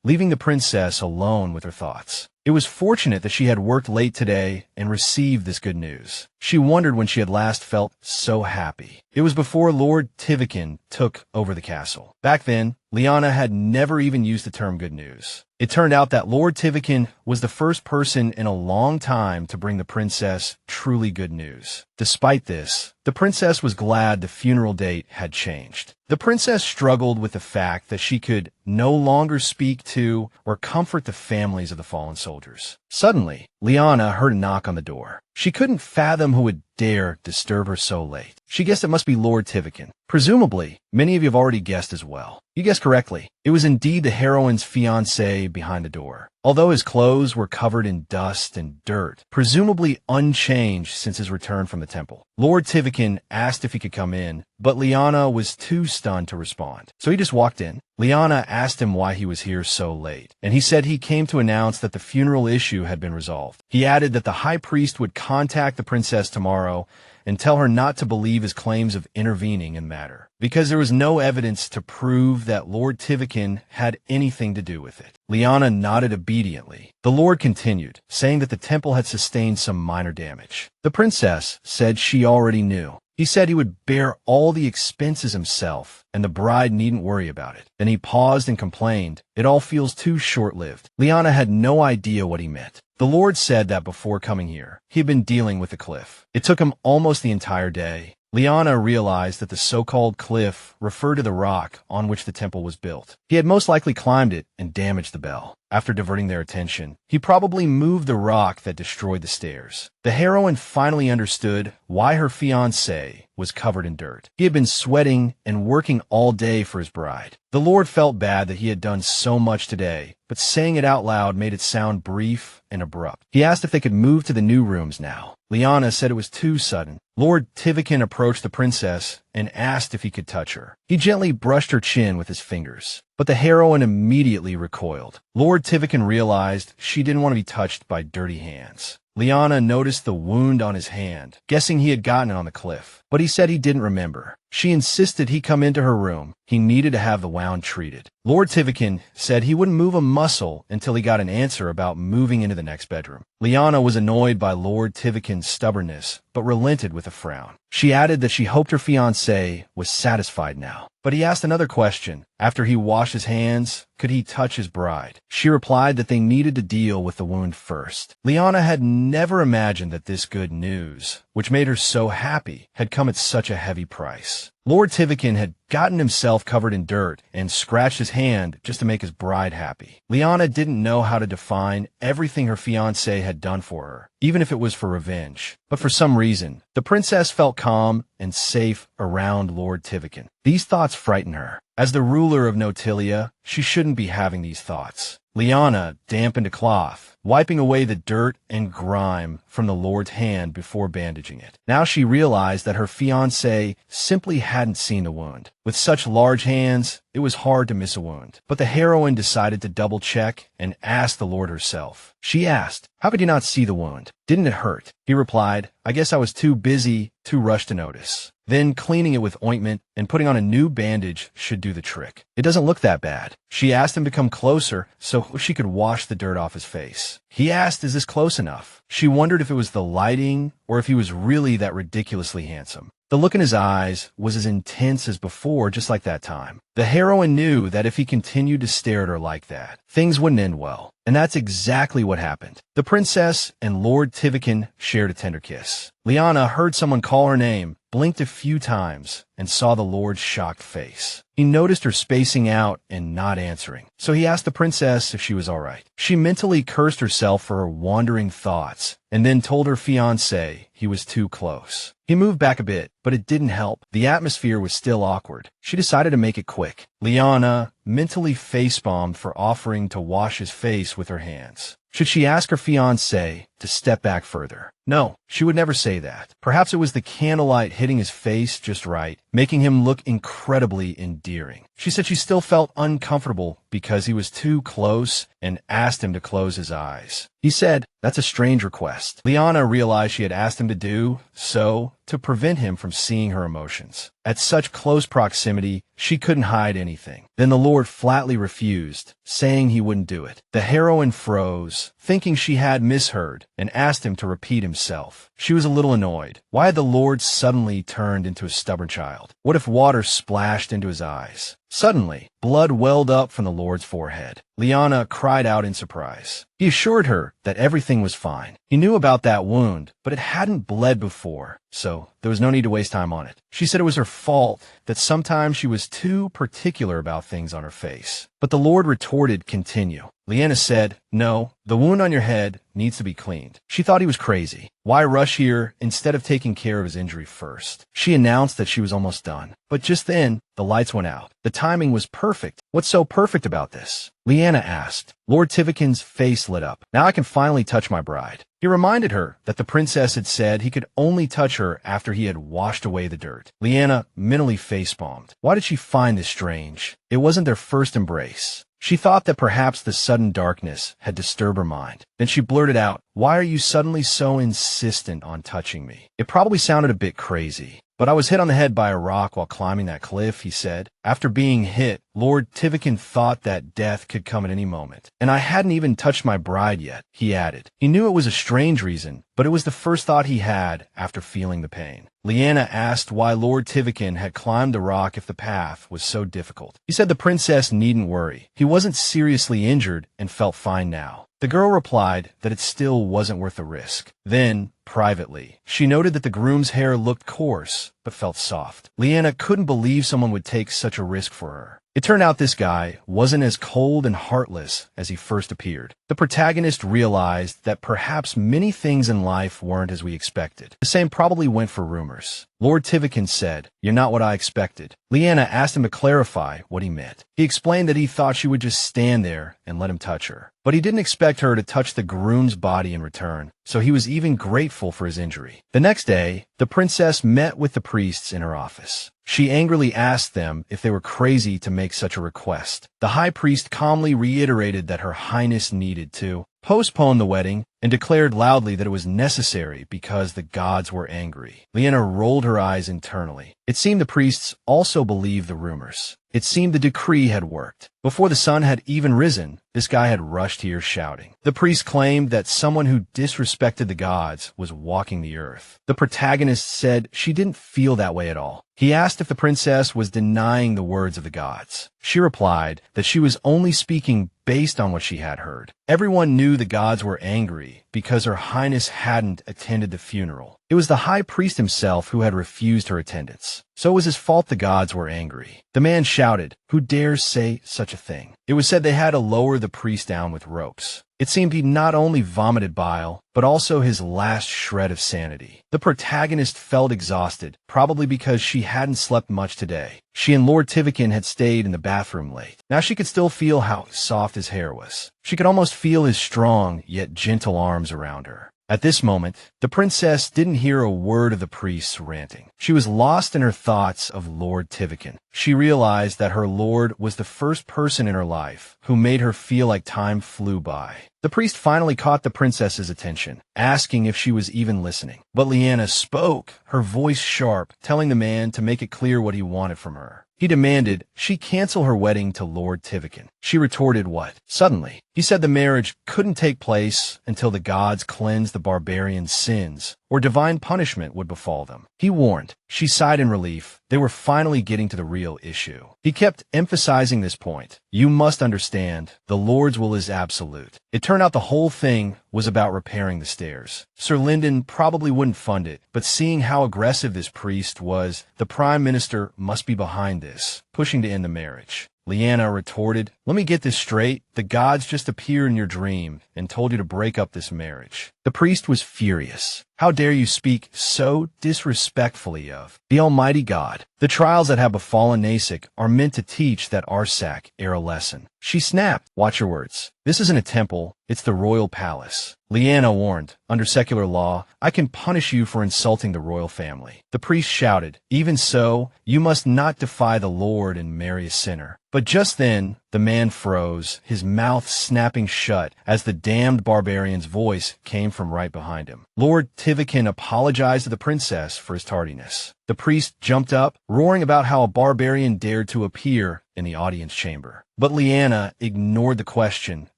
[SPEAKER 1] leaving the princess alone with her thoughts. It was fortunate that she had worked late today and received this good news. She wondered when she had last felt so happy. It was before Lord Tiwakan took over the castle. Back then, Liene had never even used the term good news. It turned out that Lord Tiwakan was the first person in a long time to bring the princess truly good news. Despite this, the princess was glad the funeral date had changed. The princess struggled with the fact that she could no longer speak to or comfort the families of the fallen soldiers. Suddenly, Liene heard a knock on the door. She couldn't fathom who would dare disturb her so late. She guessed it must be Lord Tiwakan. Presumably, many of you have already guessed as well. You guessed correctly. It was indeed the heroine's fiancé behind the door. Although his clothes were covered in dust and dirt, presumably unchanged since his return from the temple. Lord Tiwakan asked if he could come in, but Liene was too stunned to respond. So he just walked in. Liene asked him why he was here so late, and he said he came to announce that the funeral issue had been resolved. He added that the high priest would contact the princess tomorrow and tell her not to believe his claims of intervening in the matter, because there was no evidence to prove that Lord Tiwakan had anything to do with it. Liene nodded obediently. The Lord continued, saying that the temple had sustained some minor damage. The princess said she already knew. He said he would bear all the expenses himself, and the bride needn't worry about it. Then he paused and complained, "It all feels too short-lived." Liene had no idea what he meant. The Lord said that before coming here, he had been dealing with the cliff. It took him almost the entire day. Liene realized that the so-called cliff referred to the rock on which the temple was built. He had most likely climbed it and damaged the bell. After diverting their attention, he probably moved the rock that destroyed the stairs. The heroine finally understood why her fiancé was covered in dirt. He had been sweating and working all day for his bride. The Lord felt bad that he had done so much today, but saying it out loud made it sound brief and abrupt. He asked if they could move to the new rooms now. Liene said it was too sudden. Lord Tiwakan approached the princess and asked if he could touch her. He gently brushed her chin with his fingers, but the heroine immediately recoiled. Lord Tiwakan realized she didn't want to be touched by dirty hands. Liene noticed the wound on his hand, guessing he had gotten it on the cliff, but he said he didn't remember. She insisted he come into her room. He needed to have the wound treated. Lord Tiwakan said he wouldn't move a muscle until he got an answer about moving into the next bedroom. Liene was annoyed by Lord Tiwakan's stubbornness, but relented with a frown. She added that she hoped her fiancé was satisfied now. But he asked another question. After he washed his hands, could he touch his bride? She replied that they needed to deal with the wound first. Liene had never imagined that this good news, which made her so happy, had come at such a heavy price. Lord Tiwakan had gotten himself covered in dirt and scratched his hand just to make his bride happy. Liene didn't know how to define everything her fiancé had done for her, even if it was for revenge. But for some reason, the princess felt calm and safe around Lord Tiwakan. These thoughts frightened her. As the ruler of Notilia, she shouldn't be having these thoughts. Liene dampened a cloth, wiping away the dirt and grime from the Lord's hand before bandaging it. Now she realized that her fiancé simply hadn't seen the wound, With such large hands, it was hard to miss a wound. But the heroine decided to double-check and ask the Lord herself. She asked, "How could you not see the wound? Didn't it hurt?" He replied, "I guess I was too busy, too rushed to notice." Then cleaning it with ointment and putting on a new bandage should do the trick. "It doesn't look that bad." She asked him to come closer so she could wash the dirt off his face. He asked, "Is this close enough?" She wondered if it was the lighting or if he was really that ridiculously handsome. The look in his eyes was as intense as before, just like that time. The heroine knew that if he continued to stare at her like that, things wouldn't end well. And that's exactly what happened. The princess and Lord Tiwakan shared a tender kiss. Liene heard someone call her name, blinked a few times, and saw the Lord's shocked face. He noticed her spacing out and not answering, so he asked the princess if she was all right. She mentally cursed herself for her wandering thoughts, and then told her fiancé he was too close. He moved back a bit, but it didn't help. The atmosphere was still awkward. She decided to make it quick. Liene mentally facepalmed for offering to wash his face with her hands. Should she ask her fiancé to step back further? No, she would never say that. Perhaps it was the candlelight hitting his face just right, making him look incredibly endearing. She said she still felt uncomfortable because he was too close and asked him to close his eyes. He said, "That's a strange request." Liene realized she had asked him to do so to prevent him from seeing her emotions. At such close proximity, she couldn't hide anything. Then the Lord flatly refused, saying he wouldn't do it. The heroine froze, thinking she had misheard, and asked him to repeat himself. She was a little annoyed. Why had the Lord suddenly turned into a stubborn child? What if water splashed into his eyes? Suddenly, blood welled up from the Lord's forehead. Liene cried out in surprise. He assured her that everything was fine. He knew about that wound, but it hadn't bled before, so there was no need to waste time on it. She said it was her fault, that sometimes she was too particular about things on her face. But the Lord retorted, "Continue." Liene said, "No, the wound on your head needs to be cleaned." She thought he was crazy. Why rush here instead of taking care of his injury first? She announced that she was almost done. But just then, the lights went out. The timing was perfect. What's so perfect about this? Liene asked. Lord Tiwakan's face lit up. "Now I can finally touch my bride." He reminded her that the princess had said he could only touch her after he had washed away the dirt. Liene mentally facepalmed. Why did she find this strange? It wasn't their first embrace. She thought that perhaps the sudden darkness had disturbed her mind. Then she blurted out, "Why are you suddenly so insistent on touching me?" It probably sounded a bit crazy. "But I was hit on the head by a rock while climbing that cliff," he said. After being hit, Lord Tiwakan thought that death could come at any moment. "And I hadn't even touched my bride yet," he added. He knew it was a strange reason, but it was the first thought he had after feeling the pain. Liene asked why Lord Tiwakan had climbed the rock if the path was so difficult. He said the princess needn't worry. He wasn't seriously injured and felt fine now. The girl replied that it still wasn't worth the risk. Then, privately, she noted that the groom's hair looked coarse, but felt soft. Liene couldn't believe someone would take such a risk for her. It turned out this guy wasn't as cold and heartless as he first appeared. The protagonist realized that perhaps many things in life weren't as we expected. The same probably went for rumors. Lord Tiwakan said, "You're not what I expected." Liene asked him to clarify what he meant. He explained that he thought she would just stand there and let him touch her. But he didn't expect her to touch the groom's body in return, so he was even grateful for his injury. The next day, the princess met with the priests in her office. She angrily asked them if they were crazy to make such a request. The high priest calmly reiterated that Her Highness needed to postpone the wedding and declared loudly that it was necessary because the gods were angry. Liene rolled her eyes internally. It seemed the priests also believed the rumors. It seemed the decree had worked. Before the sun had even risen, this guy had rushed here shouting. The priest claimed that someone who disrespected the gods was walking the earth. The protagonist said she didn't feel that way at all. He asked if the princess was denying the words of the gods. She replied that she was only speaking based on what she had heard. Everyone knew the gods were angry because Her Highness hadn't attended the funeral. It was the high priest himself who had refused her attendance. So it was his fault the gods were angry. The man shouted, "Who dares say such a thing?" It was said they had to lower the priest down with ropes. It seemed he not only vomited bile, but also his last shred of sanity. The protagonist felt exhausted, probably because she hadn't slept much today. She and Lord Tiwakan had stayed in the bathroom late. Now she could still feel how soft his hair was. She could almost feel his strong, yet gentle arms around her. At this moment, the princess didn't hear a word of the priest's ranting. She was lost in her thoughts of Lord Tiwakan. She realized that her lord was the first person in her life who made her feel like time flew by. The priest finally caught the princess's attention, asking if she was even listening. But Liene spoke, her voice sharp, telling the man to make it clear what he wanted from her. He demanded she cancel her wedding to Lord Tiwakan. She retorted what? Suddenly, he said the marriage couldn't take place until the gods cleansed the barbarians' sins, or divine punishment would befall them. He warned. She sighed in relief. They were finally getting to the real issue. He kept emphasizing this point. You must understand, the Lord's will is absolute. It turned out the whole thing was about repairing the stairs. Sir Lyndon probably wouldn't fund it, but seeing how aggressive this priest was, the Prime Minister must be behind this, pushing to end the marriage. Liene retorted, let me get this straight. The gods just appeared in your dream and told you to break up this marriage. The priest was furious. How dare you speak so disrespectfully of the Almighty God? The trials that have befallen Arsac are meant to teach that Arsac a lesson. She snapped, watch your words. This isn't a temple, it's the royal palace. Liene warned, under secular law, I can punish you for insulting the royal family. The priest shouted, even so, you must not defy the Lord and marry a sinner. But just then, the man froze, his mouth snapping shut as the damned barbarian's voice came from right behind him. Lord Tiwakan apologized to the princess for his tardiness. The priest jumped up, roaring about how a barbarian dared to appear in the audience chamber. But Liene ignored the question,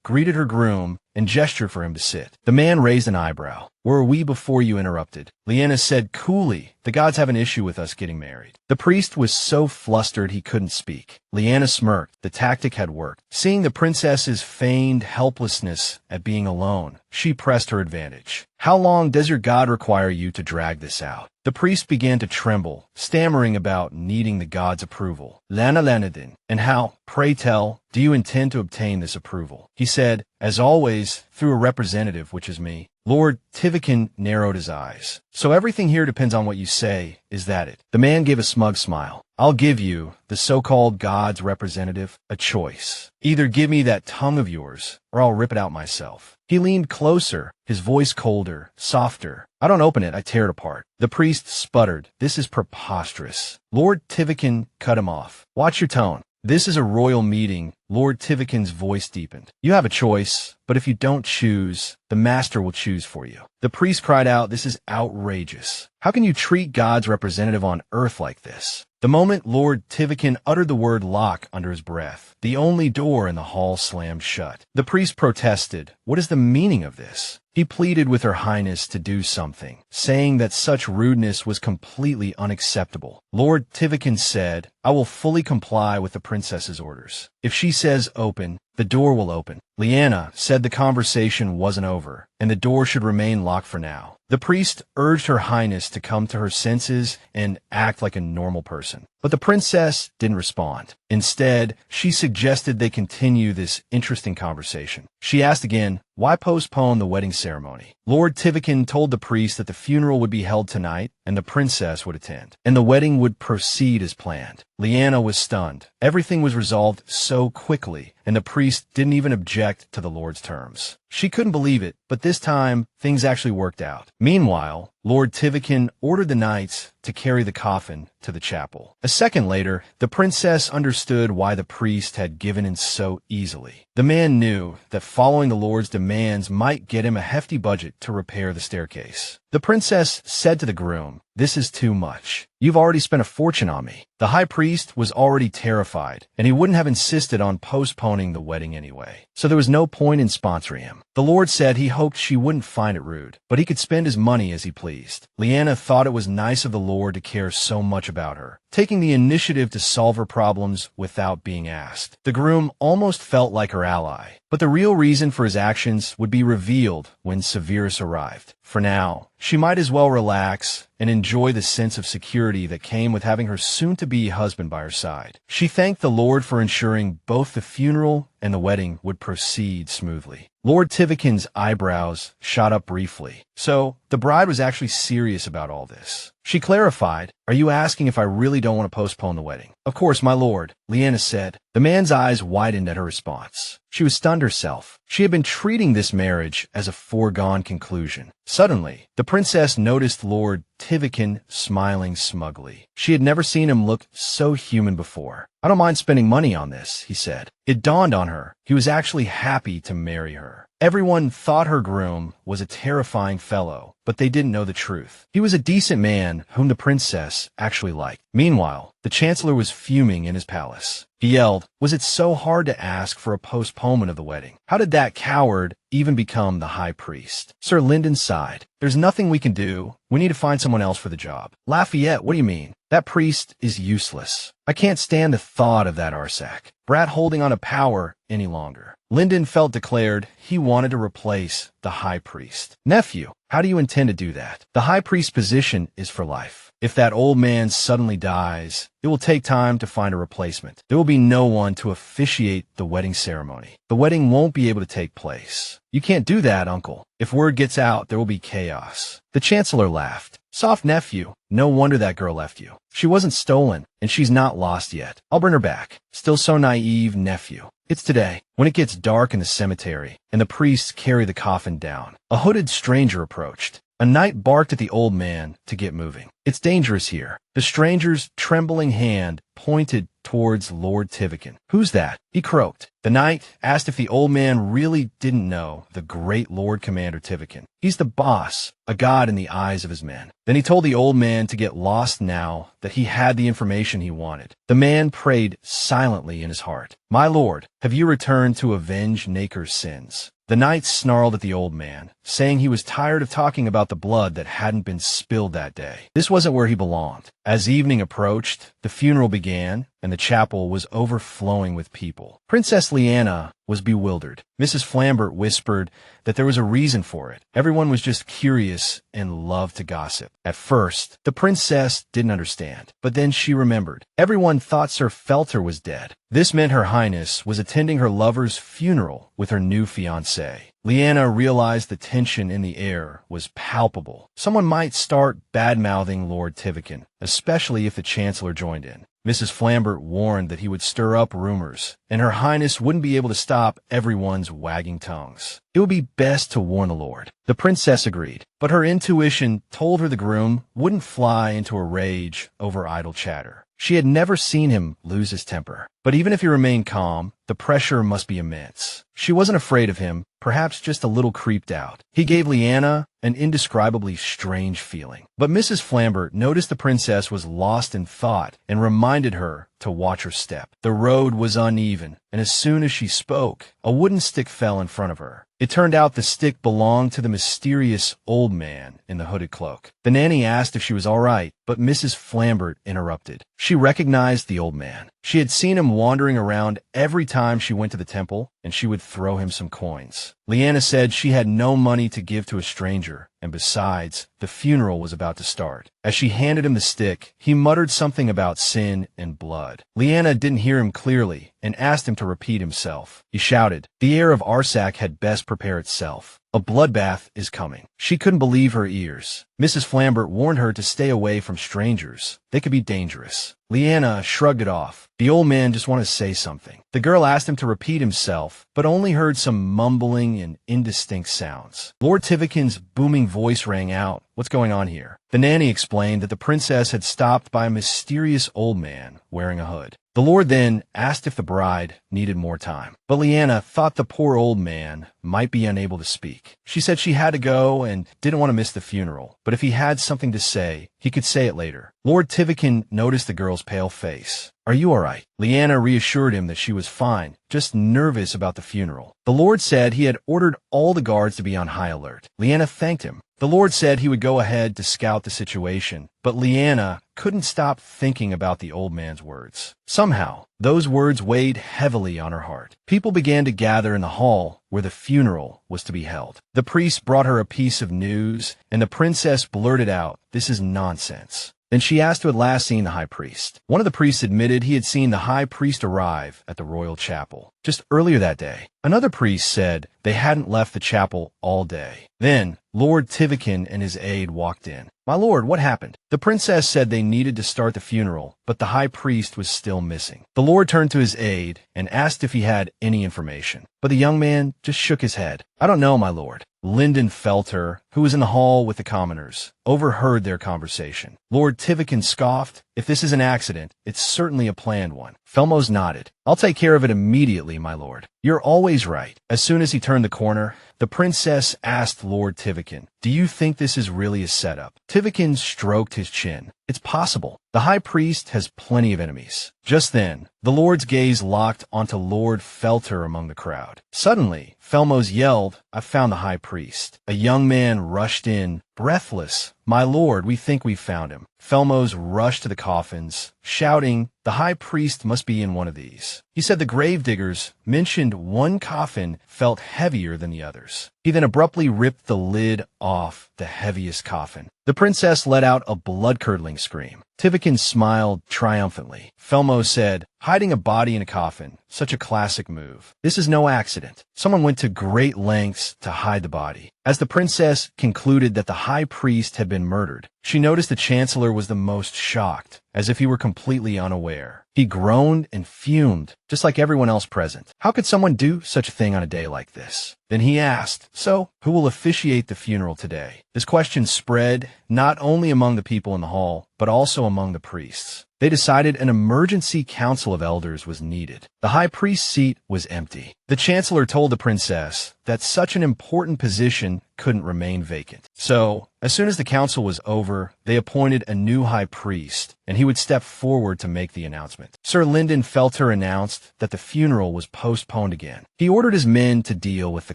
[SPEAKER 1] greeted her groom, and gestured for him to sit. The man raised an eyebrow. Where were we before you interrupted? Liene said coolly, the gods have an issue with us getting married. The priest was so flustered he couldn't speak. Liene smirked. The tactic had worked. Seeing the princess's feigned helplessness at being alone, she pressed her advantage. How long does your god require you to drag this out? The priest began to tremble, stammering about needing the god's approval. Lana Lanadin, and how, pray tell, do you intend to obtain this approval? He said, as always, through a representative, which is me. Lord Tiwakan narrowed his eyes. So everything here depends on what you say, is that it? The man gave a smug smile. I'll give you, the so-called God's representative, a choice. Either give me that tongue of yours, or I'll rip it out myself. He leaned closer, his voice colder, softer. I don't open it, I tear it apart. The priest sputtered. This is preposterous. Lord Tiwakan cut him off. Watch your tone. This is a royal meeting. Lord Tiwakan's voice deepened. You have a choice, but if you don't choose, the master will choose for you. The priest cried out, this is outrageous. How can you treat God's representative on earth like this? The moment Lord Tiwakan uttered the word lock under his breath, the only door in the hall slammed shut. The priest protested. What is the meaning of this? He pleaded with Her Highness to do something, saying that such rudeness was completely unacceptable. Lord Tiwakan said, I will fully comply with the princess's orders. If she says open, the door will open. Liene said the conversation wasn't over, and the door should remain locked for now. The priest urged Her Highness to come to her senses and act like a normal person. But the princess didn't respond. Instead, she suggested they continue this interesting conversation. She asked again, why postpone the wedding ceremony? Lord Tiwakan told the priest that the funeral would be held tonight and the princess would attend, and the wedding would proceed as planned. Liene was stunned. Everything was resolved so quickly, and the priest didn't even object to the Lord's terms. She couldn't believe it, but this time, things actually worked out. Meanwhile, Lord Tiwakan ordered the knights to carry the coffin to the chapel. A second later, the princess understood why the priest had given in so easily. The man knew that following the Lord's demands might get him a hefty budget to repair the staircase. The princess said to the groom, this is too much. You've already spent a fortune on me. The high priest was already terrified, and he wouldn't have insisted on postponing the wedding anyway. So there was no point in sponsoring him. The Lord said he hoped she wouldn't find it rude, but he could spend his money as he pleased. Liene thought it was nice of the Lord to care so much about her, taking the initiative to solve her problems without being asked. The groom almost felt like her ally, but the real reason for his actions would be revealed when Severus arrived. For now, she might as well relax and enjoy the sense of security that came with having her soon-to-be husband by her side. She thanked the Lord for ensuring both the funeral and the wedding would proceed smoothly. Lord Tiwakan's eyebrows shot up briefly. So, the bride was actually serious about all this. She clarified, "Are you asking if I really don't want to postpone the wedding?" "Of course, my lord," Liene said. The man's eyes widened at her response. She was stunned herself. She had been treating this marriage as a foregone conclusion. Suddenly, the princess noticed Lord Tiwakan smiling smugly. She had never seen him look so human before. "I don't mind spending money on this," he said. It dawned on her. He was actually happy to marry her. Everyone thought her groom was a terrifying fellow, but they didn't know the truth. He was a decent man whom the princess actually liked. Meanwhile, the chancellor was fuming in his palace. He yelled, "Was it so hard to ask for a postponement of the wedding? How did that coward even become the high priest?" Sir Lyndon sighed. "There's nothing we can do. We need to find someone else for the job." "Lafayette, what do you mean? That priest is useless. I can't stand the thought of that Arsac brat holding on to power any longer." Lyndon felt declared he wanted to replace the high priest. "Nephew, how do you intend to do that? The high priest position is for life. If that old man suddenly dies, it will take time to find a replacement. There will be no one to officiate the wedding ceremony. The wedding won't be able to take place." "You can't do that, uncle. If word gets out, there will be chaos." The chancellor laughed. "Soft nephew. No wonder that girl left you. She wasn't stolen, and she's not lost yet. I'll bring her back." "Still so naive, nephew." It's today, when it gets dark in the cemetery, and the priests carry the coffin down. A hooded stranger approached. A knight barked at the old man to get moving. "It's dangerous here." The stranger's trembling hand pointed towards Lord Tiwakan. "Who's that?" he croaked. The knight asked if the old man really didn't know the great Lord Commander Tiwakan. "He's the boss, a god in the eyes of his men." Then he told the old man to get lost now that he had the information he wanted. The man prayed silently in his heart. "My lord, have you returned to avenge Naker's sins?" The knight snarled at the old man, saying he was tired of talking about the blood that hadn't been spilled that day. This wasn't where he belonged. As evening approached, the funeral began, and the chapel was overflowing with people. Princess Liene was bewildered. Mrs. Flambert whispered that there was a reason for it. Everyone was just curious and loved to gossip. At first, the princess didn't understand, but then she remembered. Everyone thought Sir Felter was dead. This meant Her Highness was attending her lover's funeral with her new fiancé. Liene realized the tension in the air was palpable. Someone might start bad-mouthing Lord Tiwakan, especially if the Chancellor joined in. Mrs. Flambert warned that he would stir up rumors, and Her Highness wouldn't be able to stop everyone's wagging tongues. It would be best to warn the Lord. The princess agreed, but her intuition told her the groom wouldn't fly into a rage over idle chatter. She had never seen him lose his temper. But even if he remained calm, the pressure must be immense. She wasn't afraid of him, perhaps just a little creeped out. He gave Liene an indescribably strange feeling. But Mrs. Flambert noticed the princess was lost in thought and reminded her to watch her step. The road was uneven, and as soon as she spoke, a wooden stick fell in front of her. It turned out the stick belonged to the mysterious old man in the hooded cloak. The nanny asked if she was all right, but Mrs. Flambert interrupted. She recognized the old man. She had seen him wandering around every time she went to the temple, and she would throw him some coins. Liene said she had no money to give to a stranger, and besides, the funeral was about to start. As she handed him the stick, he muttered something about sin and blood. Liene didn't hear him clearly and asked him to repeat himself. He shouted, "The heir of Arsac had best prepare itself. A bloodbath is coming." She couldn't believe her ears. Mrs. Flambert warned her to stay away from strangers. They could be dangerous. Liene shrugged it off. The old man just wanted to say something. The girl asked him to repeat himself, but only heard some mumbling and indistinct sounds. Lord Tiwakan's booming voice rang out. "What's going on here?" The nanny explained that the princess had stopped by a mysterious old man wearing a hood. The Lord then asked if the bride needed more time. But Liene thought the poor old man might be unable to speak. She said she had to go and didn't want to miss the funeral, but if he had something to say, he could say it later. Lord Tiwakan noticed the girl's pale face. "Are you all right?" Liene reassured him that she was fine, just nervous about the funeral. The Lord said he had ordered all the guards to be on high alert. Liene thanked him. The Lord said he would go ahead to scout the situation, but Liene couldn't stop thinking about the old man's words. Somehow, those words weighed heavily on her heart. People began to gather in the hall where the funeral was to be held. The priest brought her a piece of news, and the princess blurted out, "This is nonsense." Then she asked who had last seen the high priest. One of the priests admitted he had seen the high priest arrive at the royal chapel just earlier that day. Another priest said they hadn't left the chapel all day. Then Lord Tiwakan and his aide walked in. "My lord, what happened?" The princess said they needed to start the funeral, but the high priest was still missing. The lord turned to his aide and asked if he had any information, but the young man just shook his head. "I don't know, my lord." Liene Arsac, who was in the hall with the commoners, overheard their conversation. Lord Tiwakan scoffed, "If this is an accident, it's certainly a planned one." Felmos nodded. "I'll take care of it immediately, my lord." "You're always right." As soon as he turned the corner, the princess asked Lord Tiwakan, "Do you think this is really a setup?" Tiwakan stroked his chin. "It's possible. The high priest has plenty of enemies." Just then, the lord's gaze locked onto Lord Felter among the crowd. Suddenly, Felmos yelled, "I found the high priest." A young man rushed in, breathless. "My lord, we think we found him." Felmos rushed to the coffins, shouting, "The high priest must be in one of these." He said the gravediggers mentioned one coffin felt heavier than the others. He then abruptly ripped the lid off the heaviest coffin. The princess let out a blood-curdling scream. Tiwakan smiled triumphantly. Felmos said, "Hiding a body in a coffin, such a classic move. This is no accident. Someone went to great lengths to hide the body." As the princess concluded that the high priest had been murdered, she noticed the chancellor was the most shocked, as if he were completely unaware. He groaned and fumed, just like everyone else present. How could someone do such a thing on a day like this? Then he asked, "So, who will officiate the funeral today?" This question spread not only among the people in the hall, but also among the priests. They decided an emergency council of elders was needed. The high priest's seat was empty. The chancellor told the princess that such an important position couldn't remain vacant. So, as soon as the council was over, they appointed a new high priest, and he would step forward to make the announcement. Sir Liene Felter announced that the funeral was postponed again. He ordered his men to deal with the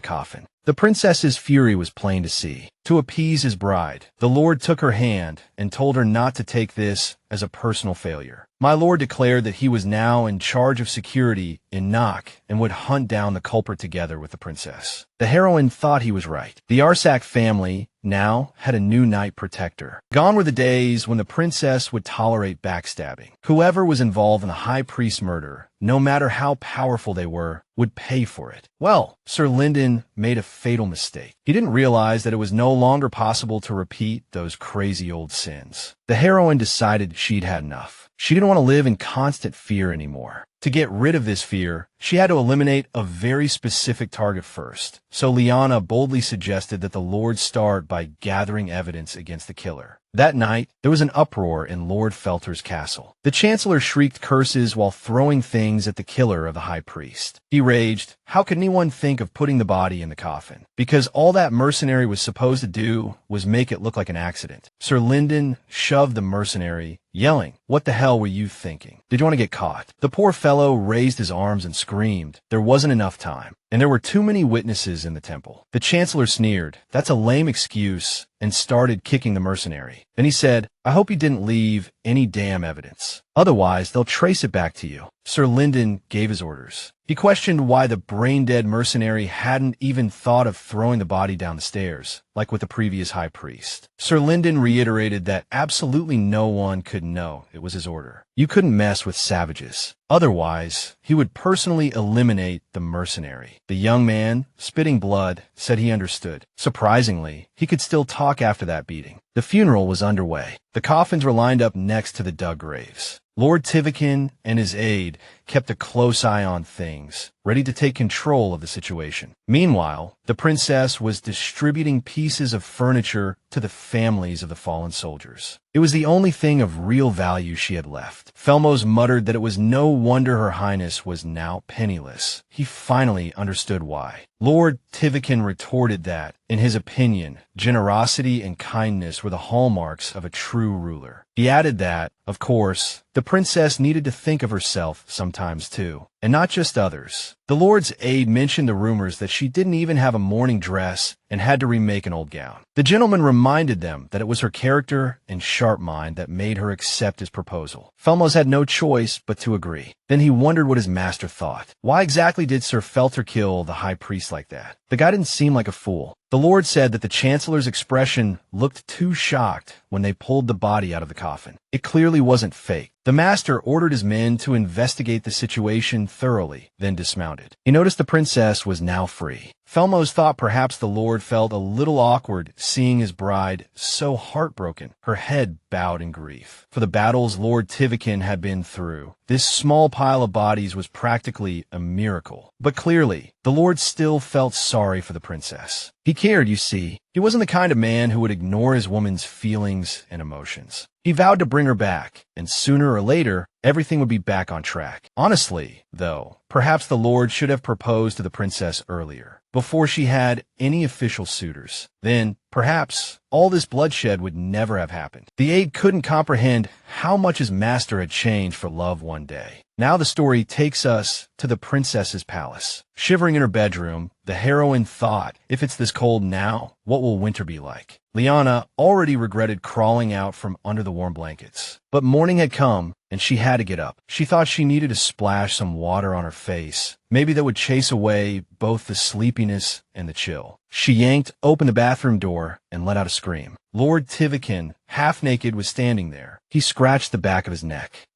[SPEAKER 1] coffin. The princess's fury was plain to see. To appease his bride, the lord took her hand and told her not to take this as a personal failure. My lord declared that he was now in charge of security in Nock and would hunt down the culprit together with the princess. The heroine thought he was right. The Arsac family now had a new knight protector. Gone were the days when the princess would tolerate backstabbing. Whoever was involved in the high priest's murder, no matter how powerful they were, would pay for it. Well, Sir Liene made a fatal mistake. He didn't realize that it was no longer possible to repeat those crazy old sins. The heroine decided she'd had enough. She didn't want to live in constant fear anymore. To get rid of this fear, she had to eliminate a very specific target first. So Liana boldly suggested that the Lord start by gathering evidence against the killer. That night, there was an uproar in Lord Felter's castle. The chancellor shrieked curses while throwing things at the killer of the high priest. He raged, "How could anyone think of putting the body in the coffin?" Because all that mercenary was supposed to do was make it look like an accident. Sir Liene shoved the mercenary, yelling, "What the hell were you thinking? Did you want to get caught?" The poor fellow raised his arms and screamed. There wasn't enough time, and there were too many witnesses in the temple. The chancellor sneered, "That's a lame excuse," and started kicking the mercenary. Then he said, "I hope you didn't leave any damn evidence. Otherwise, they'll trace it back to you." Sir Liene gave his orders. He questioned why the brain-dead mercenary hadn't even thought of throwing the body down the stairs, like with the previous high priest. Sir Liene reiterated that absolutely no one could know it was his order. You couldn't mess with savages. Otherwise, he would personally eliminate the mercenary. The young man, spitting blood, said he understood. Surprisingly, he could still talk after that beating. The funeral was underway. The coffins were lined up next to the dug graves. Lord Tiwakan and his aide kept a close eye on things, ready to take control of the situation. Meanwhile, the princess was distributing pieces of furniture to the families of the fallen soldiers. It was the only thing of real value she had left. Felmos muttered that it was no wonder Her Highness was now penniless. He finally understood why. Lord Tiwakan retorted that, in his opinion, generosity and kindness were the hallmarks of a true ruler. He added that, of course, the princess needed to think of herself sometimes too. and not just others. The Lord's aide mentioned the rumors that she didn't even have a mourning dress and had to remake an old gown. The gentleman reminded them that it was her character and sharp mind that made her accept his proposal. Felmos had no choice but to agree. Then he wondered what his master thought. Why exactly did Sir Felter kill the high priest like that? The guy didn't seem like a fool. The Lord said that the Chancellor's expression looked too shocked when they pulled the body out of the coffin. It clearly wasn't fake. The master ordered his men to investigate the situation thoroughly, then dismounted. He noticed the princess was now free. Felmos thought perhaps the Lord felt a little awkward seeing his bride so heartbroken, her head bowed in grief. For the battles Lord Tiwakan had been through, this small pile of bodies was practically a miracle. But clearly, the Lord still felt sorry for the princess. He cared, you see. He wasn't the kind of man who would ignore his woman's feelings and emotions. He vowed to bring her back, and sooner or later, everything would be back on track. Honestly, though, perhaps the Lord should have proposed to the princess earlier, before she had any official suitors. Then, perhaps, all this bloodshed would never have happened. The aide couldn't comprehend how much his master had changed for love one day. Now the story takes us to the princess's palace. Shivering in her bedroom, the heroine thought, if it's this cold now, what will winter be like? Liene already regretted crawling out from under the warm blankets. But morning had come, and she had to get up. She thought she needed to splash some water on her face. Maybe that would chase away both the sleepiness and the chill. She yanked open the bathroom door and let out a scream. Lord Tiwakan, half naked, was standing there. He scratched the back of his neck.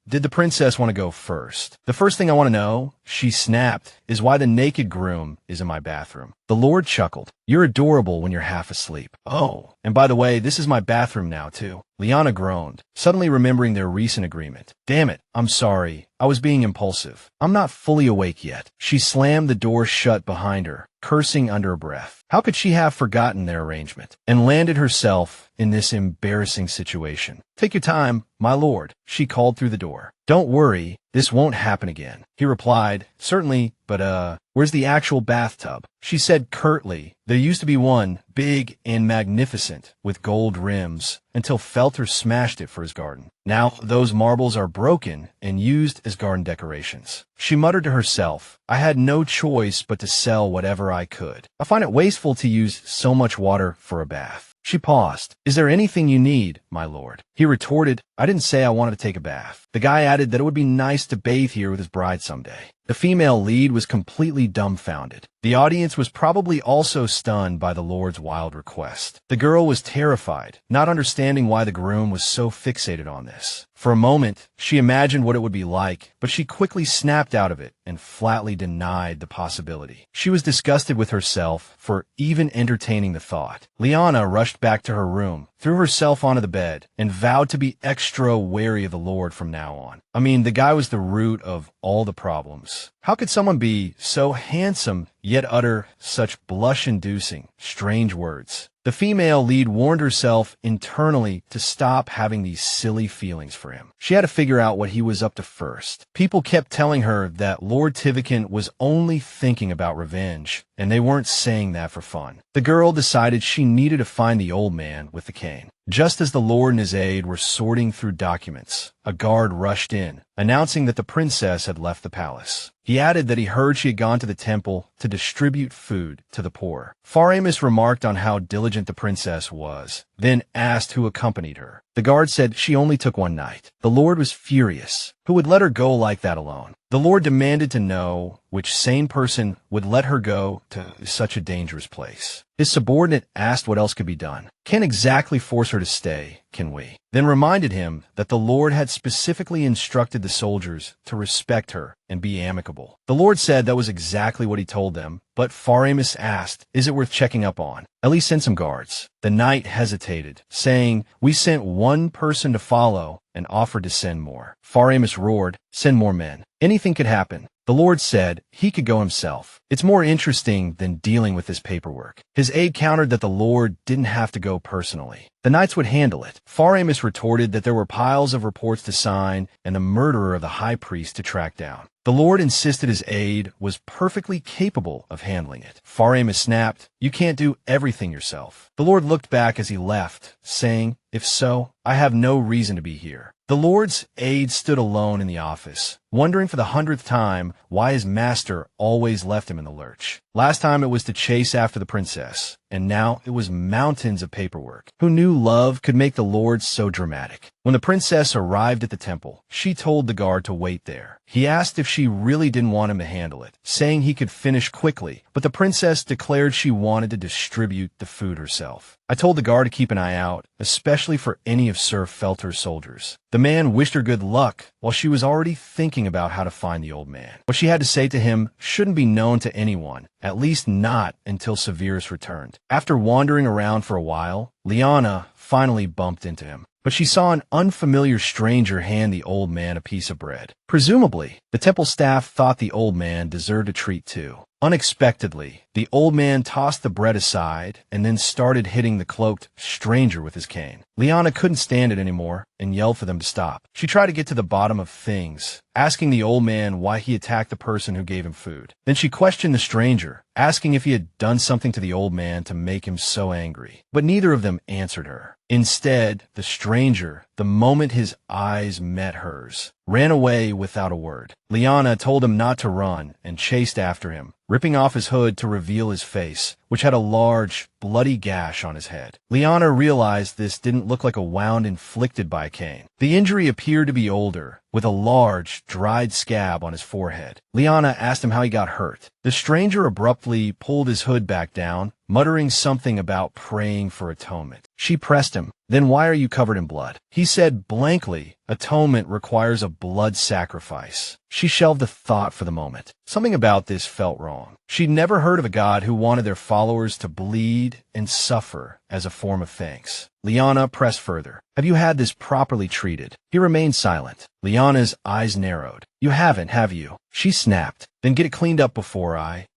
[SPEAKER 1] Did the princess want to go first? The first thing I want to know, she snapped, is why the naked groom is in my bathroom. The Lord chuckled. You're adorable when you're half asleep. Oh, and by the way, this is my bathroom now, too. Liene groaned, suddenly remembering their recent agreement. Damn it, I'm sorry. I was being impulsive. I'm not fully awake yet. She slammed the door shut behind her, cursing under her breath. How could she have forgotten their arrangement and landed herself in this embarrassing situation? Take your time, my lord, she called through the door. Don't worry, this won't happen again. He replied, certainly, but where's the actual bathtub? She said curtly, there used to be one, big and magnificent, with gold rims, until Felter smashed it for his garden. Now those marbles are broken and used as garden decorations. She muttered to herself, I had no choice but to sell whatever I could. I find it wasteful to use so much water for a bath. She paused. Is there anything you need, my lord? He retorted, I didn't say I wanted to take a bath. The guy added that it would be nice to bathe here with his bride someday. The female lead was completely dumbfounded. The audience was probably also stunned by the Lord's wild request. The girl was terrified, not understanding why the groom was so fixated on this. For a moment, she imagined what it would be like, but she quickly snapped out of it and flatly denied the possibility. She was disgusted with herself for even entertaining the thought. Liene rushed back to her room, threw herself onto the bed, and vowed to be extra wary of the Lord from now on. I mean, the guy was the root of all the problems. How could someone be so handsome yet utter such blush-inducing, strange words? The female lead warned herself internally to stop having these silly feelings for him. She had to figure out what he was up to first. People kept telling her that Lord Tiwakan was only thinking about revenge, and they weren't saying that for fun. The girl decided she needed to find the old man with the cane. Just as the Lord and his aide were sorting through documents, a guard rushed in, announcing that the princess had left the palace. He added that he heard she had gone to the temple to distribute food to the poor. Faramus remarked on how diligent the princess was, then asked who accompanied her. The guard said she only took one night. The Lord was furious. Who would let her go like that alone? The Lord demanded to know which sane person would let her go to such a dangerous place. His subordinate asked what else could be done. Can't exactly force her to stay, can we? Then reminded him that the Lord had specifically instructed the soldiers to respect her and be amicable. The Lord said that was exactly what he told them, but Faramus asked, is it worth checking up on? At least send some guards. The knight hesitated, saying, we sent one person to follow and offered to send more. Faramus roared, send more men. Anything could happen. The Lord said he could go himself. It's more interesting than dealing with this paperwork. His aide countered that the Lord didn't have to go personally. The knights would handle it. Faramus retorted that there were piles of reports to sign and the murderer of the high priest to track down. The Lord insisted his aide was perfectly capable of handling it. Faremus snapped, "You can't do everything yourself." The Lord looked back as he left, saying, "If so, I have no reason to be here." The Lord's aide stood alone in the office, wondering for the 100th time why his master always left him in the lurch. Last time it was to chase after the princess, and now it was mountains of paperwork. Who knew love could make the Lord so dramatic? When the princess arrived at the temple, she told the guard to wait there. He asked if she really didn't want him to handle it, saying he could finish quickly, but the princess declared she wanted to distribute the food herself. "I told the guard to keep an eye out, especially for any of Sir Felter's soldiers." The man wished her good luck while she was already thinking about how to find the old man. What she had to say to him shouldn't be known to anyone, at least not until Severus returned. After wandering around for a while, Liene finally bumped into him, but she saw an unfamiliar stranger hand the old man a piece of bread. Presumably, the temple staff thought the old man deserved a treat too. Unexpectedly, the old man tossed the bread aside and then started hitting the cloaked stranger with his cane. Liene couldn't stand it anymore and yelled for them to stop. She tried to get to the bottom of things, asking the old man why he attacked the person who gave him food. Then she questioned the stranger, asking if he had done something to the old man to make him so angry. But neither of them answered her. Instead, the stranger, the moment his eyes met hers, ran away without a word. Liene told him not to run and chased after him, ripping off his hood to reveal his face, which had a large, bloody gash on his head. Liene realized this didn't look like a wound inflicted by a cane. The injury appeared to be older, with a large, dried scab on his forehead. Liene asked him how he got hurt. The stranger abruptly pulled his hood back down, muttering something about praying for atonement. She pressed him, "Then why are you covered in blood?" He said blankly, "Atonement requires a blood sacrifice." She shelved the thought for the moment. Something about this felt wrong. She'd never heard of a god who wanted their followers to bleed and suffer as a form of thanks. Liene pressed further. "Have you had this properly treated?" He remained silent. Liene's eyes narrowed. "You haven't, have you?" She snapped. "Then get it cleaned up before I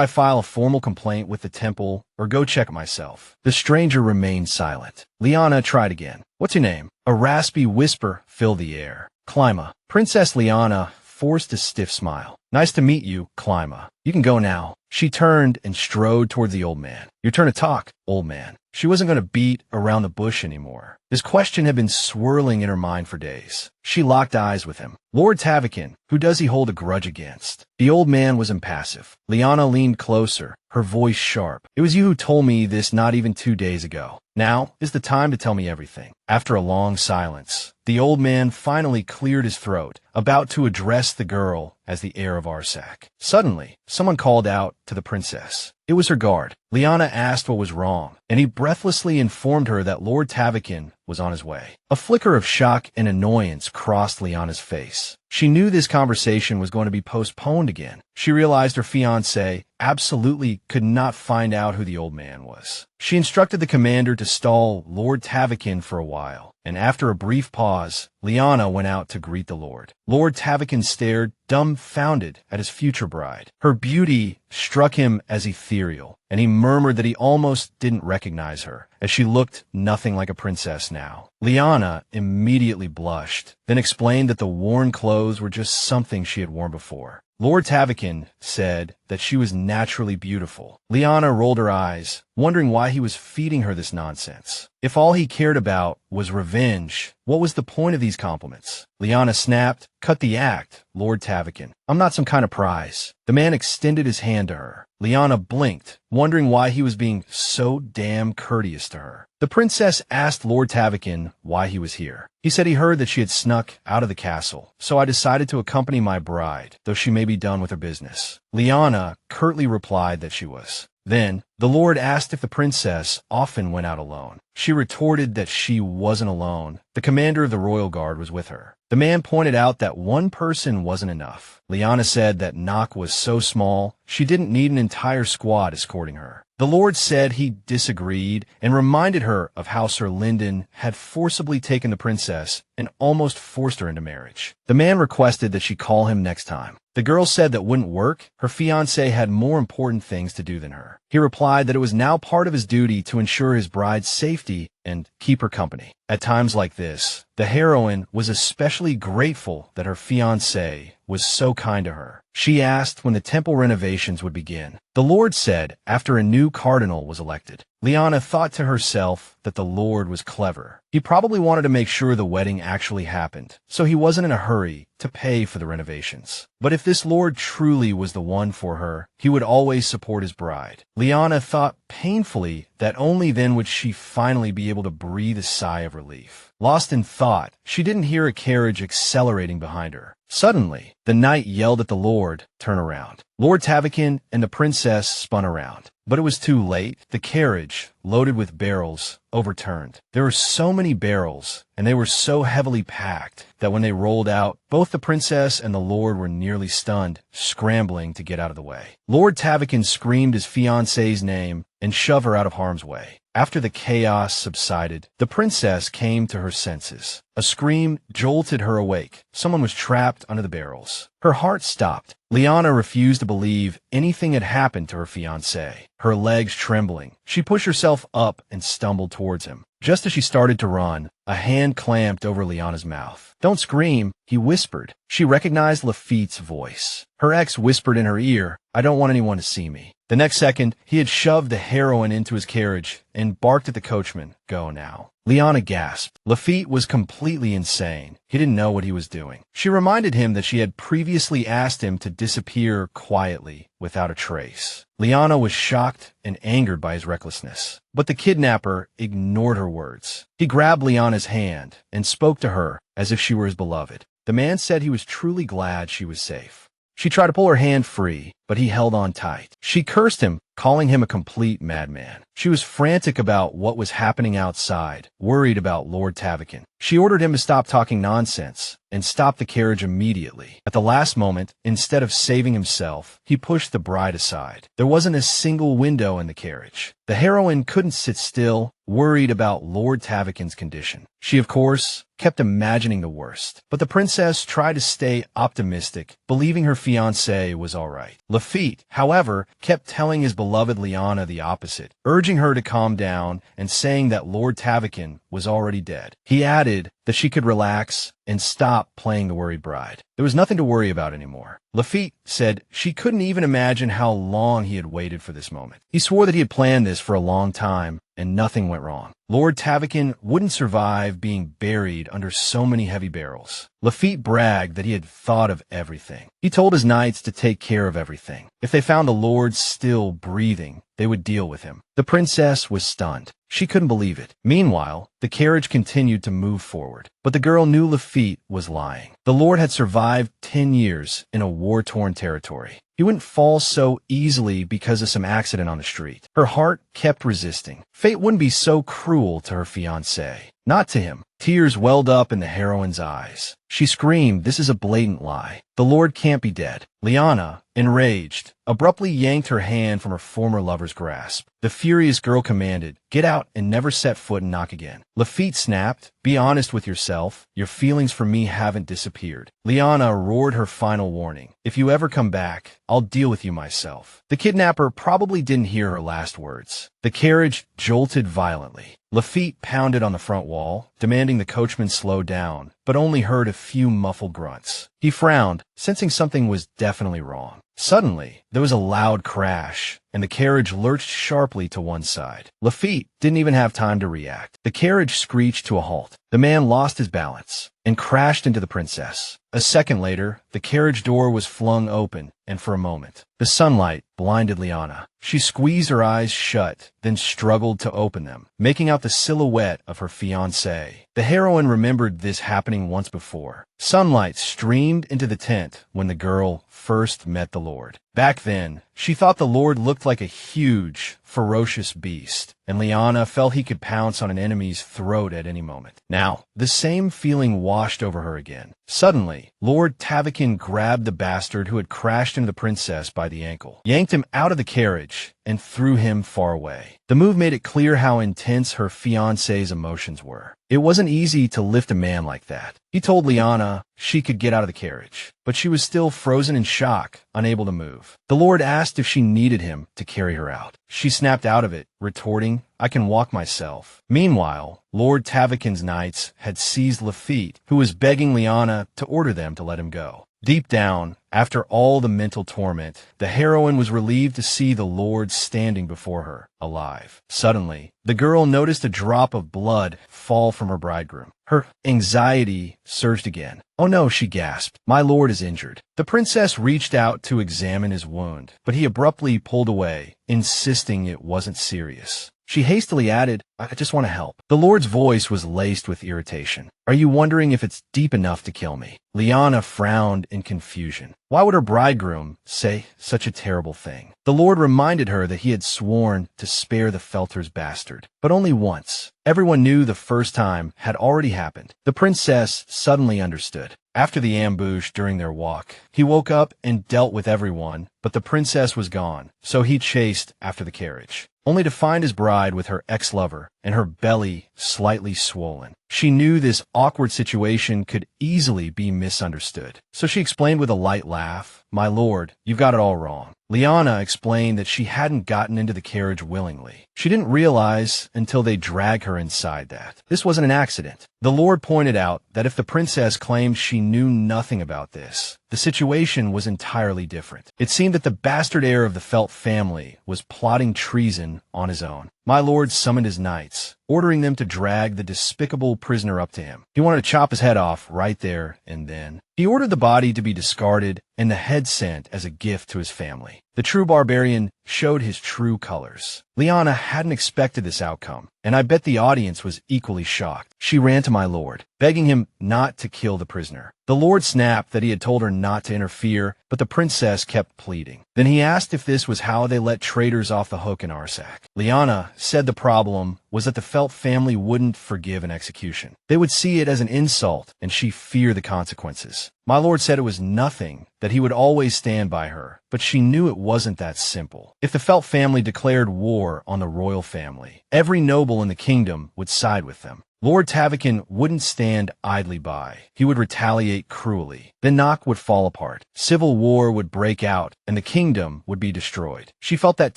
[SPEAKER 1] file a formal complaint with the temple or go check myself." The stranger remained silent. Liene tried again. "What's your name?" A raspy whisper filled the air. "Clima." Princess Liene forced a stiff smile. "Nice to meet you, Clima. You can go now." She turned and strode toward the old man. "Your turn to talk, old man." She wasn't going to beat around the bush anymore. This question had been swirling in her mind for days. She locked eyes with him. "Lord Tiwakan, who does he hold a grudge against?" The old man was impassive. Liene leaned closer, her voice sharp. "It was you who told me this not even 2 days ago. Now is the time to tell me everything." After a long silence, the old man finally cleared his throat, about to address the girl as the heir of Arsac. Suddenly, someone called out to the princess. It was her guard. Liene asked what was wrong, and he breathlessly informed her that Lord Tiwakan was on his way. A flicker of shock and annoyance crossed Liene's face. She knew this conversation was going to be postponed again. She realized her fiancé absolutely could not find out who the old man was. She instructed the commander to stall Lord Tiwakan for a while, and after a brief pause, Liene went out to greet the Lord. Lord Tiwakan stared, dumbfounded, at his future bride. Her beauty struck him as ethereal, and he murmured that he almost didn't recognize her, as she looked nothing like a princess now. Liene immediately blushed, then explained that the worn clothes were just something she had worn before. Lord Tiwakan said that she was naturally beautiful. Liene rolled her eyes, wondering why he was feeding her this nonsense. If all he cared about was revenge, what was the point of these compliments? Liene snapped, "Cut the act, Lord Tiwakan. I'm not some kind of prize." The man extended his hand to her. Liene blinked, wondering why he was being so damn courteous to her. The princess asked Lord Tiwakan why he was here. He said he heard that she had snuck out of the castle, so I decided to accompany my bride, though she may be done with her business. Liene curtly replied that she was. Then, the Lord asked if the princess often went out alone. She retorted that she wasn't alone. The commander of the royal guard was with her. The man pointed out that one person wasn't enough. Liene said that Nock was so small, she didn't need an entire squad escorting her. The Lord said he disagreed and reminded her of how Sir Lyndon had forcibly taken the princess and almost forced her into marriage. The man requested that she call him next time. The girl said that wouldn't work. Her fiancé had more important things to do than her. He replied that it was now part of his duty to ensure his bride's safety and keep her company. At times like this, the heroine was especially grateful that her fiancé was so kind to her. She asked when the temple renovations would begin. The Lord said after a new cardinal was elected. Liene thought to herself that the Lord was clever. He probably wanted to make sure the wedding actually happened, so he wasn't in a hurry to pay for the renovations. But if this Lord truly was the one for her, he would always support his bride. Liene thought painfully that only then would she finally be able to breathe a sigh of relief. Lost in thought, she didn't hear a carriage accelerating behind her. Suddenly, the knight yelled at the Lord, "Turn around." Lord Tiwakan and the princess spun around. But it was too late. The carriage, loaded with barrels, overturned. There were so many barrels, and they were so heavily packed that when they rolled out, both the princess and the Lord were nearly stunned, scrambling to get out of the way. Lord Tiwakan screamed his fiancée's name and shoved her out of harm's way. After the chaos subsided, the princess came to her senses. A scream jolted her awake. Someone was trapped under the barrels. Her heart stopped. Liene refused to believe anything had happened to her fiancé. Her legs trembling, she pushed herself up and stumbled towards him. Just as she started to run, a hand clamped over Liene's mouth. "Don't scream," he whispered. She recognized Raffit's voice. Her ex whispered in her ear, "I don't want anyone to see me." The next second, he had shoved the heroine into his carriage and barked at the coachman, "Go now." Liene gasped. Raffit was completely insane. He didn't know what he was doing. She reminded him that she had previously asked him to disappear quietly, without a trace. Liene was shocked and angered by his recklessness. But the kidnapper ignored her words. He grabbed Liene's hand and spoke to her as if she were his beloved. The man said he was truly glad she was safe. She tried to pull her hand free, but he held on tight. She cursed him, calling him a complete madman. She was frantic about what was happening outside, worried about Lord Tiwakan. She ordered him to stop talking nonsense and stop the carriage immediately. At the last moment, instead of saving himself, he pushed the bride aside. There wasn't a single window in the carriage. The heroine couldn't sit still, worried about Lord Tiwakan's condition. She, of course, kept imagining the worst. But the princess tried to stay optimistic, believing her fiancé was all right. Raffit, however, kept telling his beloved Liene the opposite, urging her to calm down and saying that Lord Tiwakan was already dead. He added that she could relax and stop playing the worried bride. There was nothing to worry about anymore. Raffit said she couldn't even imagine how long he had waited for this moment. He swore that he had planned this for a long time, and nothing went wrong. Lord Tiwakan wouldn't survive being buried under so many heavy barrels. Raffit bragged that he had thought of everything. He told his knights to take care of everything. If they found the Lord still breathing, they would deal with him. The princess was stunned. She couldn't believe it. Meanwhile, the carriage continued to move forward. But the girl knew Raffit was lying. The Lord had survived 10 years in a war-torn territory. He wouldn't fall so easily because of some accident on the street. Her heart kept resisting. Fate wouldn't be so cruel to her fiancé. Not to him. Tears welled up in the heroine's eyes. She screamed, "This is a blatant lie. The Lord can't be dead." Liene, enraged, abruptly yanked her hand from her former lover's grasp. The furious girl commanded, "Get out and never set foot in Knock again." Raffit snapped, "Be honest with yourself. Your feelings for me haven't disappeared." Liene roared her final warning, "If you ever come back, I'll deal with you myself." The kidnapper probably didn't hear her last words. The carriage jolted violently. Raffit pounded on the front wall, demanding the coachman slow down, but only heard a few muffled grunts. He frowned, sensing something was definitely wrong. Suddenly, there was a loud crash, and the carriage lurched sharply to one side. Raffit didn't even have time to react. The carriage screeched to a halt. The man lost his balance and crashed into the princess. A second later, the carriage door was flung open, and for a moment, the sunlight blinded Liene. She squeezed her eyes shut, then struggled to open them, making out the silhouette of her fiancé. The heroine remembered this happening once before. Sunlight streamed into the tent when the girl first met the Lord. Back then, she thought the Lord looked like a huge, ferocious beast, and Liene felt he could pounce on an enemy's throat at any moment. Now, the same feeling washed over her again. Suddenly, Lord Tiwakan grabbed the bastard who had crashed into the princess by the ankle, yanked him out of the carriage, and threw him far away. The move made it clear how intense her fiancé's emotions were. It wasn't easy to lift a man like that. He told Liene she could get out of the carriage, but she was still frozen in shock, unable to move. The Lord asked if she needed him to carry her out. She snapped out of it, retorting, "I can walk myself." Meanwhile, Lord Tiwakan's knights had seized Raffit, who was begging Liene to order them to let him go. Deep down, after all the mental torment, the heroine was relieved to see the Lord standing before her, alive. Suddenly, the girl noticed a drop of blood fall from her bridegroom. Her anxiety surged again. "Oh no," she gasped. "My lord is injured." The princess reached out to examine his wound, but he abruptly pulled away, insisting it wasn't serious. She hastily added, "I just want to help." The Lord's voice was laced with irritation. "Are you wondering if it's deep enough to kill me?" Liene frowned in confusion. Why would her bridegroom say such a terrible thing? The Lord reminded her that he had sworn to spare the Felter's bastard, but only once. Everyone knew the first time had already happened. The princess suddenly understood. After the ambush during their walk, he woke up and dealt with everyone, but the princess was gone, so he chased after the carriage, only to find his bride with her ex-lover and her belly slightly swollen. She knew this awkward situation could easily be misunderstood, so she explained with a light laugh, "My lord, you've got it all wrong." Liene explained that she hadn't gotten into the carriage willingly. She didn't realize until they dragged her inside that this wasn't an accident. The Lord pointed out that if the princess claimed she knew nothing about this, the situation was entirely different. It seemed that the bastard heir of the Felt family was plotting treason on his own. My lord summoned his knights, ordering them to drag the despicable prisoner up to him. He wanted to chop his head off right there and then. He ordered the body to be discarded and the head sent as a gift to his family. The true barbarian showed his true colors. Liene hadn't expected this outcome, and I bet the audience was equally shocked. She ran to my lord, begging him not to kill the prisoner. The Lord snapped that he had told her not to interfere, but the princess kept pleading. Then he asked if this was how they let traitors off the hook in Arsac. Liene said the problem was that the Felt family wouldn't forgive an execution. They would see it as an insult, and she feared the consequences. My lord said it was nothing, that he would always stand by her, but she knew it wasn't that simple. If the Felt family declared war on the royal family, every noble in the kingdom would side with them. Lord Tiwakan wouldn't stand idly by. He would retaliate cruelly. Then Nock would fall apart. Civil war would break out, and the kingdom would be destroyed. She felt that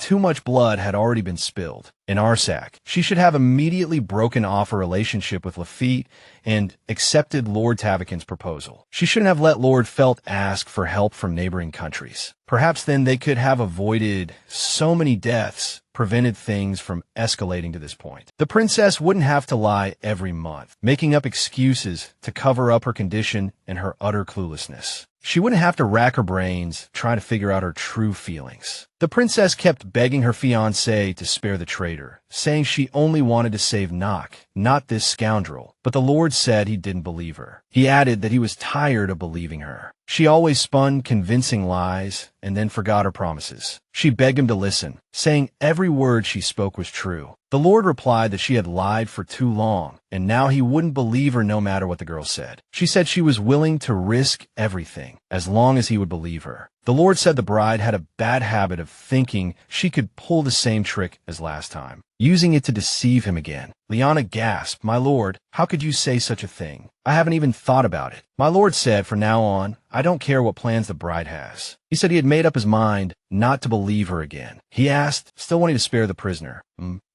[SPEAKER 1] too much blood had already been spilled. In Arsac, she should have immediately broken off a relationship with Raffit and accepted Lord Tiwakan's proposal. She shouldn't have let Lord Felt ask for help from neighboring countries. Perhaps then they could have avoided so many deaths, prevented things from escalating to this point. The princess wouldn't have to lie every month, making up excuses to cover up her condition and her utter cluelessness. She wouldn't have to rack her brains trying to figure out her true feelings. The princess kept begging her fiancé to spare the traitor, saying she only wanted to save Nock, not this scoundrel. But the Lord said he didn't believe her. He added that he was tired of believing her. She always spun convincing lies and then forgot her promises. She begged him to listen, saying every word she spoke was true. The Lord replied that she had lied for too long, and now he wouldn't believe her no matter what the girl said. She said she was willing to risk everything, as long as he would believe her. The Lord said the bride had a bad habit of thinking she could pull the same trick as last time, using it to deceive him again. Liene gasped, "My lord, how could you say such a thing? I haven't even thought about it." My lord said, "From now on, I don't care what plans the bride has." He said he had made up his mind not to believe her again. He asked, still wanting to spare the prisoner.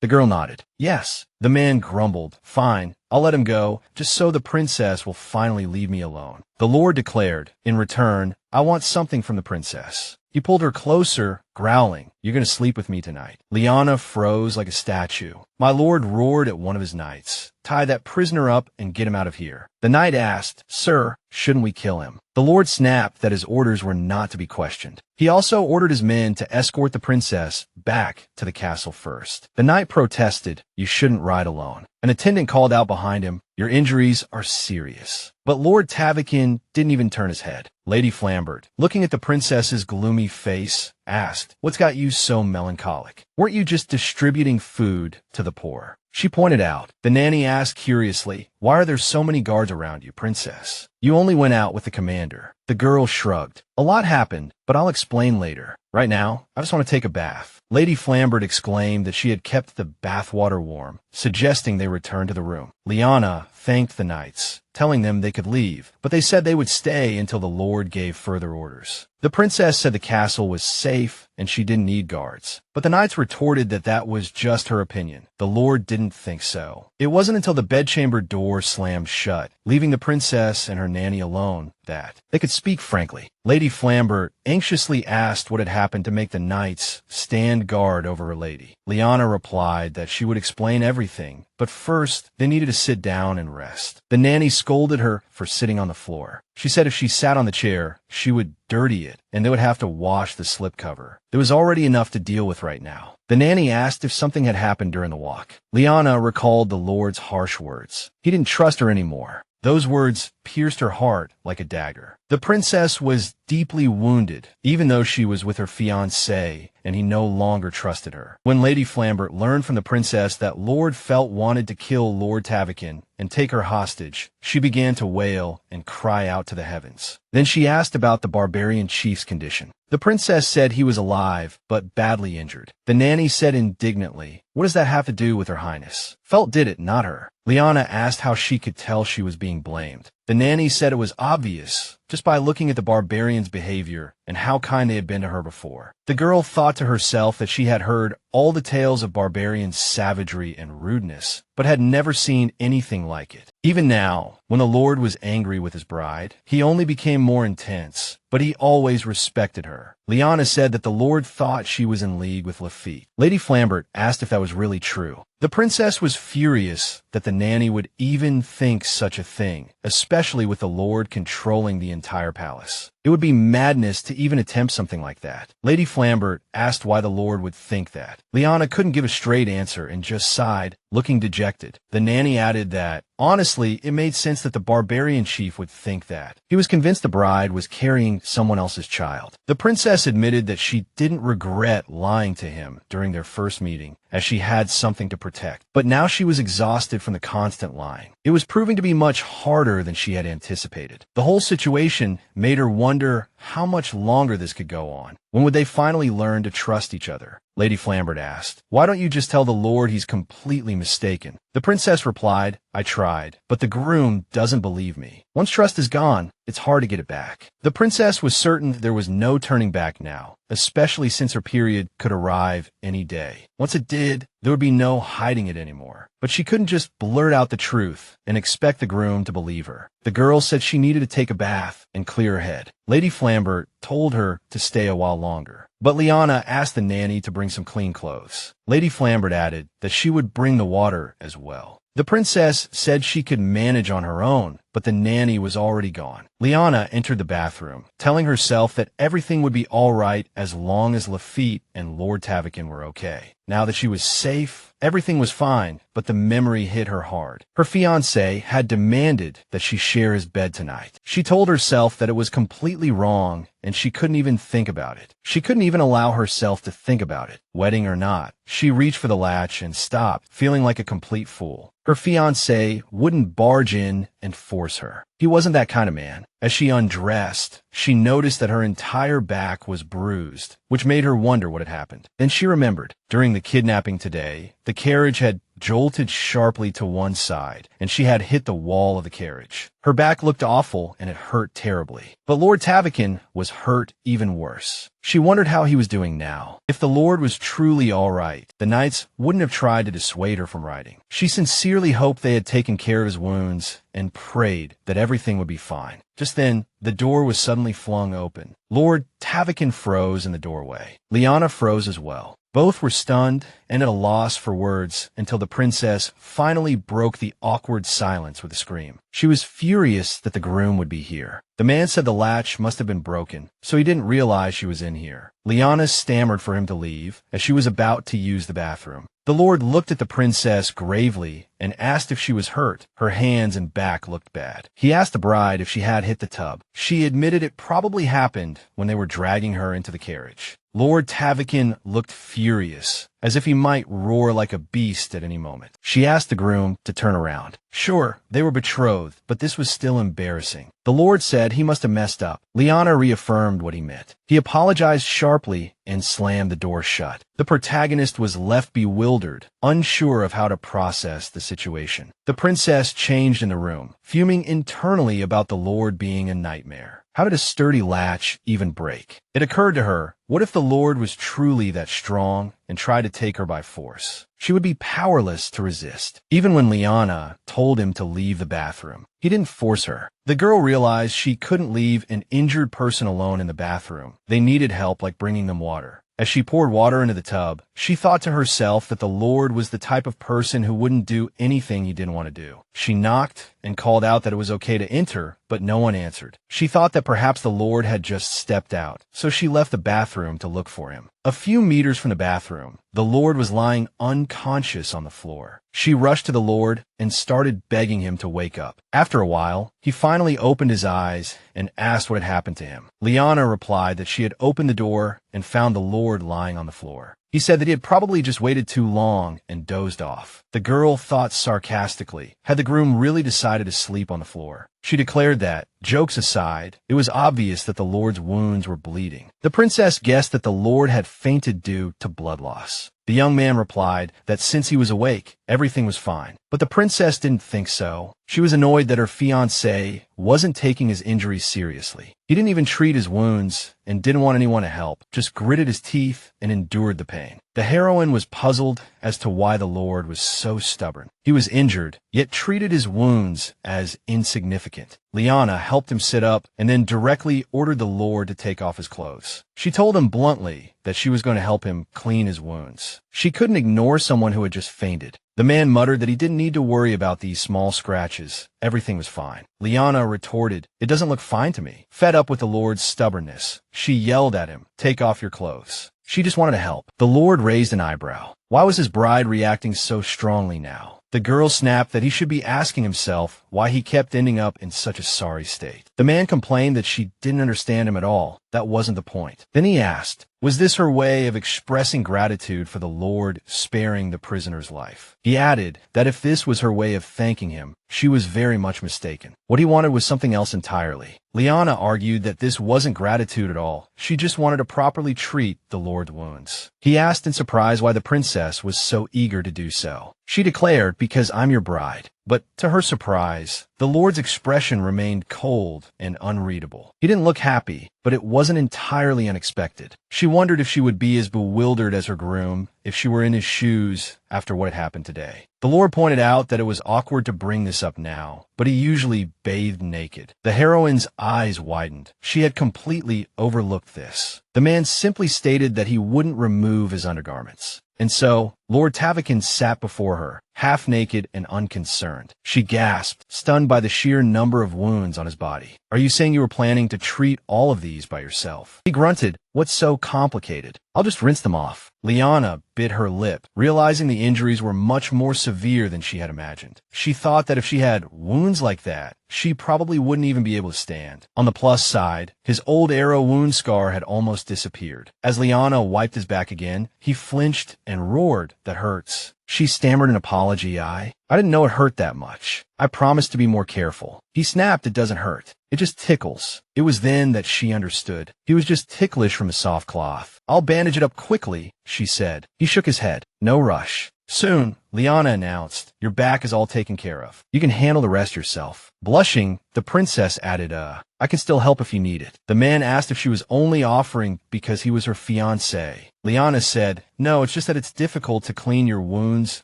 [SPEAKER 1] The girl nodded. "Yes." The man grumbled, "Fine, I'll let him go, just so the princess will finally leave me alone." The Lord declared, "In return, I want something from the princess." He pulled her closer, growling, "You're going to sleep with me tonight." Liene froze like a statue. My lord roared at one of his knights, "Tie that prisoner up and get him out of here." The knight asked, "Sir, shouldn't we kill him?" The Lord snapped that his orders were not to be questioned. He also ordered his men to escort the princess back to the castle first. The knight protested, "You shouldn't ride alone." An attendant called out behind him, "Your injuries are serious." But Lord Tiwakan didn't even turn his head. Lady Flambert, looking at the princess's gloomy face, asked, "What's got you so melancholic? Weren't you just distributing food to the poor?" She pointed out. The nanny asked curiously, "Why are there so many guards around you, princess? You only went out with the commander." The girl shrugged. "A lot happened, but I'll explain later. Right now, I just want to take a bath." Lady Flambert exclaimed that she had kept the bath water warm, suggesting they return to the room. Liene thanked the knights, telling them they could leave, but they said they would stay until the Lord gave further orders. The princess said the castle was safe and she didn't need guards. But the knights retorted that that was just her opinion. The Lord didn't think so. It wasn't until the bedchamber door slammed shut, leaving the princess and her nanny alone, that they could speak frankly. Lady Flambert anxiously asked what had happened to make the knights stand guard over her lady. Liene replied that she would explain everything, but first they needed to sit down and rest. The nanny scolded her for sitting on the floor. She said if she sat on the chair, she would dirty it, and they would have to wash the slipcover. There was already enough to deal with right now. The nanny asked if something had happened during the walk. Liene recalled the Lord's harsh words. He didn't trust her anymore. Those words pierced her heart like a dagger. The princess was deeply wounded, even though she was with her fiancé and he no longer trusted her. When Lady Flambert learned from the princess that Lord Felt wanted to kill Lord Tiwakan and take her hostage, she began to wail and cry out to the heavens. Then she asked about the barbarian chief's condition. The princess said he was alive, but badly injured. The nanny said indignantly, "What does that have to do with her highness? Felt did it, not her." Liene asked how she could tell she was being blamed. The nanny said it was obvious, just by looking at the barbarians' behavior and how kind they had been to her before. The girl thought to herself that she had heard all the tales of barbarians' savagery and rudeness, but had never seen anything like it. Even now, when the Lord was angry with his bride, he only became more intense, but he always respected her. Liene said that the Lord thought she was in league with Raffit. Lady Flambert asked if that was really true. The princess was furious that the nanny would even think such a thing, especially with the Lord controlling the entire palace. It would be madness to even attempt something like that. Lady Flambert asked why the Lord would think that. Liene couldn't give a straight answer and just sighed, looking dejected. The nanny added that, honestly, it made sense that the barbarian chief would think that. He was convinced the bride was carrying someone else's child. The princess admitted that she didn't regret lying to him during their first meeting, as she had something to protect. But now she was exhausted from the constant lying. It was proving to be much harder than she had anticipated. The whole situation made her wonder how much longer this could go on. When would they finally learn to trust each other? Lady Flambert asked. "Why don't you just tell the Lord he's completely mistaken?" The princess replied, "I tried, but the groom doesn't believe me. Once trust is gone, it's hard to get it back." The princess was certain there was no turning back now, especially since her period could arrive any day. Once it did, there would be no hiding it anymore. But she couldn't just blurt out the truth and expect the groom to believe her. The girl said she needed to take a bath and clear her head. Lady Flambert told her to stay a while longer, but Liene asked the nanny to bring some clean clothes. Lady Flambert added that she would bring the water as well. The princess said she could manage on her own, but the nanny was already gone. Liene entered the bathroom, telling herself that everything would be all right as long as Raffit and Lord Tiwakan were okay. Now that she was safe, everything was fine, but the memory hit her hard. Her fiancé had demanded that she share his bed tonight. She told herself that it was completely wrong, and she couldn't even think about it. She couldn't even allow herself to think about it, wedding or not. She reached for the latch and stopped, feeling like a complete fool. Her fiancé wouldn't barge in and force her. He wasn't that kind of man. As she undressed, she noticed that her entire back was bruised, which made her wonder what had happened. Then she remembered, during the kidnapping today, the carriage had jolted sharply to one side, and she had hit the wall of the carriage. Her back looked awful, and it hurt terribly. But Lord Tiwakan was hurt even worse. She wondered how he was doing now. If the Lord was truly all right, the knights wouldn't have tried to dissuade her from riding. She sincerely hoped they had taken care of his wounds and prayed that everything would be fine. Just then, the door was suddenly flung open. Lord Tiwakan froze in the doorway. Liene froze as well. Both were stunned and at a loss for words until the princess finally broke the awkward silence with a scream. She was furious that the groom would be here. The man said the latch must have been broken, so he didn't realize she was in here. Liene stammered for him to leave as she was about to use the bathroom. The Lord looked at the princess gravely and asked if she was hurt. Her hands and back looked bad. He asked the bride if she had hit the tub. She admitted it probably happened when they were dragging her into the carriage. Lord Tiwakan looked furious as if he might roar like a beast at any moment. She asked the groom to turn around. Sure, they were betrothed, but this was still embarrassing. The Lord said he must have messed up. Liene reaffirmed what he meant. He apologized sharply and slammed the door shut. The protagonist was left bewildered, unsure of how to process the situation. The princess changed in the room, fuming internally about the Lord being a nightmare. How did a sturdy latch even break? It occurred to her, what if the Lord was truly that strong and tried to take her by force? She would be powerless to resist. Even when Liene told him to leave the bathroom, he didn't force her. The girl realized she couldn't leave an injured person alone in the bathroom. They needed help, like bringing them water. As she poured water into the tub, she thought to herself that the Lord was the type of person who wouldn't do anything he didn't want to do. She knocked and called out that it was okay to enter, but no one answered. She thought that perhaps the Lord had just stepped out, so she left the bathroom to look for him. A few meters from the bathroom, the Lord was lying unconscious on the floor. She rushed to the Lord and started begging him to wake up. After a while, he finally opened his eyes and asked what had happened to him. Liene replied that she had opened the door and found the Lord lying on the floor. He said that he had probably just waited too long and dozed off. The girl thought sarcastically, had the groom really decided to sleep on the floor? She declared that, jokes aside, it was obvious that the Lord's wounds were bleeding. The princess guessed that the Lord had fainted due to blood loss. The young man replied that since he was awake, everything was fine. But the princess didn't think so. She was annoyed that her fiancé wasn't taking his injuries seriously. He didn't even treat his wounds and didn't want anyone to help, just gritted his teeth and endured the pain. The heroine was puzzled as to why the Lord was so stubborn. He was injured, yet treated his wounds as insignificant. Liene helped him sit up and then directly ordered the Lord to take off his clothes. She told him bluntly that she was going to help him clean his wounds. She couldn't ignore someone who had just fainted. The man muttered that he didn't need to worry about these small scratches. Everything was fine. Liene retorted, "It doesn't look fine to me." Fed up with the Lord's stubbornness, she yelled at him, "Take off your clothes." She just wanted to help. The Lord raised an eyebrow. Why was his bride reacting so strongly now? The girl snapped that he should be asking himself why he kept ending up in such a sorry state. The man complained that she didn't understand him at all. That wasn't the point. Then he asked, was this her way of expressing gratitude for the Lord sparing the prisoner's life? He added that if this was her way of thanking him, she was very much mistaken. What he wanted was something else entirely. Liene argued that this wasn't gratitude at all. She just wanted to properly treat the Lord's wounds. He asked in surprise why the princess was so eager to do so. She declared, "Because I'm your bride." But to her surprise, the Lord's expression remained cold and unreadable. He didn't look happy, but it wasn't entirely unexpected. She wondered if she would be as bewildered as her groom if she were in his shoes after what had happened today. The Lord pointed out that it was awkward to bring this up now, but he usually bathed naked. The heroine's eyes widened. She had completely overlooked this. The man simply stated that he wouldn't remove his undergarments. And so, Lord Tiwakan sat before her, half naked and unconcerned. She gasped, stunned by the sheer number of wounds on his body. "Are you saying you were planning to treat all of these by yourself?" He grunted, "What's so complicated? I'll just rinse them off." Liene bit her lip, realizing the injuries were much more severe than she had imagined. She thought that if she had wounds like that, she probably wouldn't even be able to stand. On the plus side, his old arrow wound scar had almost disappeared. As Liene wiped his back again, he flinched and roared, "That hurts." She stammered an apology. I didn't know it hurt that much. I promised to be more careful." He snapped, "It doesn't hurt. It just tickles." It was then that she understood. He was just ticklish from a soft cloth. "I'll bandage it up quickly," she said. He shook his head. "No rush." Soon, Liene announced, "Your back is all taken care of. You can handle the rest yourself." Blushing, the princess added, "I can still help if you need it." The man asked if she was only offering because he was her fiancé. Liene said, "No, it's just that it's difficult to clean your wounds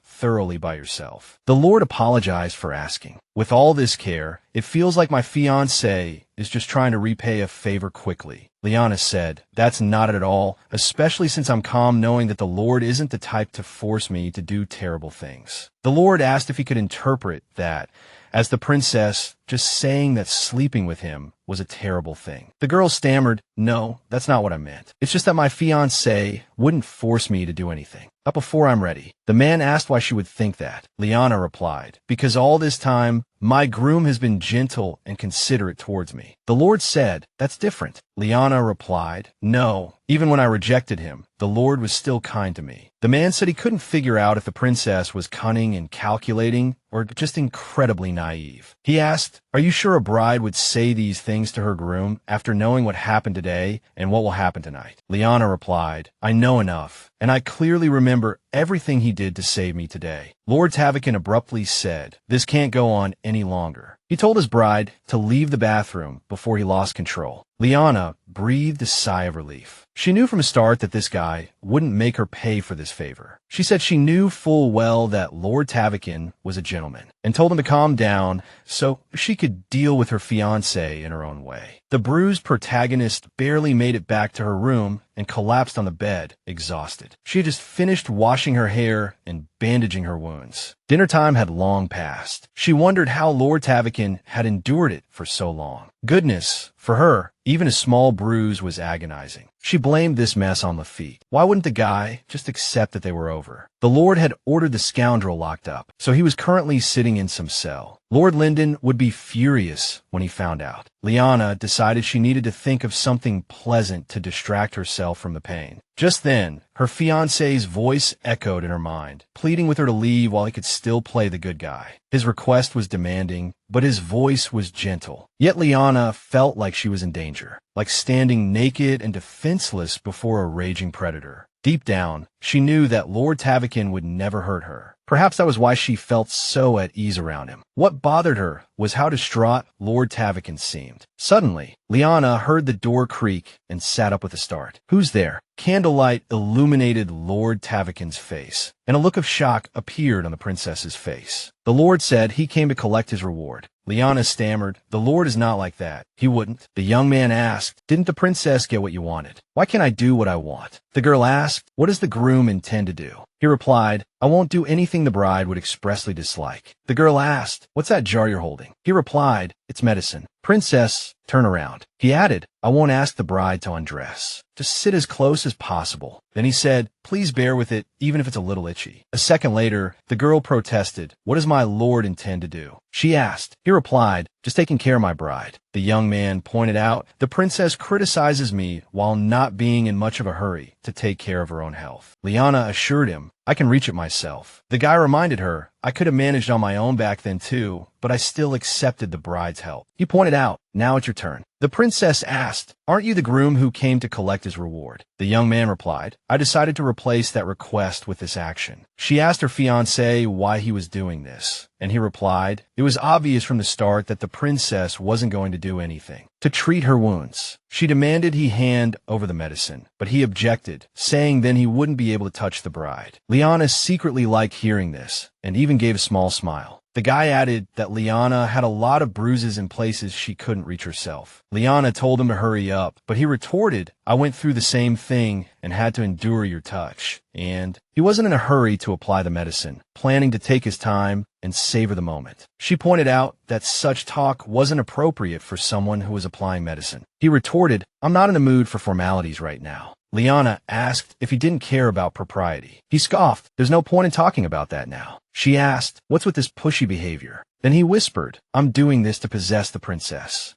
[SPEAKER 1] thoroughly by yourself." The Lord apologized for asking. "With all this care, it feels like my fiancé is just trying to repay a favor quickly." Liene said, "That's not it at all, especially since I'm calm knowing that the Lord isn't the type to force me to do terrible things." The Lord asked if he could interpret that as the princess just saying that sleeping with him was a terrible thing. The girl stammered, "No, that's not what I meant. It's just that my fiancé wouldn't force me to do anything. Not before I'm ready." The man asked why she would think that. Liene replied, "Because all this time, My groom has been gentle and considerate towards me. The Lord said, that's different. Liene replied, no, even when I rejected him, the Lord was still kind to me. The man said he couldn't figure out if the princess was cunning and calculating or just incredibly naive. He asked, are you sure a bride would say these things to her groom after knowing what happened today and what will happen tonight? Liene replied, I know enough, and I clearly remember everything he did to save me today. Lord Tiwakan abruptly said, this can't go on any longer. He told his bride to leave the bathroom before he lost control. Liene breathed a sigh of relief. She knew from the start that this guy wouldn't make her pay for this favor. She said she knew full well that Lord Tiwakan was a gentleman and told him to calm down so she could deal with her fiancé in her own way. The bruised protagonist barely made it back to her room and collapsed on the bed, exhausted. She had just finished washing her hair and bandaging her wounds. Dinner time had long passed. She wondered how Lord Tiwakan had endured it for so long. Goodness, for her, even a small bruise was agonizing. She blamed this mess on Raffit. Why wouldn't the guy just accept that they were over? The Lord had ordered the scoundrel locked up, so he was currently sitting in some cell. Lord Linden would be furious when he found out. Liene decided she needed to think of something pleasant to distract herself from the pain. Just then, her fiancé's voice echoed in her mind, pleading with her to leave while he could still play the good guy. His request was demanding, but his voice was gentle. Yet Liene felt like she was in danger, like standing naked and defenseless before a raging predator. Deep down, she knew that Lord Tiwakan would never hurt her. Perhaps that was why she felt so at ease around him. What bothered her was how distraught Lord Tiwakan seemed. Suddenly, Liene heard the door creak and sat up with a start. Who's there? Candlelight illuminated Lord Tiwakan's face, and a look of shock appeared on the princess's face. The Lord said he came to collect his reward. Liene stammered, the Lord is not like that. He wouldn't. The young man asked, didn't the princess get what you wanted? Why can't I do what I want? The girl asked, what does the groom intend to do? He replied, I won't do anything the bride would expressly dislike. The girl asked, what's that jar you're holding? He replied, it's medicine. Princess, turn around. He added, I won't ask the bride to undress. Just sit as close as possible. Then he said, please bear with it, even if it's a little itchy. A second later, the girl protested, what does my lord intend to do? She asked. He replied, just taking care of my bride. The young man pointed out, the princess criticizes me while not being in much of a hurry to take care of her own health. Liene assured him, I can reach it myself. The guy reminded her, I could have managed on my own back then too, but I still accepted the bride's help. He pointed out, now it's your turn. The princess asked, aren't you the groom who came to collect his reward? The young man replied, I decided to replace that request with this action. She asked her fiancé why he was doing this, and he replied, it was obvious from the start that the princess wasn't going to do anything to treat her wounds. She demanded he hand over the medicine, but he objected, saying then he wouldn't be able to touch the bride. Liene secretly liked hearing this, and even gave a small smile. The guy added that Liene had a lot of bruises in places she couldn't reach herself. Liene told him to hurry up, but he retorted, I went through the same thing and had to endure your touch. And he wasn't in a hurry to apply the medicine, planning to take his time and savor the moment. She pointed out that such talk wasn't appropriate for someone who was applying medicine. He retorted, I'm not in the mood for formalities right now. Liene asked if he didn't care about propriety. He scoffed, there's no point in talking about that now. She asked, what's with this pushy behavior? Then he whispered, I'm doing this to possess the princess.